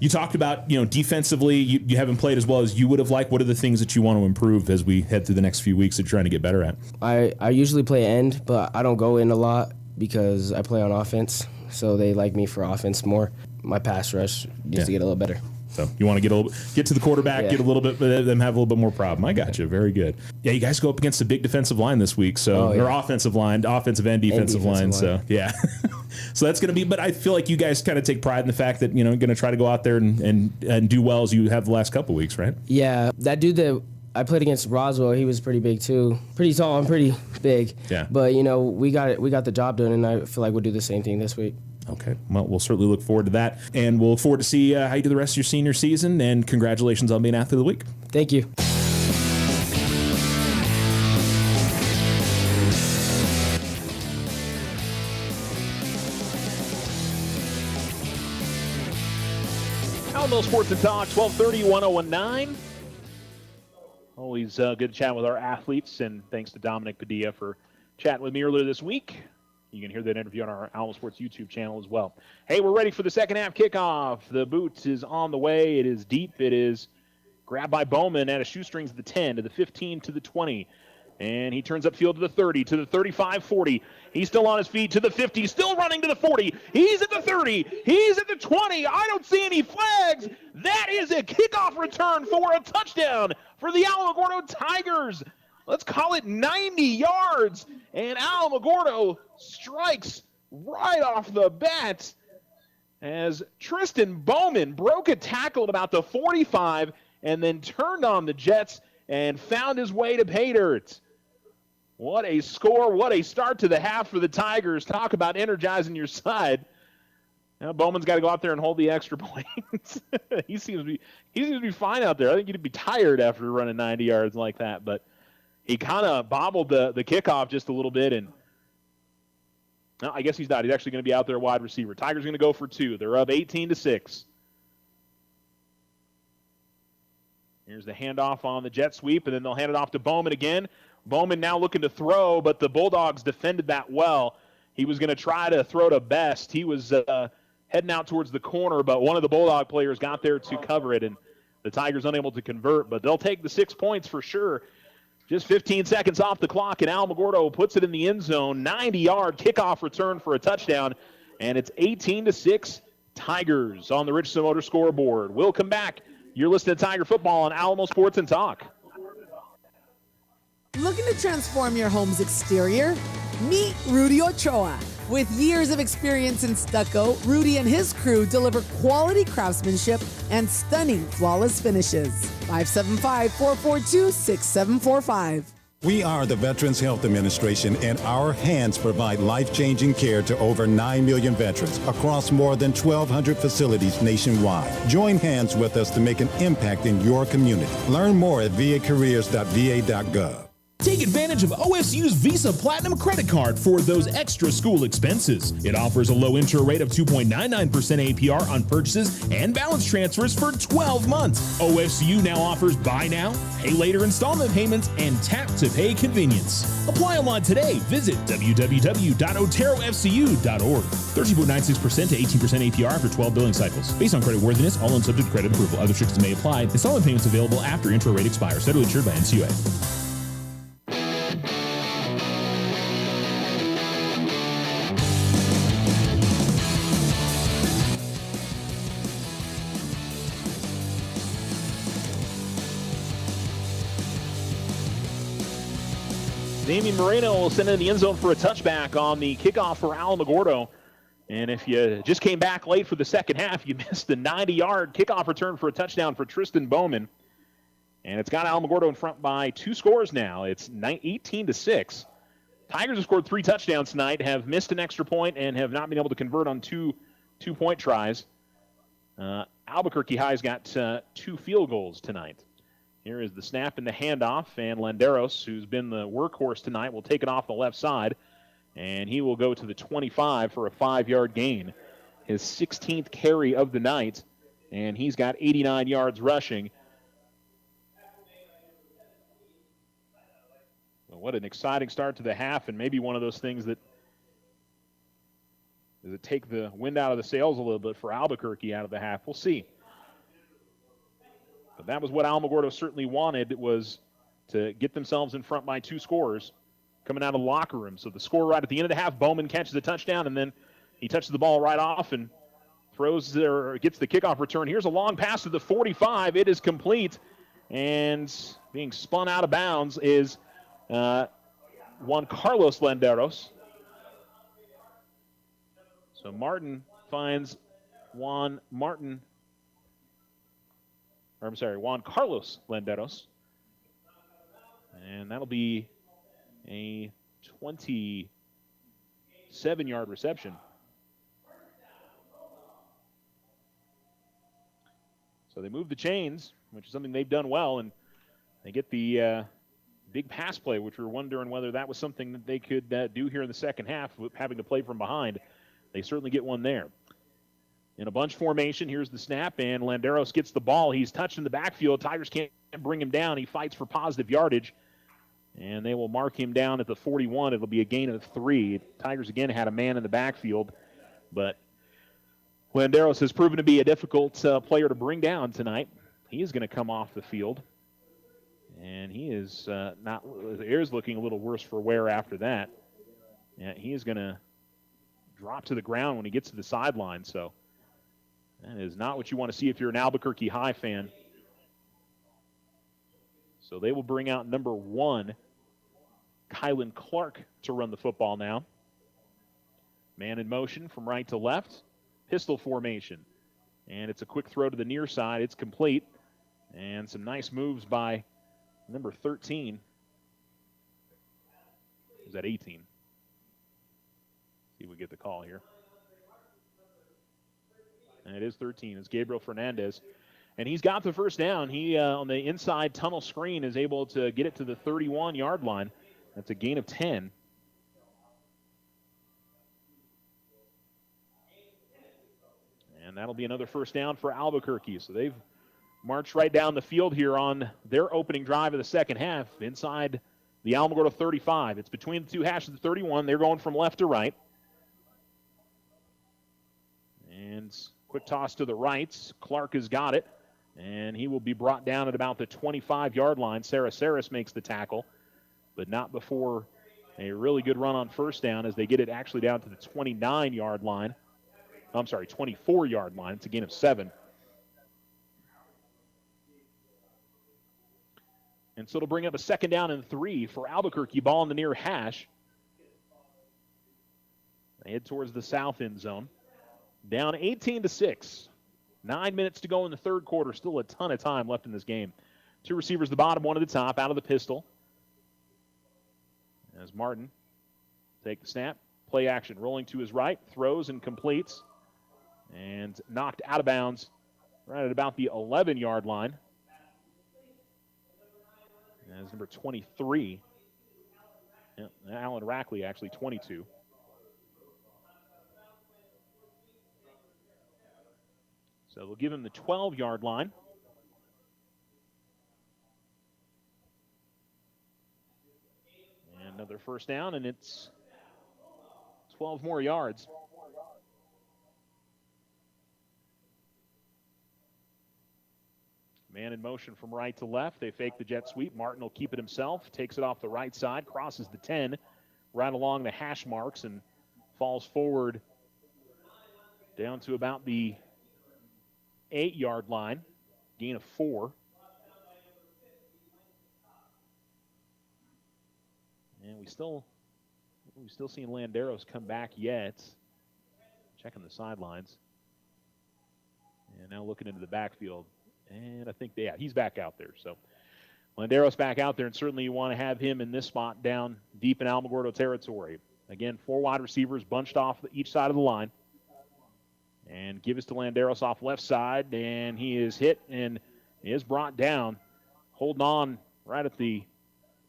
You talked about defensively you haven't played as well as you would have liked. What are the things that you want to improve as we head through the next few weeks that you're trying to get better at? I usually play end, but I don't go in a lot because I play on offense. So they like me for offense more. My pass rush needs to get a little better. So you want to get to the quarterback, get a little bit, them have a little bit more problem. I got you. Very good. Yeah, you guys go up against a big defensive line this week. So or offensive and defensive line. So yeah. So that's going to be, but I feel like you guys kind of take pride in the fact that, going to try to go out there and do well as you have the last couple of weeks, right? Yeah. That dude that I played against Roswell, he was pretty big too. Pretty tall and pretty big. Yeah. But, we got the job done, and I feel like we'll do the same thing this week. Okay. Well, we'll certainly look forward to that. And we'll look forward to see how you do the rest of your senior season. And congratulations on being Athlete of the Week. Thank you. Alamo Sports and Talk, 1230, 1019. Always good to chat with our athletes, and thanks to Dominic Padilla for chatting with me earlier this week. You can hear that interview on our Alamo Sports YouTube channel as well. Hey, we're ready for the second half kickoff. The boot is on the way. It is deep. It is grabbed by Bowman at a shoestrings to the 10, to the 15, to the 20. And he turns upfield to the 30, to the 35, 40. He's still on his feet to the 50, still running to the 40. He's at the 30. He's at the 20. I don't see any flags. That is a kickoff return for a touchdown for the Alamogordo Tigers. Let's call it 90 yards. And Alamogordo strikes right off the bat as Tristan Bowman broke a tackle at about the 45 and then turned on the Jets and found his way to pay dirt. What a score, what a start to the half for the Tigers. Talk about energizing your side. Now Bowman's got to go out there and hold the extra points. he seems to be fine out there. I think he'd be tired after running 90 yards like that, but he kind of bobbled the kickoff just a little bit, and no, I guess he's not. He's actually going to be out there wide receiver. Tigers going to go for 2. They're up 18-6. Here's the handoff on the jet sweep, and then they'll hand it off to Bowman again. Bowman now looking to throw, but the Bulldogs defended that well. He was going to try to throw to Best. He was heading out towards the corner, but one of the Bulldog players got there to cover it, and the Tigers unable to convert. But they'll take the 6 points for sure. Just 15 seconds off the clock, and Alamogordo puts it in the end zone. 90-yard kickoff return for a touchdown, and it's 18-6 Tigers on the Richardson Motor scoreboard. We'll come back. You're listening to Tiger Football on Alamo Sports and Talk. Looking to transform your home's exterior? Meet Rudy Ochoa. With years of experience in stucco, Rudy and his crew deliver quality craftsmanship and stunning flawless finishes. 575-442-6745. We are the Veterans Health Administration, and our hands provide life-changing care to over 9 million veterans across more than 1,200 facilities nationwide. Join hands with us to make an impact in your community. Learn more at vacareers.va.gov. Take advantage of OSU's Visa Platinum credit card for those extra school expenses. It offers a low intro rate of 2.99% APR on purchases and balance transfers for 12 months. OSU now offers buy now, pay later installment payments, and tap to pay convenience. Apply online today. Visit www.oterofcu.org. 13.96% to 18% APR after 12 billing cycles. Based on credit worthiness, all loans subject to credit approval. Other restrictions may apply. Installment payments available after intro rate expires. Federally insured by NCUA. Damian Moreno will send it in the end zone for a touchback on the kickoff for Alamogordo. And if you just came back late for the second half, you missed the 90-yard kickoff return for a touchdown for Tristan Bowman. And it's got Alamogordo in front by 2 scores now. It's 18-6. Tigers have scored 3 touchdowns tonight, have missed an extra point, and have not been able to convert on two-point tries. Albuquerque High's got 2 field goals tonight. Here is the snap and the handoff, and Landeros, who's been the workhorse tonight, will take it off the left side, and he will go to the 25 for a 5-yard gain. His 16th carry of the night, and he's got 89 yards rushing. Well, what an exciting start to the half, and maybe one of those things that does it take the wind out of the sails a little bit for Albuquerque out of the half. We'll see. But that was what Alamogordo certainly wanted, was to get themselves in front by 2 scores coming out of the locker room. So the score right at the end of the half, Bowman catches a touchdown, and then he touches the ball right off and gets the kickoff return. Here's a long pass to the 45. It is complete, and being spun out of bounds is Juan Carlos Landeros. So Martin finds Juan Carlos Landeros. And that'll be a 27-yard reception. So they move the chains, which is something they've done well, and they get the big pass play, which we were wondering whether that was something that they could do here in the second half, having to play from behind. They certainly get one there. in a bunch formation. Here's the snap, and Landeros gets the ball. He's touched in the backfield. Tigers can't bring him down. He fights for positive yardage, and they will mark him down at the 41. It'll be a gain of 3. Tigers again had a man in the backfield, but Landeros has proven to be a difficult player to bring down tonight. He is going to come off the field, and he is not. The air is looking a little worse for wear after that. Yeah, he is going to drop to the ground when he gets to the sideline. So that is not what you want to see if you're an Albuquerque High fan. So they will bring out number 1, Kylan Clark, to run the football now. Man in motion from right to left. Pistol formation. And it's a quick throw to the near side. It's complete. And some nice moves by number 13. Is that 18? See if we get the call here. And it is 13. It's Gabriel Fernandez. And he's got the first down. He, on the inside tunnel screen, is able to get it to the 31-yard line. That's a gain of 10. And that'll be another first down for Albuquerque. So they've marched right down the field here on their opening drive of the second half inside the Alamogordo 35. It's between the two hashes of 31. They're going from left to right. And quick toss to the right. Clark has got it. And he will be brought down at about the 25-yard line. Sarah Saris makes the tackle, but not before a really good run on first down as they get it actually down to the 29-yard line. I'm sorry, 24-yard line. It's a gain of 7. And so it'll bring up a second down and 3 for Albuquerque. Ball in the near hash. They head towards the south end zone. Down 18-6. 9 minutes to go in the third quarter. Still a ton of time left in this game. 2 receivers, the bottom, 1 at the top, out of the pistol. As Martin take the snap. Play action. Rolling to his right. Throws and completes. And knocked out of bounds right at about the 11-yard line. As number 23. Yeah, Alan Rackley, actually 22. So we'll give him the 12-yard line. And another first down, and it's 12 more yards. Man in motion from right to left. They fake the jet sweep. Martin will keep it himself. Takes it off the right side. Crosses the 10. Right along the hash marks and falls forward down to about the 8-yard line. Gain of 4. And we still seeing Landeros come back yet. Checking the sidelines. And now looking into the backfield. And I think, he's back out there. So Landeros back out there, and certainly you want to have him in this spot down deep in Alamogordo territory. Again, 4 wide receivers bunched off each side of the line. And give us to Landeros off left side, and he is hit and he is brought down. Holding on right at the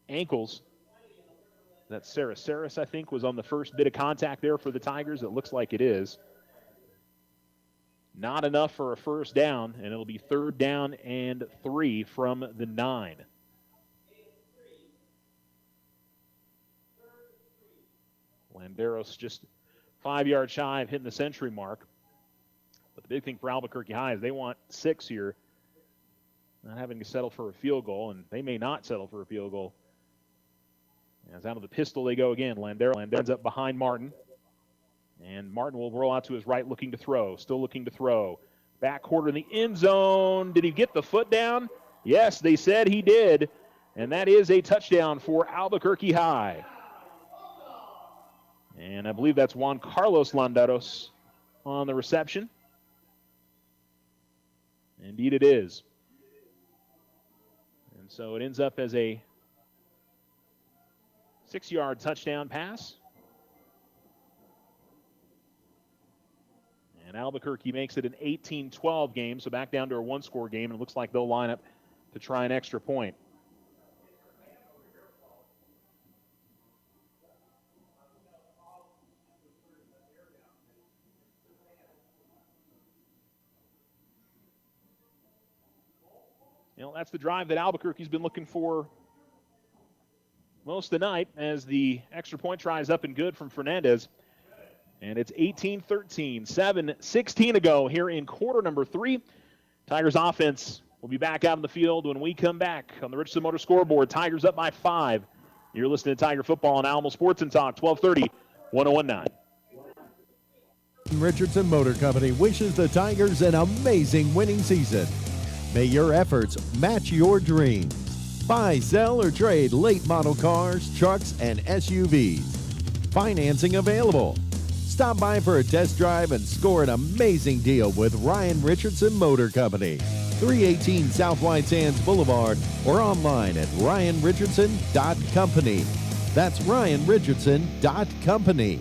ankles. That's Sarah Saris, I think, was on the first bit of contact there for the Tigers. It looks like it is. Not enough for a first down, and it'll be 3rd down and 3 from the 9. Landeros just 5 yards shy of hitting the century mark. But the big thing for Albuquerque High is they want 6 here, not having to settle for a field goal, and they may not settle for a field goal. As out of the pistol they go again. Landeros ends up behind Martin. And Martin will roll out to his right, looking to throw. Still looking to throw. Back quarter in the end zone. Did he get the foot down? Yes, they said he did. And that is a touchdown for Albuquerque High. And I believe that's Juan Carlos Landeros on the reception. Indeed it is. And so it ends up as a 6-yard touchdown pass. And Albuquerque makes it an 18-12 game, so back down to a 1-score game, and it looks like they'll line up to try an extra point. That's the drive that Albuquerque's been looking for most of the night, as the extra point try is up and good from Fernandez. And it's 18-13, 7:16 to go here in quarter number 3. Tigers offense will be back out on the field when we come back on the Richardson Motor scoreboard. Tigers up by 5. You're listening to Tiger Football on Alamo Sports and Talk, 1230, 1019. Richardson Motor Company wishes the Tigers an amazing winning season. May your efforts match your dreams. Buy, sell, or trade late model cars, trucks, and SUVs. Financing available. Stop by for a test drive and score an amazing deal with Ryan Richardson Motor Company. 318 South White Sands Boulevard or online at ryanrichardson.company. That's ryanrichardson.company.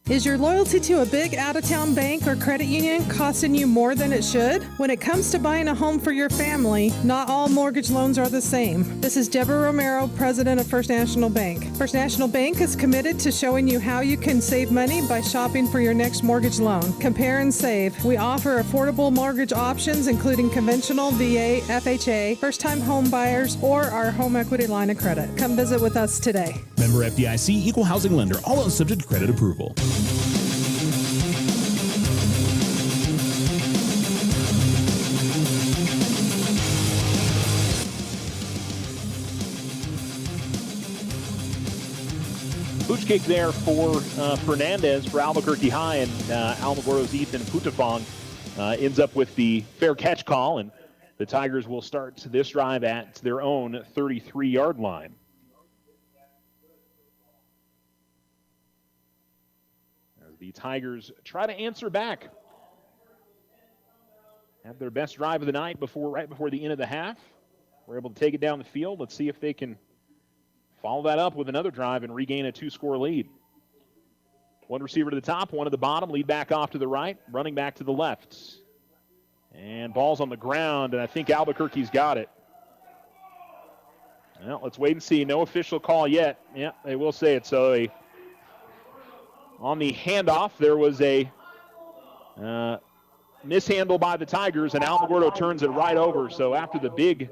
Is your loyalty to a big out-of-town bank or credit union costing you more than it should? When it comes to buying a home for your family, not all mortgage loans are the same. This is Deborah Romero, president of First National Bank. First National Bank is committed to showing you how you can save money by shopping for your next mortgage loan. Compare and save. We offer affordable mortgage options, including conventional, VA, FHA, first-time home buyers, or our home equity line of credit. Come visit with us today. Member FDIC, equal housing lender, all else subject to credit approval. Pooch kick there for Fernandez for Albuquerque High, and Alamogordo's Ethan Putafong ends up with the fair catch call, and the Tigers will start this drive at their own 33-yard line. As the Tigers try to answer back. Have their best drive of the night right before the end of the half. We're able to take it down the field. Let's see if they can follow that up with another drive and regain a 2-score lead. One receiver to the top, one to the bottom, lead back off to the right, running back to the left. And ball's on the ground, and I think Albuquerque's got it. Well, let's wait and see. No official call yet. Yeah, they will say it. So on the handoff, there was a mishandle by the Tigers, and Alamogordo turns it right over. So after the big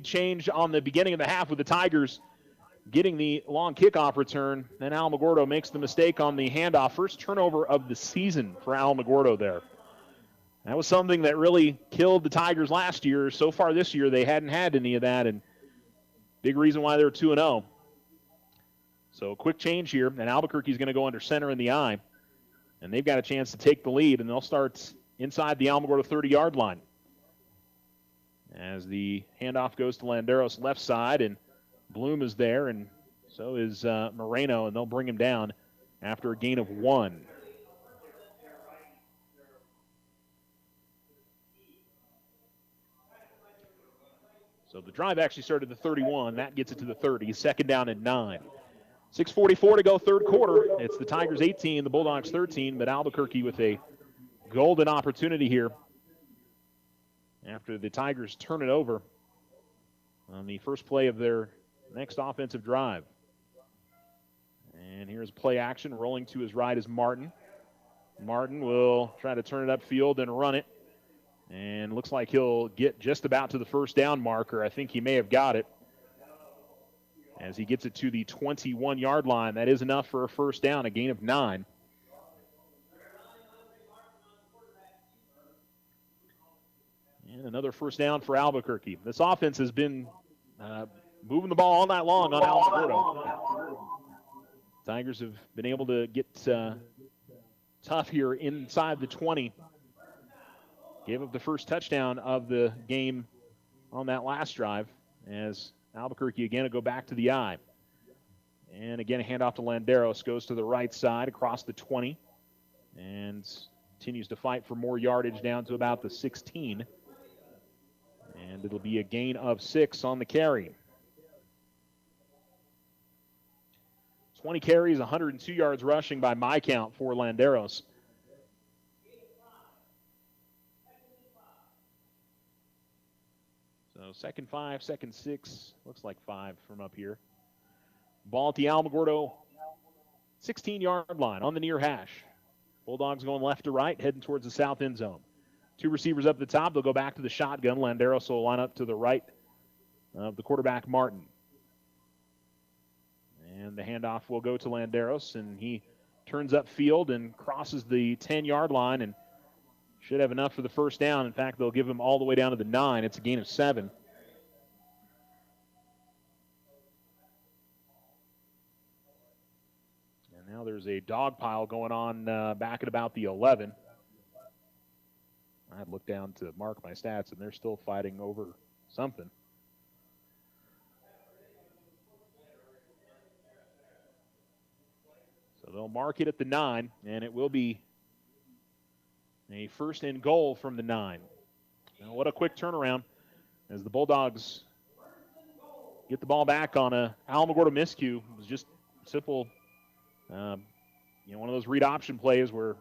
change on the beginning of the half with the Tigers getting the long kickoff return, then Alamogordo makes the mistake on the handoff. First turnover of the season for Alamogordo there. That was something that really killed the Tigers last year. So far this year, they hadn't had any of that, and big reason why they're 2-0. So a quick change here, and Albuquerque's going to go under center in the eye, and they've got a chance to take the lead, and they'll start inside the Alamogordo 30-yard line. As the handoff goes to Landeros' left side, and Bloom is there, and so is Moreno, and they'll bring him down after a gain of 1. So the drive actually started at the 31. That gets it to the 30. Second down and 9. 6:44 to go, third quarter. It's the Tigers 18, the Bulldogs 13, but Albuquerque with a golden opportunity here after the Tigers turn it over on the first play of their next offensive drive. And here's play action. Rolling to his right is Martin. Martin will try to turn it upfield and run it. And looks like he'll get just about to the first down marker. I think he may have got it as he gets it to the 21-yard line. That is enough for a first down, a gain of 9. And another first down for Albuquerque. This offense has been moving the ball all night long on Alamogordo. Tigers have been able to get tough here inside the 20. Gave up the first touchdown of the game on that last drive as Albuquerque again will go back to the eye. And again, a handoff to Landeros. Goes to the right side across the 20 and continues to fight for more yardage down to about the 16. And it'll be a gain of 6 on the carry. 20 carries, 102 yards rushing by my count for Landeros. So second 5, second 6, looks like 5 from up here. Ball at the Alamogordo 16-yard line on the near hash. Bulldogs going left to right, heading towards the south end zone. Two receivers up at the top. They'll go back to the shotgun. Landeros will line up to the right of the quarterback, Martin. And the handoff will go to Landeros, and he turns upfield and crosses the 10-yard line and should have enough for the first down. In fact, they'll give him all the way down to the 9. It's a gain of 7. And now there's a dog pile going on back at about the 11. I'd look down to mark my stats, and they're still fighting over something. So they'll mark it at the 9, and it will be a first and goal from the 9. Now, what a quick turnaround as the Bulldogs get the ball back on a Alamogordo miscue. It was just simple, one of those read option plays where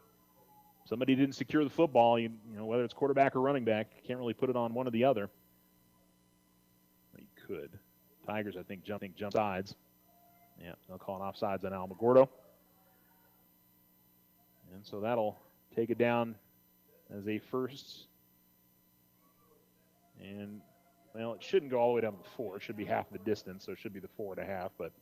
somebody didn't secure the football. You know, whether it's quarterback or running back, you can't really put it on one or the other. You could. Tigers, I think, jump sides. Yeah, they'll call an offsides on Alamogordo. And so that'll take it down as a first. And, well, it shouldn't go all the way down to the 4. It should be half the distance, so it should be the 4.5. But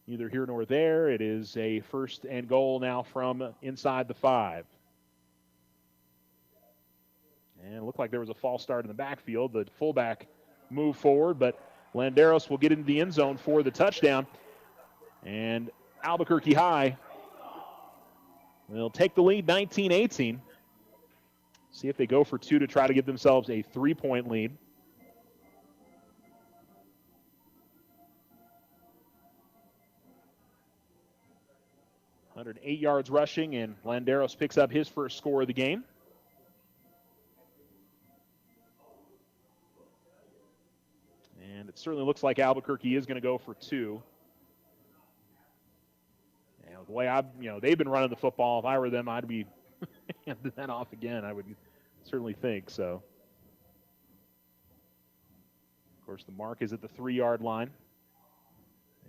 neither here nor there. It is a first and goal now from inside the 5. And it looked like there was a false start in the backfield. The fullback moved forward, but Landeros will get into the end zone for the touchdown. And Albuquerque High will take the lead 19-18. See if they go for 2 to try to give themselves a 3-point lead. .108 yards rushing, and Landeros picks up his first score of the game. And it certainly looks like Albuquerque is going to go for 2. The way they've been running the football, if I were them, I'd be handing that off again, I would certainly think so. Of course, the mark is at the 3-yard line,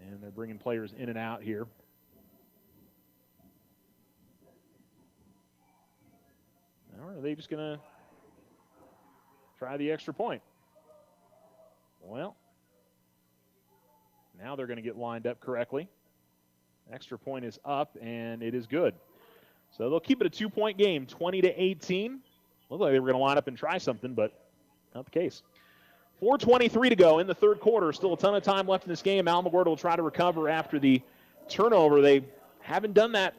and they're bringing players in and out here. Or are they just going to try the extra point? Well, now they're going to get lined up correctly. Extra point is up, and it is good. So they'll keep it a 2-point game, 20-18. Looked like they were going to line up and try something, but not the case. 4:23 to go in the third quarter. Still a ton of time left in this game. Alamogordo will try to recover after the turnover. They haven't done that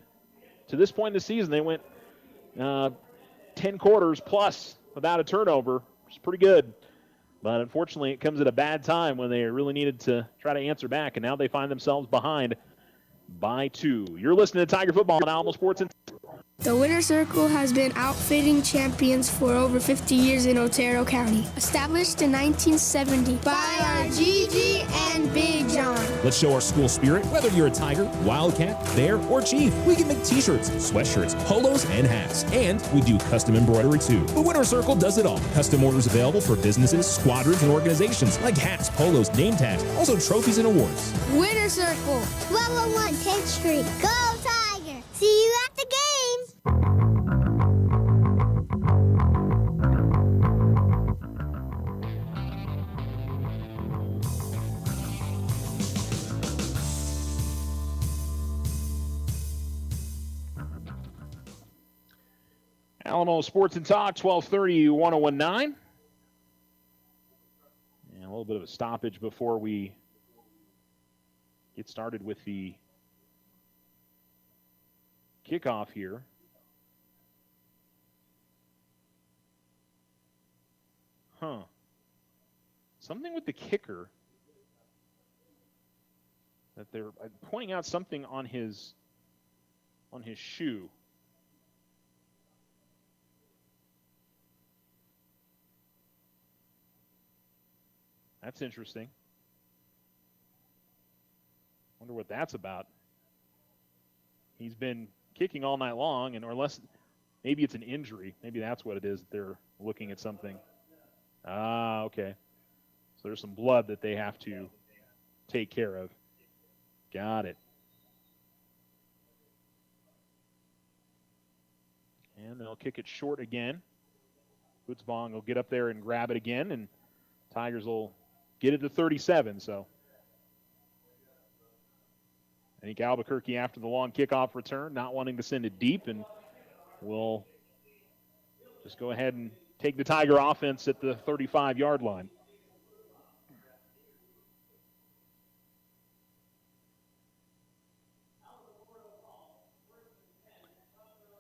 to this point in the season. They went 10 quarters plus without a turnover, which is pretty good. But unfortunately, it comes at a bad time when they really needed to try to answer back, and now they find themselves behind by 2. You're listening to Tiger Football on Alamo Sports. The Winter Circle has been outfitting champions for over 50 years in Otero County. Established in 1970 by our Gigi and Big John. Let's show our school spirit. Whether you're a Tiger, Wildcat, Bear, or Chief, we can make t-shirts, sweatshirts, polos, and hats. And we do custom embroidery too. The Winter Circle does it all. Custom orders available for businesses, squadrons, and organizations like hats, polos, name tags, also trophies and awards. Winter Circle, 1201 10th Street. Go Tiger! See you at the game! Alamo Sports and Talk, 1230, 1019. And a little bit of a stoppage before we get started with the kickoff here. Something with the kicker that they're pointing out something on his shoe. That's interesting. Wonder what that's about. He's been kicking all night long, and or unless maybe it's an injury. Maybe that's what it is. They're looking at something. Ah, okay. So there's some blood that they have to take care of. Got it. And they'll kick it short again. Butzbong will get up there and grab it again, and Tigers will get it to 37. So I think Albuquerque, after the long kickoff return, not wanting to send it deep, and will just go ahead and take the Tiger offense at the 35-yard line.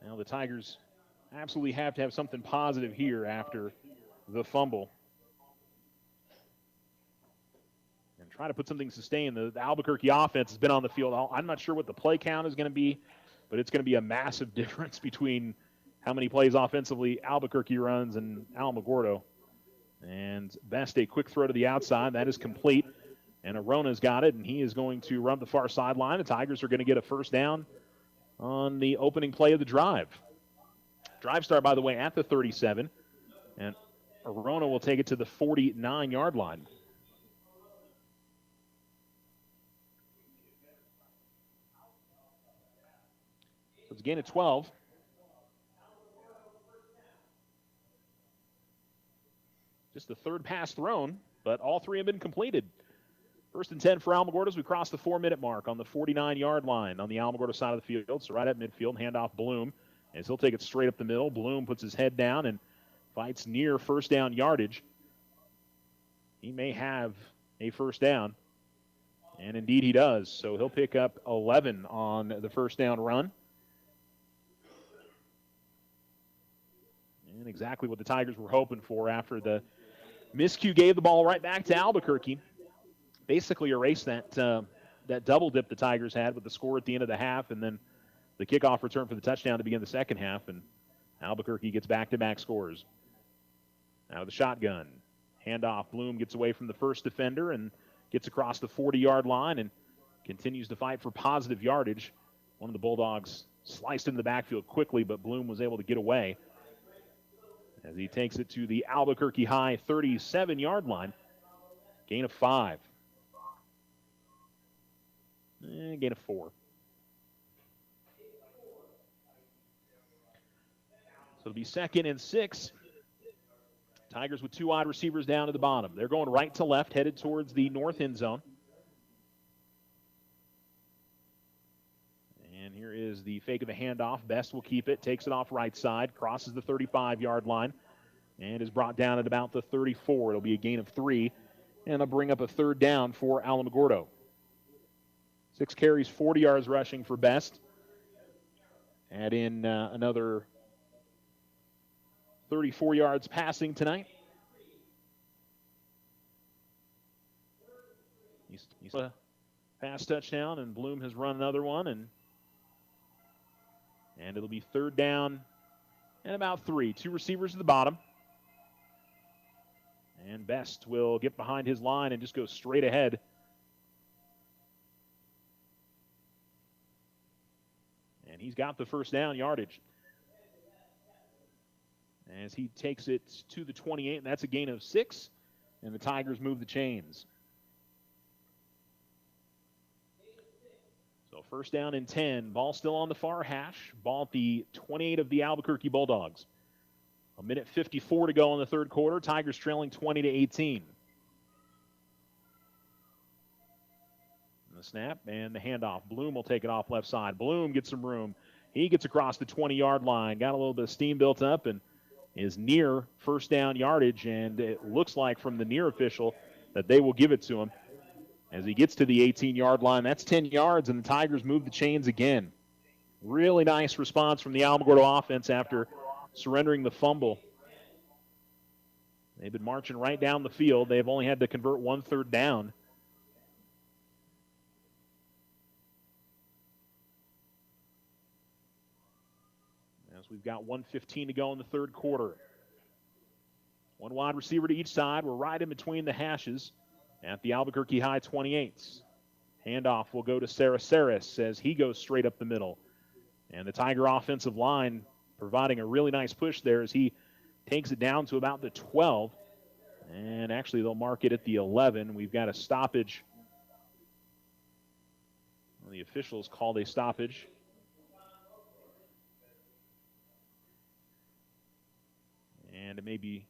Now the Tigers absolutely have to have something positive here after the fumble and try to put something sustained. The Albuquerque offense has been on the field. I'm not sure what the play count is going to be, but it's going to be a massive difference between how many plays offensively Albuquerque runs and Alamogordo. And Best, a quick throw to the outside. That is complete. And Arona's got it, and he is going to run the far sideline. The Tigers are going to get a first down on the opening play of the drive. Drive start, by the way, at the 37. And Arona will take it to the 49-yard line. So it's a gain of 12. Just the third pass thrown, but all three have been completed. First and 10 for Alamogordo as we cross the 4-minute mark on the 49-yard line on the Alamogordo side of the field. So right at midfield, handoff Bloom, as he'll take it straight up the middle. Bloom puts his head down and fights near first down yardage. He may have a first down, and indeed he does. So he'll pick up 11 on the first down run. And exactly what the Tigers were hoping for after the miscue gave the ball right back to Albuquerque. Basically erased that double dip the Tigers had with the score at the end of the half, and then the kickoff return for the touchdown to begin the second half, and Albuquerque gets back-to-back scores. Out of the shotgun. Handoff. Bloom gets away from the first defender and gets across the 40-yard line and continues to fight for positive yardage. One of the Bulldogs sliced into the backfield quickly, but Bloom was able to get away as he takes it to the Albuquerque high 37-yard line. Gain of 5. Gain of 4. So it'll be 2nd and 6. Tigers with 2 wide receivers down to the bottom. They're going right to left, headed towards the north end zone. And here is the fake of a handoff. Best will keep it, takes it off right side, crosses the 35-yard line, and is brought down at about the 34. It'll be a gain of 3, and it'll bring up a third down for Alamogordo. 6 carries, 40 yards rushing for Best. Add in another 34 yards passing tonight. He's a pass touchdown, and Bloom has run another one, and it'll be third down and about 3. 2 receivers at the bottom. And Best will get behind his line and just go straight ahead. And he's got the first down yardage as he takes it to the 28, and that's a gain of 6, and the Tigers move the chains. So first down and 10, ball still on the far hash, ball at the 28 of the Albuquerque Bulldogs. 1:54 to go in the third quarter, Tigers trailing 20-18. The snap and the handoff. Bloom will take it off left side. Bloom gets some room. He gets across the 20-yard line. Got a little bit of steam built up and is near first down yardage. And it looks like from the near official that they will give it to him as he gets to the 18-yard line. That's 10 yards, and the Tigers move the chains again. Really nice response from the Alamogordo offense after surrendering the fumble. They've been marching right down the field. They've only had to convert 1 third down. As we've got 1:15 to go in the third quarter. 1 wide receiver to each side. We're right in between the hashes at the Albuquerque high 28s. Handoff will go to Saraceres as he goes straight up the middle. And the Tiger offensive line providing a really nice push there as he takes it down to about the 12. And actually they'll mark it at the 11. We've got a stoppage. Well, the officials called a stoppage. And it may be,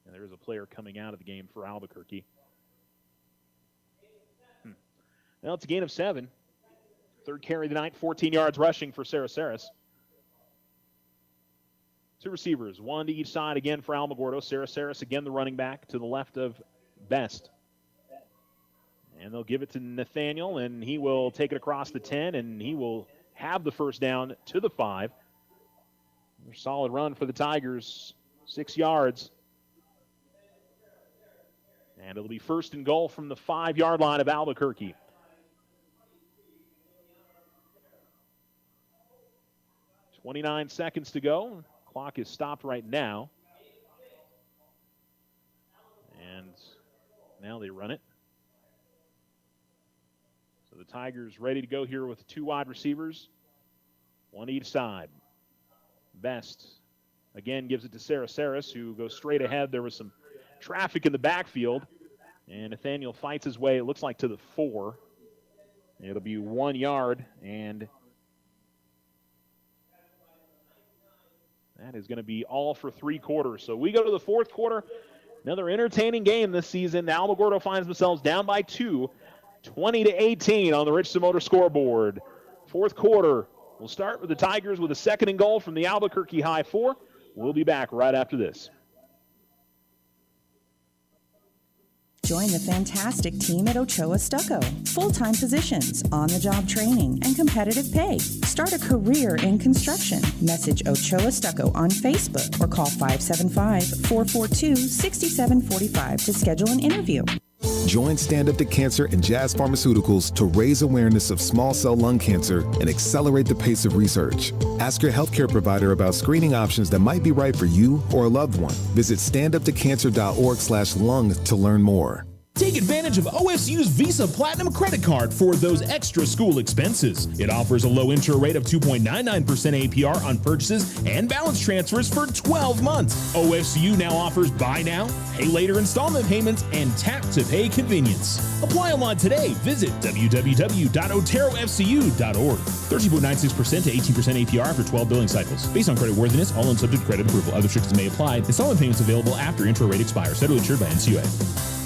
and there is a player coming out of the game for Albuquerque. Well, it's a gain of 7. Third carry of the night, 14 yards rushing for Sarah Saris. 2 receivers, 1 to each side again for Alamogordo. Sarah Saris again the running back to the left of Best. And they'll give it to Nathaniel, and he will take it across the 10, and he will have the first down to the 5. A solid run for the Tigers, 6 yards. And it'll be first and goal from the 5-yard line of Albuquerque. .29 seconds to go. Clock is stopped right now. And now they run it. So the Tigers ready to go here with 2 wide receivers, 1 each side. Best again gives it to Sarah Saris, who goes straight ahead. There was some traffic in the backfield, and Nathaniel fights his way, it looks like, to the 4. It'll be 1 yard, and that is going to be all for 3 quarters. So we go to the 4th quarter. Another entertaining game this season. Alamogordo finds themselves down by 2, 20-18 on the Richardson Motor scoreboard. 4th quarter, we'll start with the Tigers with a 2nd and goal from the Albuquerque High 4. We'll be back right after this. Join the fantastic team at Ochoa Stucco. Full-time positions, on-the-job training, and competitive pay. Start a career in construction. Message Ochoa Stucco on Facebook or call 575-442-6745 to schedule an interview. Join Stand Up to Cancer and Jazz Pharmaceuticals to raise awareness of small cell lung cancer and accelerate the pace of research. Ask your healthcare provider about screening options that might be right for you or a loved one. Visit standuptocancer.org/lung to learn more. Take advantage of OSU's Visa Platinum credit card for those extra school expenses. It offers a low intro rate of 2.99% APR on purchases and balance transfers for 12 months. OSU now offers buy now, pay later installment payments, and tap to pay convenience. Apply online today. Visit www.oterofcu.org. 13.96% to 18% APR after 12 billing cycles. Based on credit worthiness, all loans subject to credit approval. Other restrictions may apply. Installment payments available after intro rate expires. Federally insured by NCUA.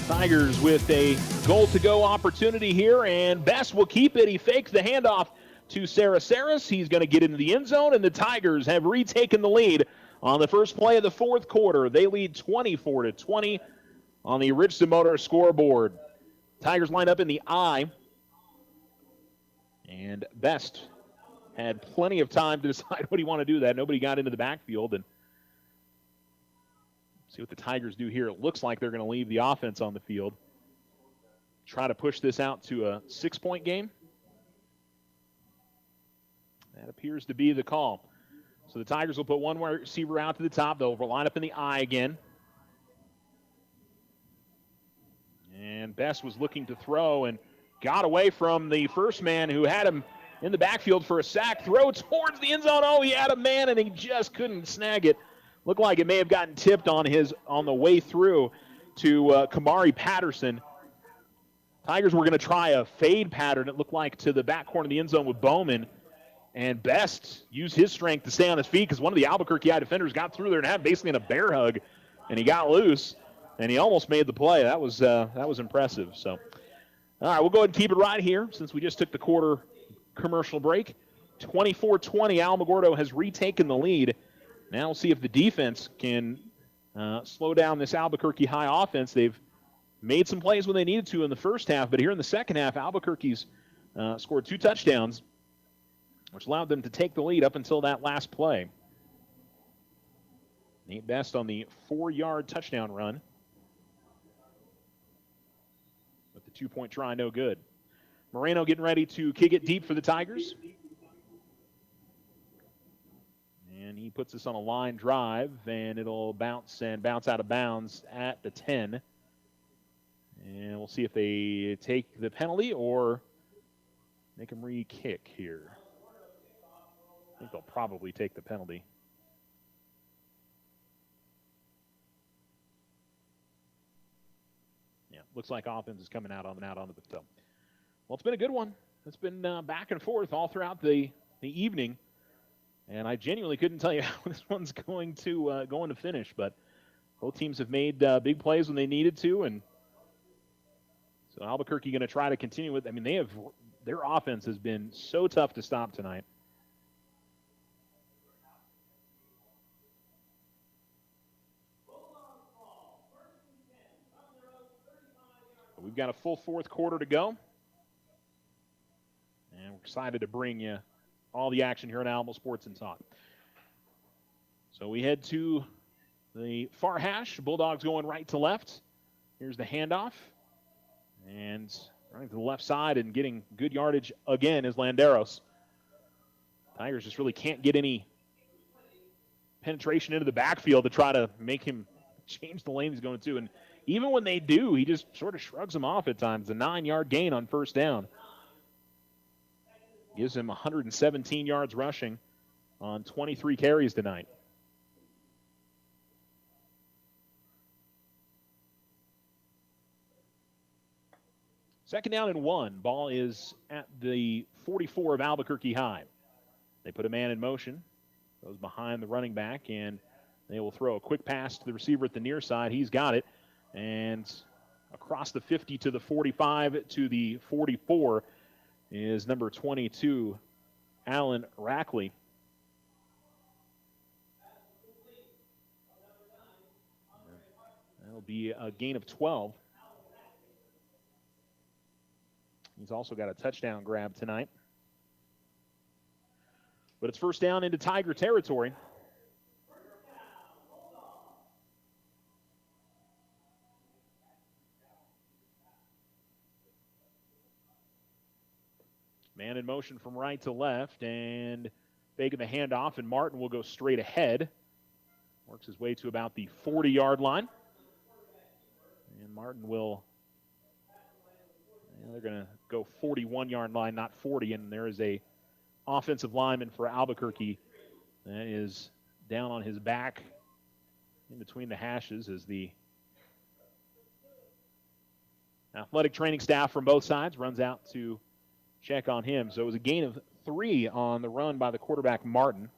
Tigers with a goal-to-go opportunity here, and Best will keep it. He fakes the handoff to Sarah Saris. He's going to get into the end zone, and the Tigers have retaken the lead on the first play of the 4th quarter. They lead 24-20 on the Richardson Motor scoreboard. Tigers lined up in the I, and Best had plenty of time to decide what he wanted to do that. Nobody got into the backfield, and see what the Tigers do here. It looks like they're going to leave the offense on the field. Try to push this out to a 6-point game. That appears to be the call. So the Tigers will put one wide receiver out to the top. They'll line up in the I again. And Best was looking to throw and got away from the first man who had him in the backfield for a sack. Throw towards the end zone. Oh, he had a man and he just couldn't snag it. Looked like it may have gotten tipped on the way through to Kamari Patterson. Tigers were going to try a fade pattern, it looked like, to the back corner of the end zone with Bowman. And Best used his strength to stay on his feet because one of the Albuquerque High defenders got through there and had basically in a bear hug, and he got loose, and he almost made the play. That was impressive. So, all right, we'll go ahead and keep it right here since we just took the quarter commercial break. 24-20, Alamogordo has retaken the lead. Now we'll see if the defense can slow down this Albuquerque High offense. They've made some plays when they needed to in the first half, but here in the second half, Albuquerque's scored 2 touchdowns, which allowed them to take the lead up until that last play. Nate Best on the 4-yard touchdown run. But the 2-point try, no good. Moreno getting ready to kick it deep for the Tigers. And he puts this on a line drive, and it'll bounce out of bounds at the 10. And we'll see if they take the penalty or make him re-kick here. I think they'll probably take the penalty. looks like offense is coming out on the field. Well, it's been a good one. It's been back and forth all throughout the evening, and I genuinely couldn't tell you how this one's going to finish. But both teams have made big plays when they needed to, and so Albuquerque going to try to continue with. I mean, their offense has been so tough to stop tonight. We've got a full fourth quarter to go. And we're excited to bring you all the action here at Alamo Sports and Talk. So we head to the far hash. Bulldogs going right to left. Here's the handoff. And running to the left side and getting good yardage again is Landeros. Tigers just really can't get any penetration into the backfield to try to make him change the lane he's going to. And even when they do, he just sort of shrugs them off at times. A 9-yard gain on first down. Gives him 117 yards rushing on 23 carries tonight. Second down and 1. Ball is at the 44 of Albuquerque High. They put a man in motion. Goes behind the running back, and they will throw a quick pass to the receiver at the near side. He's got it. And across the 50 to the 45 to the 44 is number 22, Alan Rackley. That'll be a gain of 12. He's also got a touchdown grab tonight. But it's first down into Tiger territory. Man in motion from right to left, and faking the handoff, and Martin will go straight ahead. Works his way to about the 40-yard line. And Martin will, they're going to go 41-yard line, not 40, and there is a offensive lineman for Albuquerque that is down on his back in between the hashes as the athletic training staff from both sides runs out to check on him. So it was a gain of 3 on the run by the quarterback, Martin.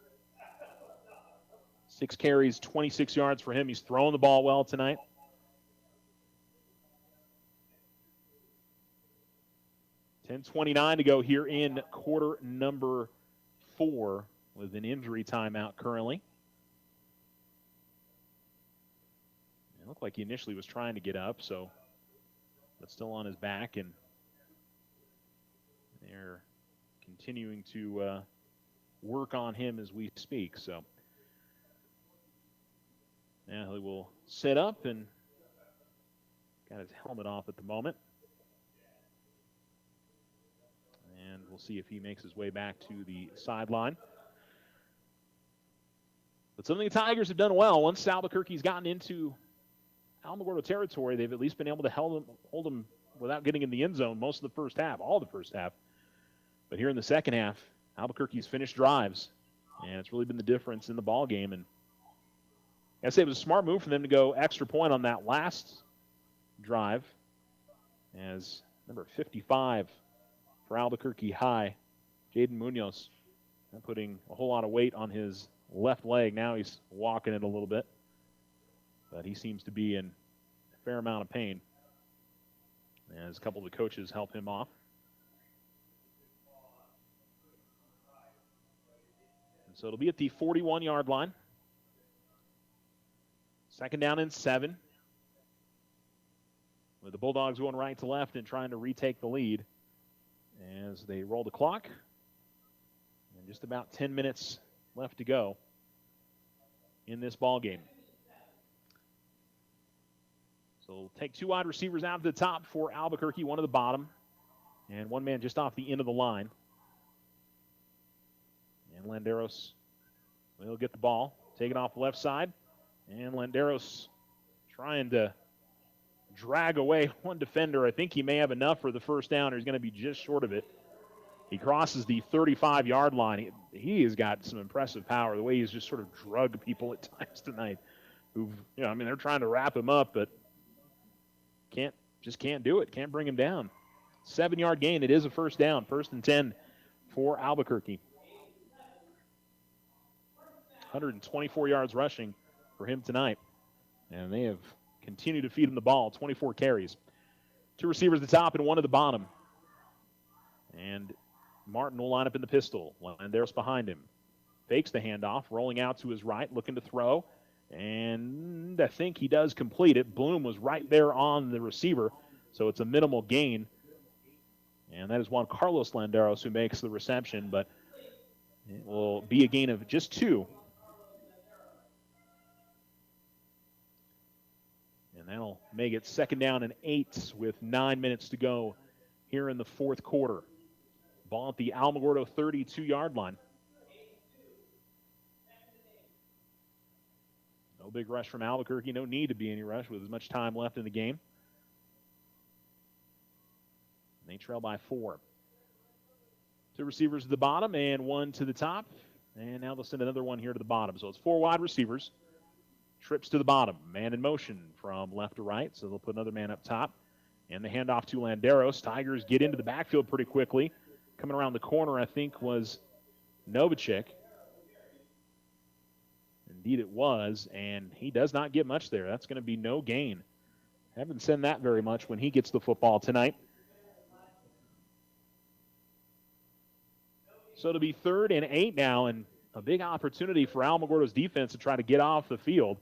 6 carries, 26 yards for him. He's throwing the ball well tonight. $10:29 to go here in quarter number 4 with an injury timeout currently. It looked like he initially was trying to get up, but still on his back, and they're continuing to work on him as we speak. So now he will sit up and got his helmet off at the moment. And we'll see if he makes his way back to the sideline. But something the Tigers have done well. Once Albuquerque's gotten into Alamogordo territory, they've at least been able to hold them without getting in the end zone most of the first half, all the first half. But here in the second half, Albuquerque's finished drives, and it's really been the difference in the ball game. And I say it was a smart move for them to go extra point on that last drive, as number 55 for Albuquerque High, Jaden Munoz, putting a whole lot of weight on his left leg. Now he's walking it a little bit, but he seems to be in a fair amount of pain, as a couple of the coaches help him off. So it'll be at the 41-yard line. Second down and 7. With the Bulldogs going right to left and trying to retake the lead as they roll the clock. And just about 10 minutes left to go in this ball game. So we'll take 2 wide receivers out to the top for Albuquerque, one at the bottom, and one man just off the end of the line. And Landeros will get the ball, take it off the left side. And Landeros trying to drag away one defender. I think he may have enough for the first down, or he's going to be just short of it. He crosses the 35-yard line. He has got some impressive power, the way he's just sort of drugged people at times tonight. They're trying to wrap him up, but can't just can't do it, can't bring him down. 7-yard gain. It is a first down, 1st and 10 for Albuquerque. 124 yards rushing for him tonight. And they have continued to feed him the ball, 24 carries. 2 receivers at the top and 1 at the bottom. And Martin will line up in the pistol. Landeros behind him. Fakes the handoff, rolling out to his right, looking to throw. And I think he does complete it. Bloom was right there on the receiver, so it's a minimal gain. And that is Juan Carlos Landeros who makes the reception, but it will be a gain of just 2. And that'll make it 2nd down and 8 with 9 minutes to go here in the 4th quarter. Ball at the Alamogordo 32-yard line. No big rush from Albuquerque. No need to be any rush with as much time left in the game. They trail by 4. 2 receivers at the bottom and 1 to the top. And now they'll send another one here to the bottom. So it's 4 wide receivers. Trips to the bottom. Man in motion from left to right. So they'll put another man up top. And the handoff to Landeros. Tigers get into the backfield pretty quickly. Coming around the corner, I think, was Novacek. Indeed it was. And he does not get much there. That's going to be no gain. Haven't seen that very much when he gets the football tonight. So it'll be 3rd and 8 now, and a big opportunity for Alamogordo's defense to try to get off the field.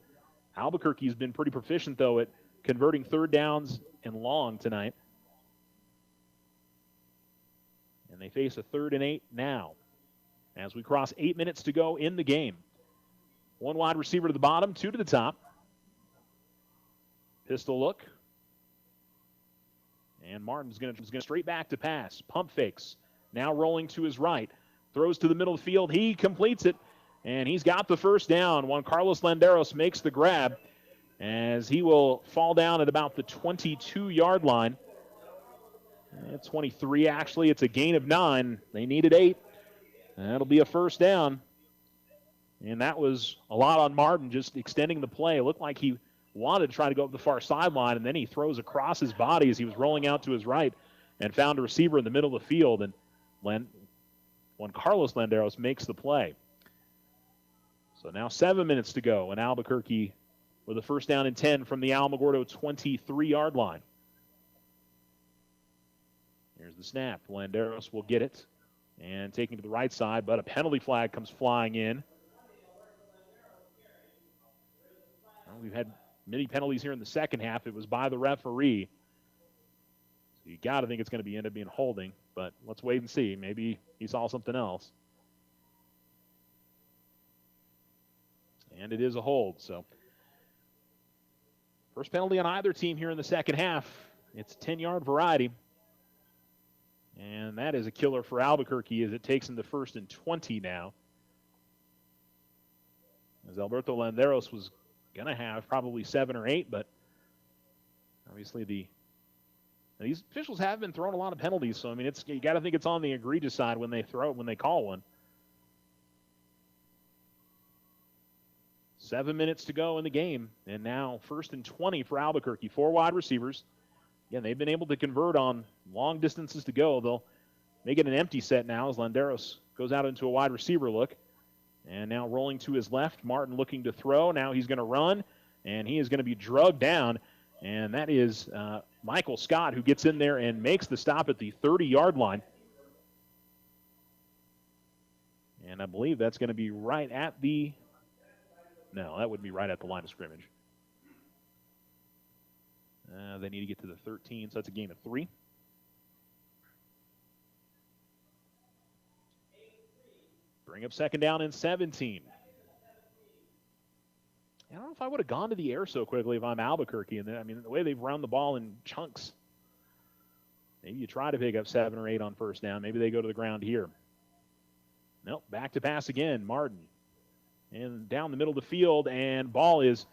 Albuquerque's been pretty proficient, though, at converting 3rd downs and long tonight. And they face a 3rd and 8 now as we cross 8 minutes to go in the game. 1 wide receiver to the bottom, 2 to the top. Pistol look. And Martin's going to straight back to pass. Pump fakes. Now rolling to his right. Throws to the middle of the field. He completes it, and he's got the first down. Juan Carlos Landeros makes the grab as he will fall down at about the 22-yard line. 23, actually. It's a gain of 9. They needed 8. That'll be a first down. And that was a lot on Martin, just extending the play. It looked like he wanted to try to go up the far sideline, and then he throws across his body as he was rolling out to his right and found a receiver in the middle of the field. And Juan Carlos Landeros makes the play. So now 7 minutes to go, and Albuquerque with a first down and 10 from the Alamogordo 23-yard line. Here's the snap. Landeros will get it and taking to the right side, but a penalty flag comes flying in. Well, we've had many penalties here in the second half. It was by the referee. So you got to think it's going to end up being holding, but let's wait and see. Maybe he saw something else. And it is a hold. So first penalty on either team here in the second half. It's a 10-yard variety. And that is a killer for Albuquerque as it takes him to 1st and 20 now. As Alberto Landeros was going to have probably 7 or 8, but obviously these officials have been throwing a lot of penalties, so I mean you got to think it's on the egregious side when they call one. 7 minutes to go in the game, and now 1st and 20 for Albuquerque. 4 wide receivers. Again, they've been able to convert on long distances to go. They'll make it an empty set now as Landeros goes out into a wide receiver look. And now rolling to his left, Martin looking to throw. Now he's going to run, and he is going to be drugged down. And that is Michael Scott who gets in there and makes the stop at the 30-yard line. And I believe that's going to be right at the... No, that would be right at the line of scrimmage. They need to get to the 13, so that's a gain of 3. Bring up 2nd down and 17. I don't know if I would have gone to the air so quickly if I'm Albuquerque. And the way they've run the ball in chunks. Maybe you try to pick up 7 or 8 on first down. Maybe they go to the ground here. Nope, back to pass again, Martin. And down the middle of the field, and ball is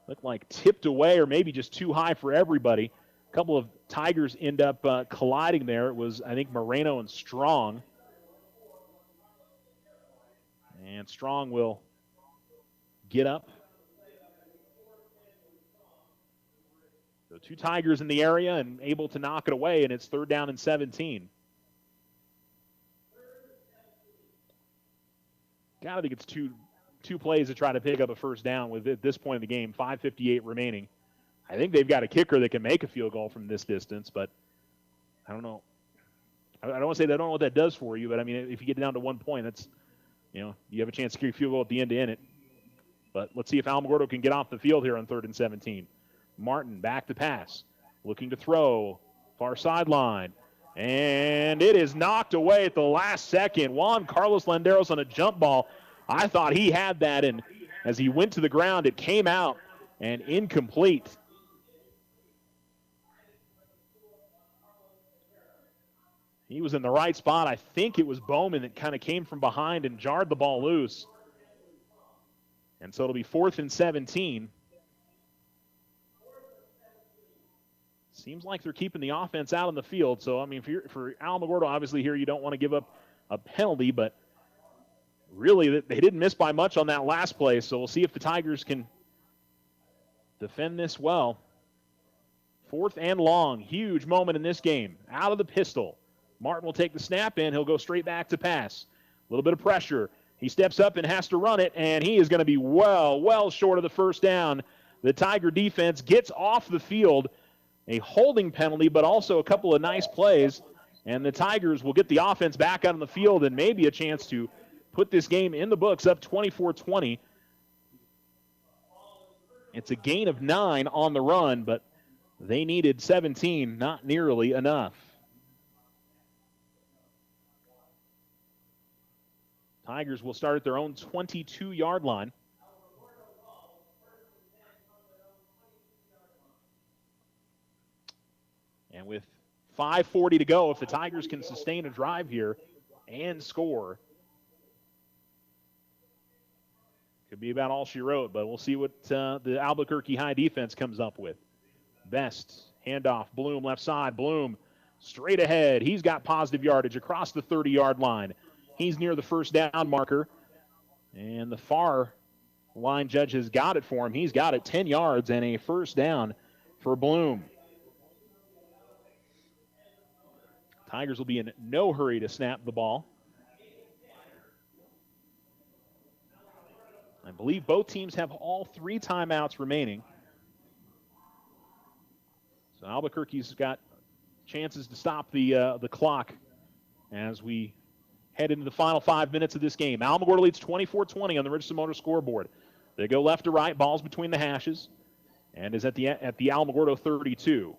looked like tipped away or maybe just too high for everybody. A couple of Tigers end up colliding there. It was, I think, Moreno and Strong. And Strong will get up. So 2 Tigers in the area and able to knock it away, and it's 3rd down and 17. Gotta think it's two plays to try to pick up a first down with at this point in the game, 5:58 remaining. I think they've got a kicker that can make a field goal from this distance, but I don't know. I don't want to say that I don't know what that does for you, but I mean, if you get down to 1 point, that's, you have a chance to kick a field goal at the end to end it. But let's see if Alamogordo can get off the field here on 3rd and 17. Martin back to pass, looking to throw, far sideline, and it is knocked away at the last second. Juan Carlos Landeros on a jump ball. I thought he had that, and as he went to the ground, it came out and incomplete. He was in the right spot. I think it was Bowman that kind of came from behind and jarred the ball loose. And so it'll be 4th and 17. Seems like they're keeping the offense out on the field. So, I mean, for Alamogordo, obviously here you don't want to give up a penalty, but really they didn't miss by much on that last play. So we'll see if the Tigers can defend this well. 4th and long. Huge moment in this game. Out of the pistol. Martin will take the snap in. He'll go straight back to pass. A little bit of pressure. He steps up and has to run it, and he is going to be well short of the first down. The Tiger defense gets off the field. A holding penalty, but also a couple of nice plays. And the Tigers will get the offense back out on the field and maybe a chance to put this game in the books up 24-20. It's a gain of 9 on the run, but they needed 17, not nearly enough. Tigers will start at their own 22-yard line. And with 5:40 to go, if the Tigers can sustain a drive here and score, could be about all she wrote, but we'll see what the Albuquerque High defense comes up with. Best handoff, Bloom left side, Bloom straight ahead. He's got positive yardage across the 30-yard line. He's near the first down marker, and the far line judge has got it for him. He's got it 10 yards and a first down for Bloom. Tigers will be in no hurry to snap the ball. I believe both teams have all 3 timeouts remaining. So Albuquerque's got chances to stop the clock as we head into the final 5 minutes of this game. Alamogordo leads 24-20 on the Richardson Motor scoreboard. They go left to right, balls between the hashes, and is at the Alamogordo 32.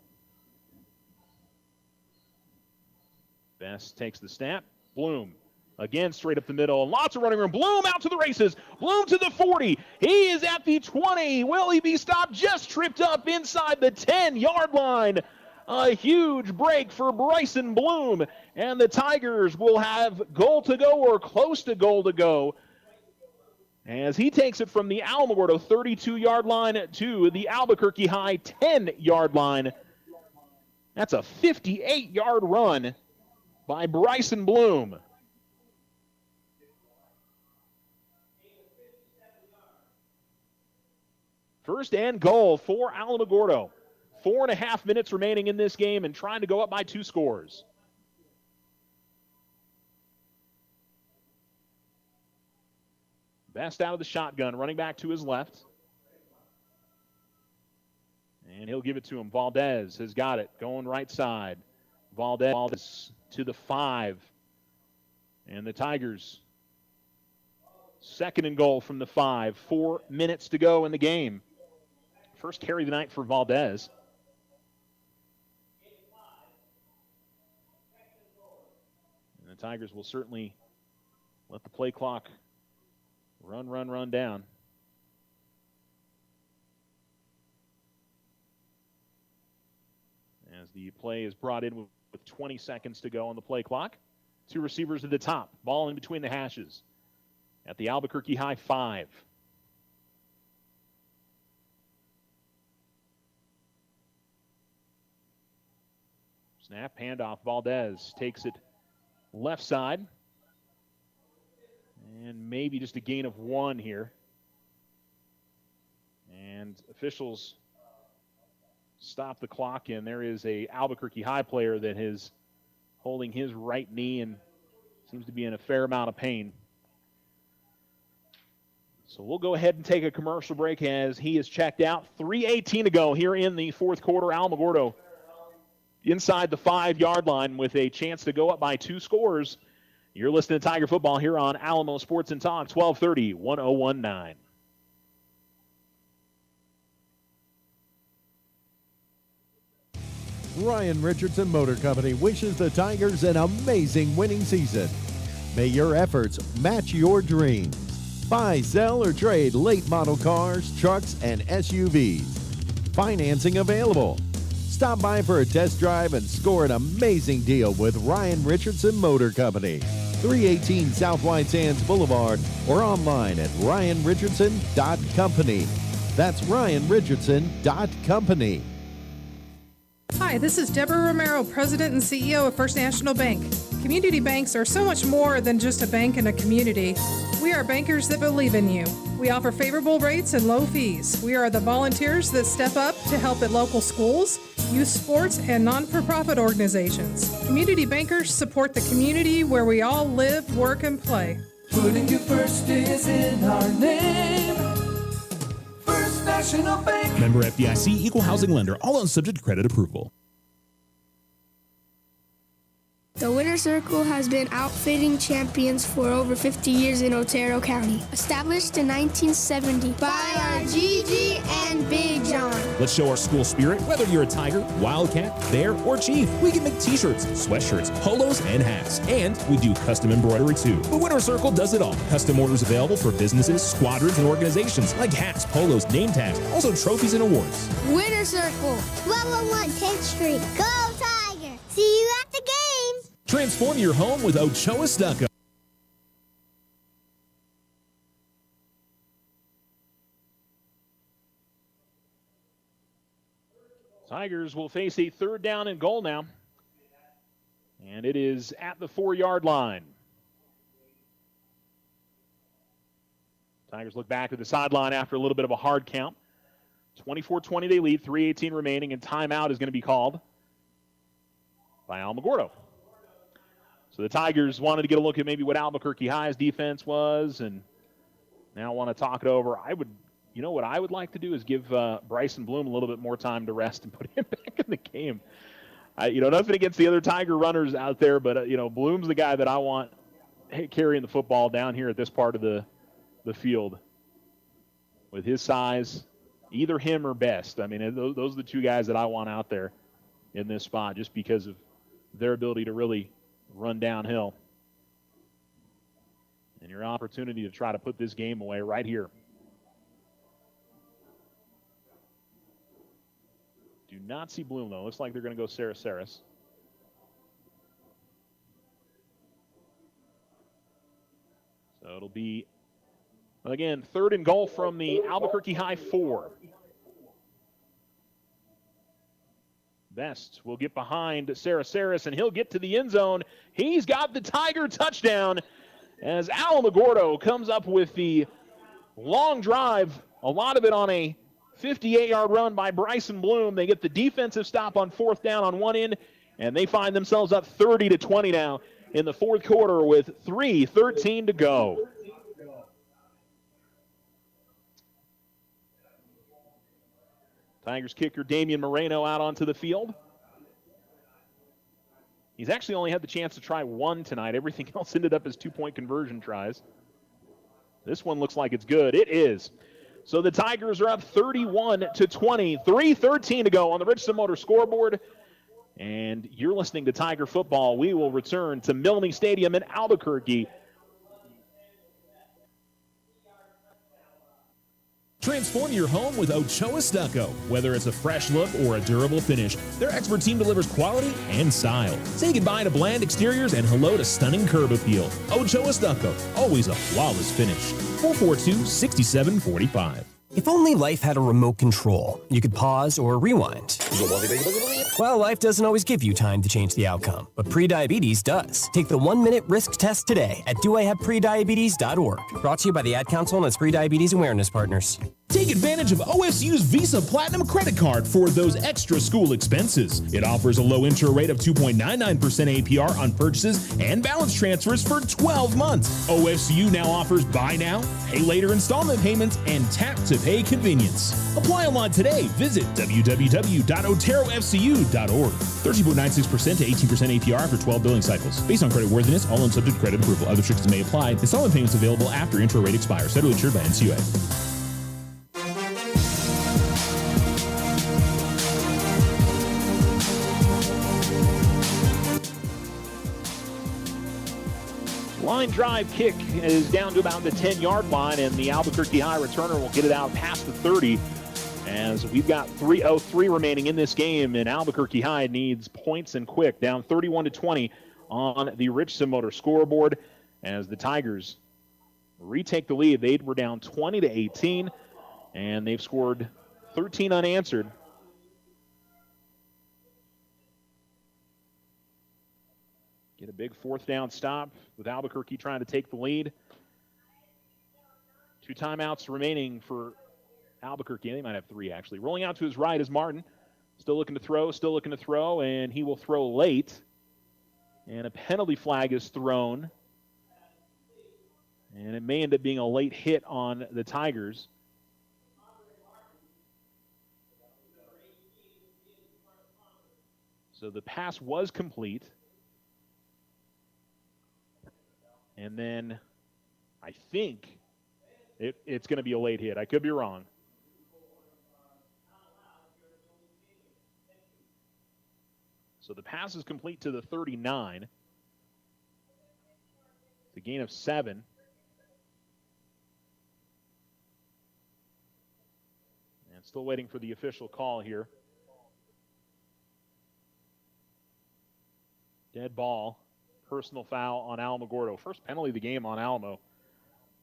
Best takes the snap. Bloom again straight up the middle. And lots of running room. Bloom out to the races. Bloom to the 40. He is at the 20. Will he be stopped? Just tripped up inside the 10-yard line. A huge break for Bryson Bloom. And the Tigers will have goal to go or close to goal to go as he takes it from the Alamogordo 32-yard line to the Albuquerque High 10-yard line. That's a 58-yard run by Bryson Bloom. First and goal for Alamogordo. 4.5 minutes remaining in this game and trying to go up by 2 scores. Best out of the shotgun, running back to his left. And he'll give it to him. Valdez has got it, going right side. Valdez to the 5. And the Tigers, 2nd and goal from the 5. 4 minutes to go in the game. First carry of the night for Valdez. And the Tigers will certainly let the play clock run down. As the play is brought in with 20 seconds to go on the play clock. 2 receivers at the top. Ball in between the hashes at the Albuquerque High 5. Snap, handoff. Valdez takes it left side. And maybe just a gain of 1 here. And officials stop the clock, and there is a Albuquerque High player that is holding his right knee and seems to be in a fair amount of pain. So we'll go ahead and take a commercial break as he is checked out. 3:18 to go here in the fourth quarter. Alamogordo inside the 5-yard line with a chance to go up by 2 scores. You're listening to Tiger Football here on Alamo Sports and Talk, 1230, 1019. Ryan Richardson Motor Company wishes the Tigers an amazing winning season. May your efforts match your dreams. Buy, sell, or trade late model cars, trucks, and SUVs. Financing available. Stop by for a test drive and score an amazing deal with Ryan Richardson Motor Company. 318 South White Sands Boulevard or online at ryanrichardson.company. That's ryanrichardson.company. Hi, this is Deborah Romero, President and CEO of First National Bank. Community banks are so much more than just a bank in a community. We are bankers that believe in you. We offer favorable rates and low fees. We are the volunteers that step up to help at local schools, youth sports, and non-for-profit organizations. Community bankers support the community where we all live, work, and play. Putting you first is in our name. First National Bank. Member FDIC, equal housing lender. All loans subject to credit approval. The Winter Circle has been outfitting champions for over 50 years in Otero County. Established in 1970 by our Gigi and Big John. Let's show our school spirit. Whether you're a Tiger, Wildcat, Bear, or Chief, we can make t-shirts, sweatshirts, polos, and hats. And we do custom embroidery too. The Winter Circle does it all. Custom orders available for businesses, squadrons, and organizations like hats, polos, name tags, also trophies and awards. Winter Circle, 1201 10th Street. Go Tiger! See you at the game! Transform your home with Ochoa Stucco. Tigers will face a 3rd down and goal now. And it is at the 4-yard line. Tigers look back to the sideline after a little bit of a hard count. 24-20 they lead, 3:18 remaining, and timeout is going to be called by Alamogordo. So the Tigers wanted to get a look at maybe what Albuquerque High's defense was, and now want to talk it over. What I would like to do is give Bryson Bloom a little bit more time to rest and put him back in the game. Nothing against the other Tiger runners out there, but Bloom's the guy that I want carrying the football down here at this part of the field. With his size, either him or Best. I mean, those are the 2 guys that I want out there in this spot, just because of their ability to really run downhill. And your opportunity to try to put this game away right here. Do not see Bloom, though. Looks like they're going to go Saris. So it'll be, again, 3rd and goal from the Albuquerque High 4. Best will get behind Saris, and he'll get to the end zone. He's got the Tiger touchdown as Alamogordo comes up with the long drive, a lot of it on a 58-yard run by Bryson Bloom. They get the defensive stop on 4th down on one end, and they find themselves up 30-20 now in the 4th quarter with 3:13 to go. Tigers kicker Damian Moreno out onto the field. He's actually only had the chance to try 1 tonight. Everything else ended up as 2-point conversion tries. This one looks like it's good. It is. So the Tigers are up 31-20, 3:13 to go on the Richardson Motor scoreboard. And you're listening to Tiger Football. We will return to Milne Stadium in Albuquerque. Transform your home with Ochoa Stucco. Whether it's a fresh look or a durable finish, their expert team delivers quality and style. Say goodbye to bland exteriors and hello to stunning curb appeal. Ochoa Stucco, always a flawless finish. 442-6745. If only life had a remote control, you could pause or rewind. Well, life doesn't always give you time to change the outcome, but prediabetes does. Take the 1-minute risk test today at doihaveprediabetes.org. Brought to you by the Ad Council and its Prediabetes Awareness Partners. Take advantage of OSU's Visa Platinum credit card for those extra school expenses. It offers a low intro rate of 2.99% APR on purchases and balance transfers for 12 months. OSU now offers buy now, pay later installment payments, and tap to pay convenience. Apply online today. Visit www.oterofcu.org. 13.96% to 18% APR after 12 billing cycles. Based on credit worthiness, all loans subject to credit approval. Other restrictions may apply. Installment payments available after intro rate expires. Federally insured by NCUA. Line drive kick is down to about the 10-yard line, and the Albuquerque High returner will get it out past the 30 as we've got 3:03 remaining in this game, and Albuquerque High needs points and quick, down 31-20 on the Richson Motor scoreboard as the Tigers retake the lead. They were down 20-18, and they've scored 13 unanswered. Get a big fourth down stop with Albuquerque trying to take the lead. 2 timeouts remaining for Albuquerque. They might have 3, actually. Rolling out to his right is Martin. Still looking to throw, and he will throw late. And a penalty flag is thrown. And it may end up being a late hit on the Tigers. So the pass was complete. And then I think it's going to be a late hit. I could be wrong. So the pass is complete to the 39. It's a gain of 7. And still waiting for the official call here. Dead ball. Personal foul on Alamogordo. First penalty of the game on Alamo.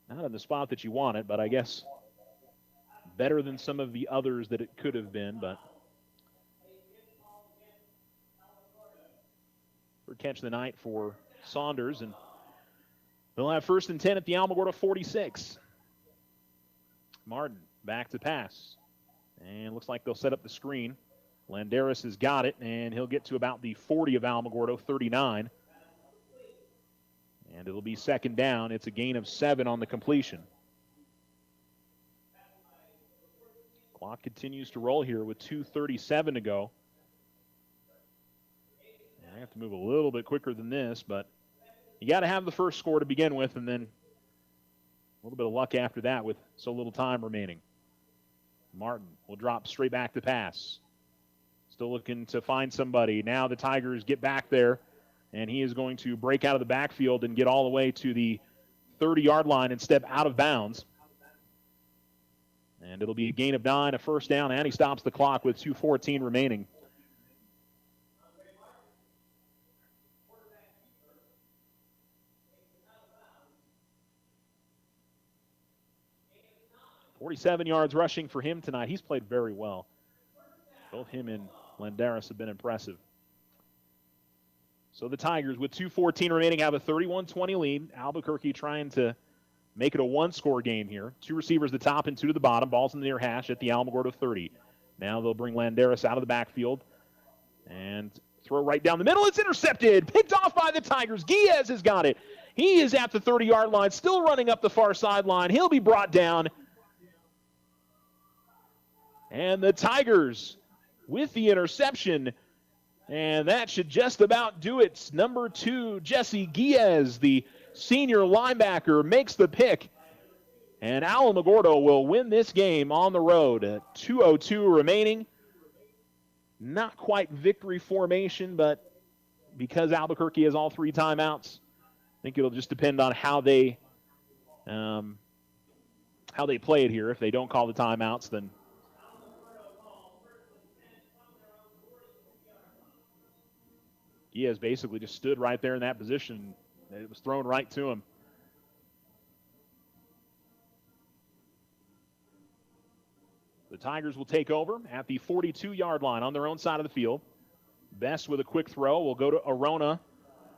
Not in the spot that you want it, but I guess better than some of the others that it could have been. But third catch of the night for Saunders, and they'll have 1st and 10 at the Alamogordo 46. Martin back to pass, and looks like they'll set up the screen. Landeris has got it, and he'll get to about the 40 of Alamogordo, 39. And it'll be 2nd down. It's a gain of 7 on the completion. Clock continues to roll here with 2:37 to go. And I have to move a little bit quicker than this, but you got to have the first score to begin with, and then a little bit of luck after that with so little time remaining. Martin will drop straight back to pass. Still looking to find somebody. Now the Tigers get back there. And he is going to break out of the backfield and get all the way to the 30-yard line and step out of bounds. And it'll be a gain of 9, a 1st down, and he stops the clock with 2:14 remaining. "47 yards rushing for him tonight. He's played very well. Both him and Landeris have been impressive. So the Tigers, with 2:14 remaining, have a 31-20 lead. Albuquerque trying to make it a 1-score game here. 2 receivers to the top and 2 to the bottom. Ball's in the near hash at the Alamogordo 30. Now they'll bring Landeris out of the backfield and throw right down the middle. It's intercepted. Picked off by the Tigers. Giaz has got it. He is at the 30-yard line, still running up the far sideline. He'll be brought down. And the Tigers with the interception. And that should just about do it. Number 2, Jesse Giaz, the senior linebacker, makes the pick. And Alamogordo will win this game on the road. 2:02 remaining. Not quite victory formation, but because Albuquerque has all 3 timeouts, I think it'll just depend on how they play it here. If they don't call the timeouts, then Giaz basically just stood right there in that position. It was thrown right to him. The Tigers will take over at the 42-yard line on their own side of the field. Best with a quick throw will go to Arona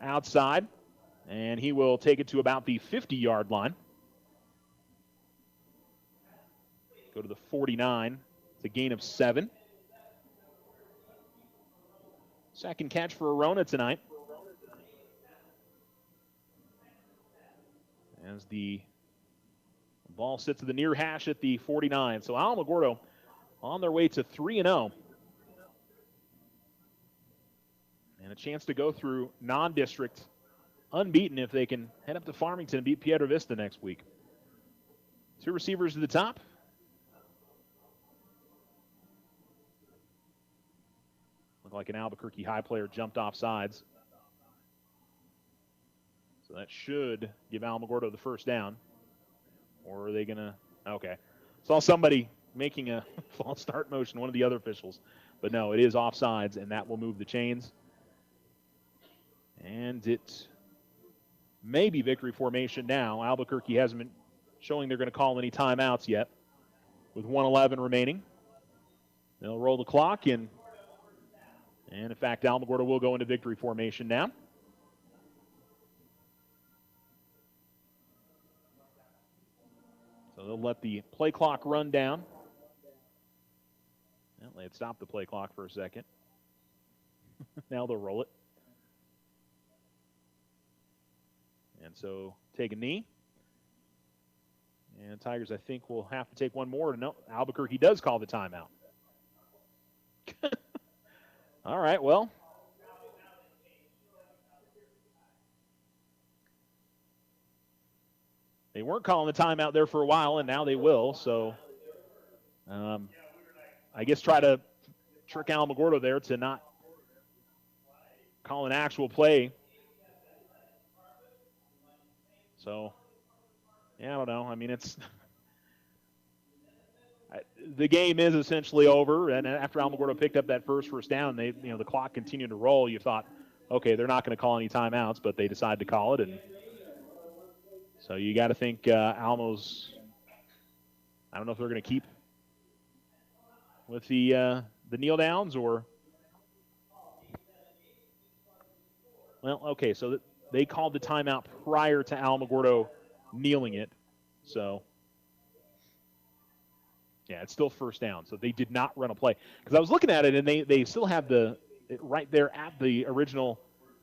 outside, and he will take it to about the 50-yard line. Go to the 49. It's a gain of 7. Second catch for Arona tonight. As the ball sits to the near hash at the 49. So Alamogordo on their way to 3-0. And a chance to go through non-district unbeaten if they can head up to Farmington and beat Piedra Vista next week. 2 receivers to the top. Looked like an Albuquerque High player jumped off sides. So that should give Alamogordo the first down. Or are they going to... Okay. Saw somebody making a false start motion, one of the other officials. But no, it is offsides, and that will move the chains. And it may be victory formation now. Albuquerque hasn't been showing they're going to call any timeouts yet. With 1:11 remaining. They'll roll the clock, and in fact, Alamogordo will go into victory formation now. So they'll let the play clock run down. Well, they had stopped the play clock for a second. Now they'll roll it. And so take a knee. And Tigers, I think, will have to take one more. No, Albuquerque does call the timeout. All right, well. They weren't calling the timeout there for a while, and now they will. So I guess try to trick Alamogordo there to not call an actual play. So, yeah, I don't know. I mean, the game is essentially over, and after Alamogordo picked up that first down, the clock continued to roll. You thought, okay, they're not going to call any timeouts, but they decided to call it, and so you got to think Almo's. I don't know if they're going to keep with the kneel downs or. Well, okay, so they called the timeout prior to Alamogordo kneeling it, so. Yeah, it's still first down, so they did not run a play. Because I was looking at it, and they still have it right there at the original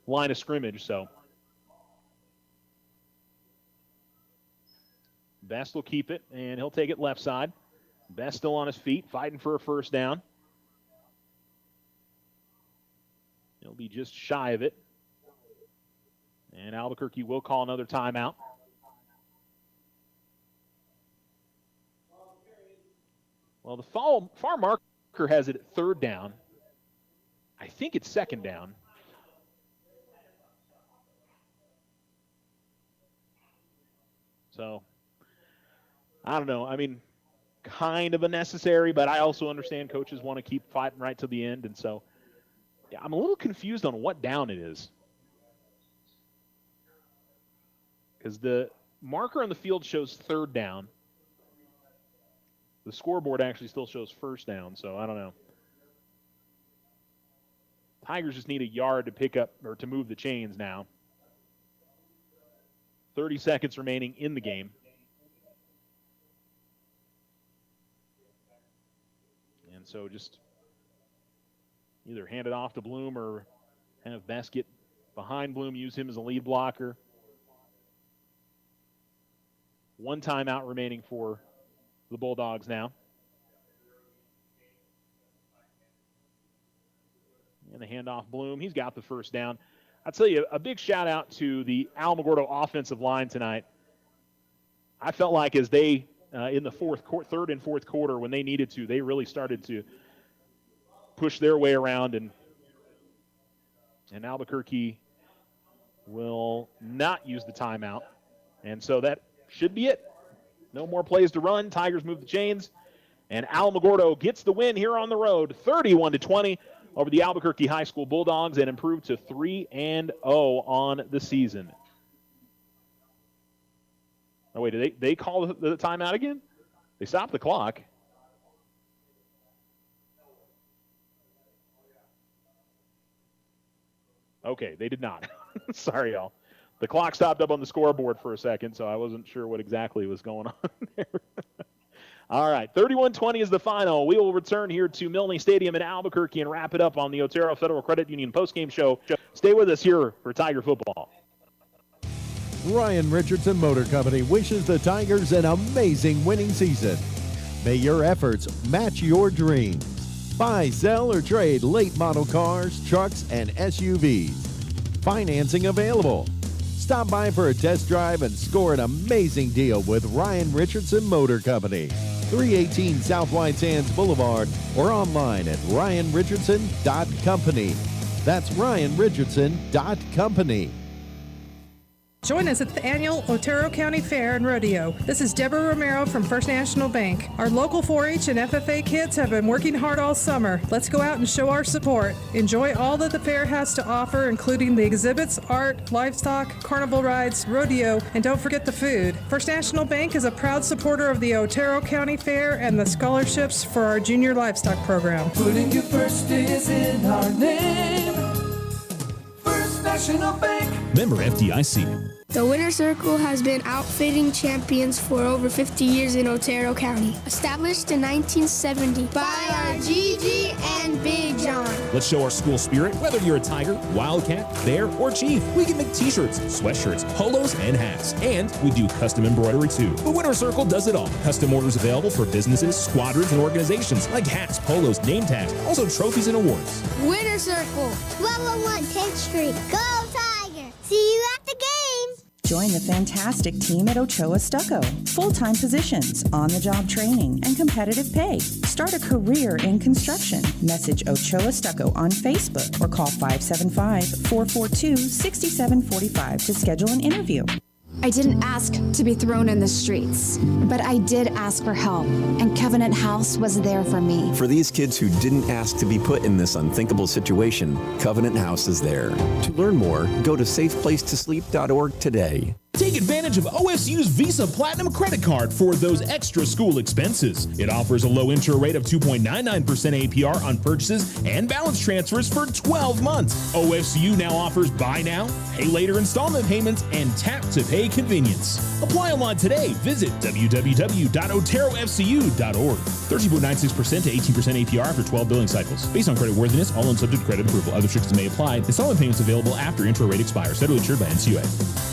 line of scrimmage, so. Best will keep it, and he'll take it left side. Best still on his feet, fighting for a first down. He'll be just shy of it. And Albuquerque will call another timeout. Well, the far marker has it at third down. I think it's second down. So, I don't know. I mean, kind of unnecessary, but I also understand coaches want to keep fighting right to the end. And so, yeah, I'm a little confused on what down it is. Because the marker on the field shows third down. The scoreboard actually still shows first down, so I don't know. Tigers just need a yard to pick up or to move the chains now. 30 seconds remaining in the game. And so just either hand it off to Bloom or have Best get behind Bloom, use him as a lead blocker. One timeout remaining for the Bulldogs now. And the handoff Bloom. He's got the first down. I'll tell you, a big shout out to the Alamogordo offensive line tonight. I felt like as they, in the third and fourth quarter, when they needed to, they really started to push their way around, and Albuquerque will not use the timeout. And so that should be it. No more plays to run. Tigers move the chains. And Alamogordo gets the win here on the road, 31-20 over the Albuquerque High School Bulldogs, and improved to 3-0 on the season. Oh, wait, did they call the timeout again? They stopped the clock. Okay, they did not. Sorry, y'all. The clock stopped up on the scoreboard for a second, so I wasn't sure what exactly was going on there. All right, 31-20 is the final. We will return here to Milne Stadium in Albuquerque and wrap it up on the Otero Federal Credit Union postgame show. Stay with us here for Tiger football. Ryan Richardson Motor Company wishes the Tigers an amazing winning season. May your efforts match your dreams. Buy, sell, or trade late model cars, trucks, and SUVs. Financing available. Stop by for a test drive and score an amazing deal with Ryan Richardson Motor Company. 318 South White Sands Boulevard or online at ryanrichardson.company. That's ryanrichardson.company. Join us at the annual Otero County Fair and Rodeo. This is Deborah Romero from First National Bank. Our local 4-H and FFA kids have been working hard all summer. Let's go out and show our support. Enjoy all that the fair has to offer, including the exhibits, art, livestock, carnival rides, rodeo, and don't forget the food. First National Bank is a proud supporter of the Otero County Fair and the scholarships for our junior livestock program. Putting you first is in our name. First National Bank. Member FDIC. The Winner Circle has been outfitting champions for over 50 years in Otero County. Established in 1970 by our Gigi and Big John. Let's show our school spirit. Whether you're a Tiger, Wildcat, Bear, or Chief, we can make t-shirts, sweatshirts, polos, and hats. And we do custom embroidery too. The Winner Circle does it all. Custom orders available for businesses, squadrons, and organizations like hats, polos, name tags, also trophies and awards. Winner Circle, 1201 10th Street. Go Tiger! See you at the games! Join the fantastic team at Ochoa Stucco. Full-time positions, on-the-job training, and competitive pay. Start a career in construction. Message Ochoa Stucco on Facebook or call 575-442-6745 to schedule an interview. I didn't ask to be thrown in the streets, but I did ask for help, and Covenant House was there for me. For these kids who didn't ask to be put in this unthinkable situation, Covenant House is there. To learn more, go to safeplacetosleep.org today. Take advantage of OSU's Visa Platinum credit card for those extra school expenses. It offers a low intro rate of 2.99% APR on purchases and balance transfers for 12 months. OSU now offers buy now, pay later installment payments, and tap to pay convenience. Apply online today. Visit www.oterofcu.org. 13.96% to 18% APR after 12 billing cycles. Based on credit worthiness, all loans subject to credit approval. Other restrictions may apply. Installment payments available after intro rate expires. Federally insured by NCUA.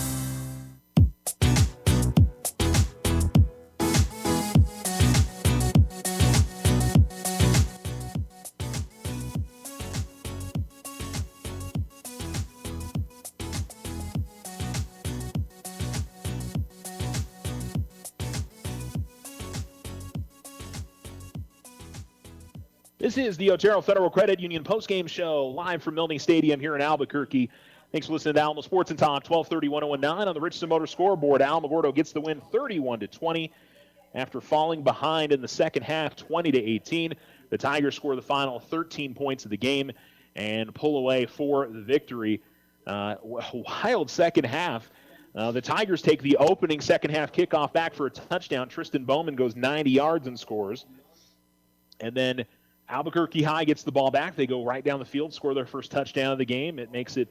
This is the Otero Federal Credit Union postgame show live from Milne Stadium here in Albuquerque. Thanks for listening to Alamo Sports and Talk 1230-1019 on the Richardson Motor scoreboard. Alamogordo gets the win 31-20 after falling behind in the second half 20-18. The Tigers score the final 13 points of the game and pull away for the victory. Wild second half. The Tigers take the opening second half kickoff back for a touchdown. Tristan Bowman goes 90 yards and scores. And then Albuquerque High gets the ball back. They go right down the field, score their first touchdown of the game. It makes it,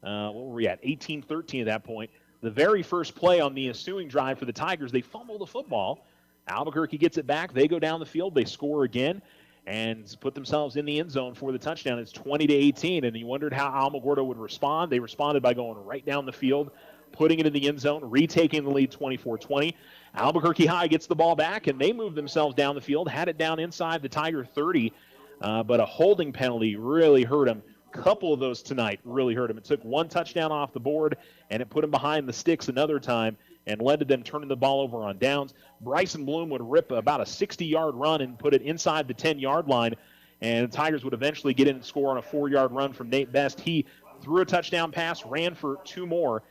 what were we at, 18-13 at that point. The very first play on the ensuing drive for the Tigers, they fumble the football. Albuquerque gets it back. They go down the field. They score again and put themselves in the end zone for the touchdown. It's 20-18, and you wondered how Alamogordo would respond. They responded by going right down the field, putting it in the end zone, retaking the lead 24-20. Albuquerque High gets the ball back, and they move themselves down the field, had it down inside the Tiger 30, but a holding penalty really hurt them. A couple of those tonight really hurt them. It took one touchdown off the board, and it put them behind the sticks another time and led to them turning the ball over on downs. Bryson Bloom would rip about a 60-yard run and put it inside the 10-yard line, and the Tigers would eventually get in and score on a 4-yard run from Nate Best. He threw a touchdown pass, ran for two more.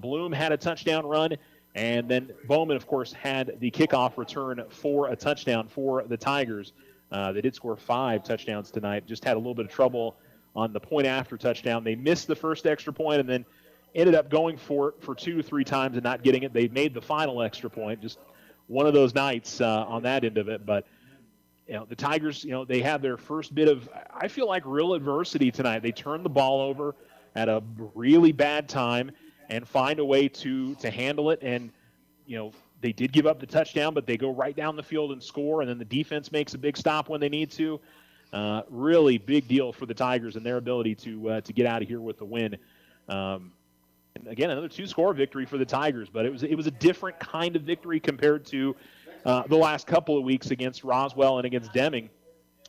Bloom had a touchdown run, and then Bowman, of course, had the kickoff return for a touchdown for the Tigers. They did score 5 touchdowns tonight, just had a little bit of trouble on the point after touchdown. They missed the first extra point and then ended up going for it for 2-3 times and not getting it. They made the final extra point, just one of those nights on that end of it. But the Tigers, they had their first bit of, I feel like, real adversity tonight. They turned the ball over at a really bad time and find a way to handle it and, They did give up the touchdown, but they go right down the field and score, and then the defense makes a big stop when they need to. Really big deal for the Tigers and their ability to get out of here with the win. And again, another 2-score victory for the Tigers, but it was a different kind of victory compared to the last couple of weeks against Roswell and against Deming,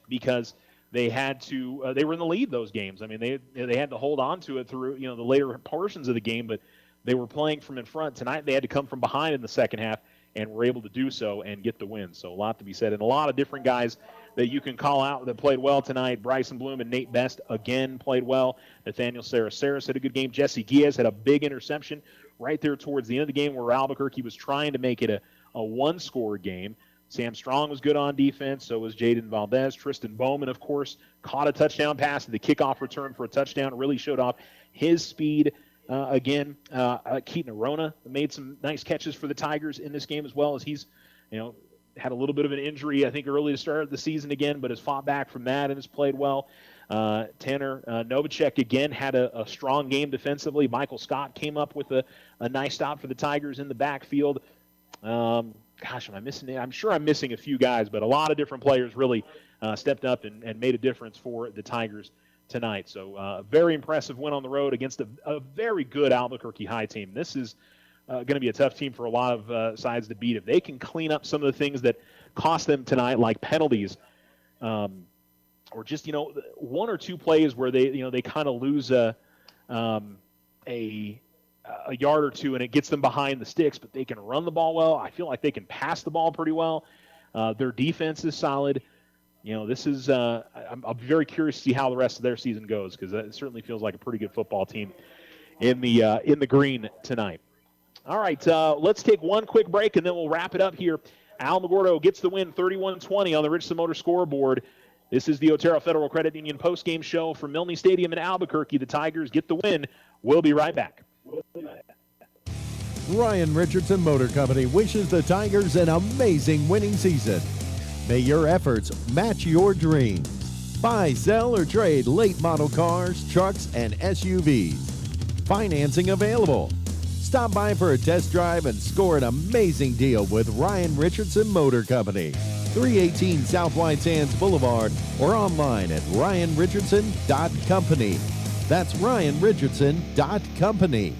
because they had to they were in the lead those games. I mean, they had to hold on to it through the later portions of the game, but they were playing from in front. Tonight they had to come from behind in the second half and were able to do so and get the win. So a lot to be said, and a lot of different guys that you can call out that played well tonight. Bryson Bloom and Nate Best again played well. Nathaniel Sarasaris had a good game. Jesse Giaz had a big interception right there towards the end of the game where Albuquerque was trying to make it a one-score game. Sam Strong was good on defense. So was Jaden Valdez. Tristan Bowman, of course, caught a touchdown pass at the kickoff return for a touchdown. Really showed off his speed. Keaton Arona made some nice catches for the Tigers in this game, as well as he's, had a little bit of an injury, I think, early to start the season again, but has fought back from that and has played well. Tanner Novacek, again, had a strong game defensively. Michael Scott came up with a nice stop for the Tigers in the backfield. Am I missing it? I'm sure I'm missing a few guys, but a lot of different players really stepped up and made a difference for the Tigers tonight. So a very impressive win on the road against a very good Albuquerque High team. This is going to be a tough team for a lot of sides to beat. If they can clean up some of the things that cost them tonight, like penalties, or just one or two plays where they kind of lose a yard or two and it gets them behind the sticks, but they can run the ball well. I feel like they can pass the ball pretty well. Their defense is solid. This is I'll be very curious to see how the rest of their season goes, because it certainly feels like a pretty good football team in the green tonight. All right, let's take one quick break, and then we'll wrap it up here. Alamogordo gets the win 31-20 on the Richardson Motor scoreboard. This is the Otero Federal Credit Union postgame show from Milne Stadium in Albuquerque. The Tigers get the win. We'll be right back. Ryan Richardson Motor Company wishes the Tigers an amazing winning season. May your efforts match your dreams. Buy, sell, or trade late model cars, trucks, and SUVs. Financing available. Stop by for a test drive and score an amazing deal with Ryan Richardson Motor Company. 318 South White Sands Boulevard, or online at ryanrichardson.company. That's ryanrichardson.company.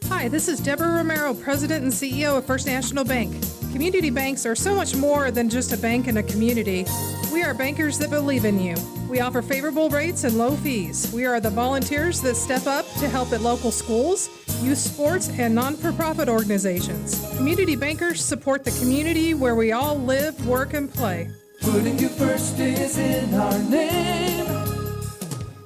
Hi, this is Deborah Romero, President and CEO of First National Bank. Community banks are so much more than just a bank in a community. We are bankers that believe in you. We offer favorable rates and low fees. We are the volunteers that step up to help at local schools, youth sports, and non-for-profit organizations. Community bankers support the community where we all live, work, and play. Putting you first is in our name.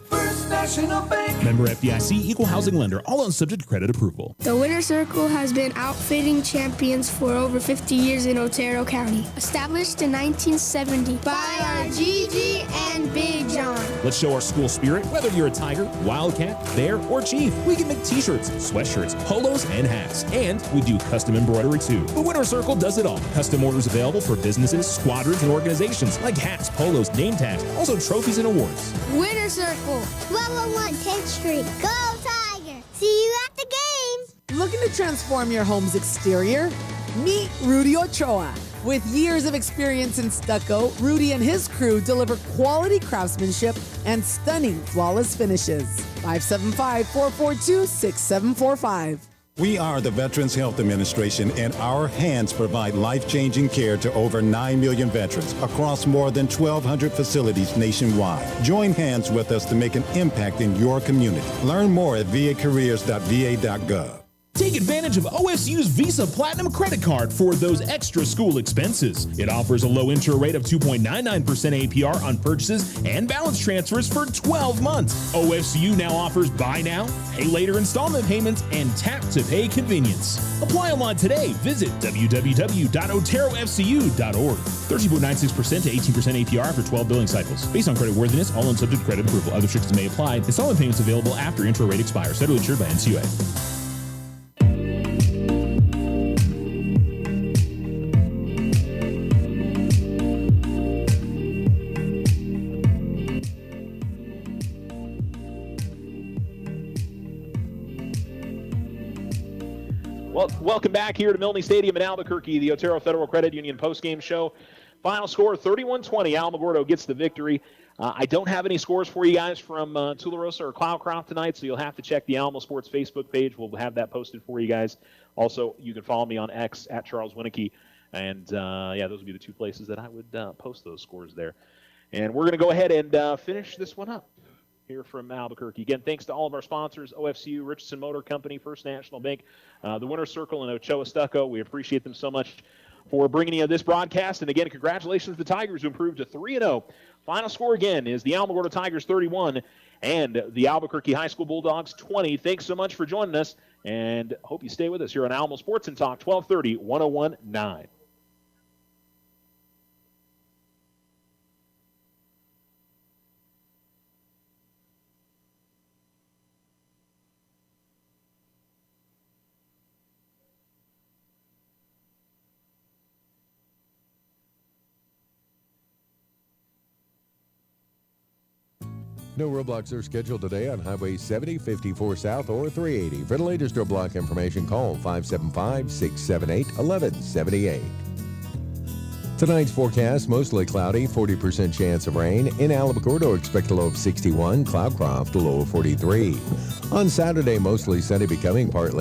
First National Bank. Member FDIC, equal housing lender, all loans subject to credit approval. The Winter Circle has been outfitting champions for over 50 years in Otero County. Established in 1970 by our Gigi and Big John. Let's show our school spirit. Whether you're a Tiger, Wildcat, Bear, or Chief, we can make t-shirts, sweatshirts, polos, and hats. And we do custom embroidery too. The Winter Circle does it all. Custom orders available for businesses, squadrons, and organizations like hats, polos, name tags, also trophies and awards. Winter Circle, 1201 10th Street. Go Tiger! See you at the games! Looking to transform your home's exterior? Meet Rudy Ochoa. With years of experience in stucco, Rudy and his crew deliver quality craftsmanship and stunning flawless finishes. 575-442-6745. We are the Veterans Health Administration, and our hands provide life-changing care to over 9 million veterans across more than 1,200 facilities nationwide. Join hands with us to make an impact in your community. Learn more at vacareers.va.gov. Take advantage of OSU's Visa Platinum credit card for those extra school expenses. It offers a low intro rate of 2.99% APR on purchases and balance transfers for 12 months. OSU now offers buy now, pay later installment payments, and tap to pay convenience. Apply online today. Visit www.oterofcu.org. 13.96% to 18% APR after 12 billing cycles. Based on credit worthiness, all loans subject to credit approval. Other restrictions may apply. Installment payments available after intro rate expires. Federally insured by NCUA. Well, welcome back here to Milne Stadium in Albuquerque, the Otero Federal Credit Union postgame show. Final score, 31-20. Alamogordo gets the victory. I don't have any scores for you guys from Tularosa or Cloudcroft tonight, so you'll have to check the Alamo Sports Facebook page. We'll have that posted for you guys. Also, you can follow me on X at Charles Winicky. And, those would be the two places that I would post those scores there. And we're going to go ahead and finish this one up here from Albuquerque. Again, thanks to all of our sponsors, OFCU, Richardson Motor Company, First National Bank, the Winner's Circle, and Ochoa Stucco. We appreciate them so much for bringing you this broadcast. And again, congratulations to the Tigers, who improved to 3-0. Final score again is the Alamogordo Tigers 31 and the Albuquerque High School Bulldogs 20. Thanks so much for joining us, and hope you stay with us here on Alamo Sports and Talk 1230 1019. No roadblocks are scheduled today on Highway 70, 54 South, or 380. For the latest roadblock information, call 575-678-1178. Tonight's forecast, mostly cloudy, 40% chance of rain. In Alamogordo, expect a low of 61. Cloudcroft, a low of 43. On Saturday, mostly sunny, becoming partly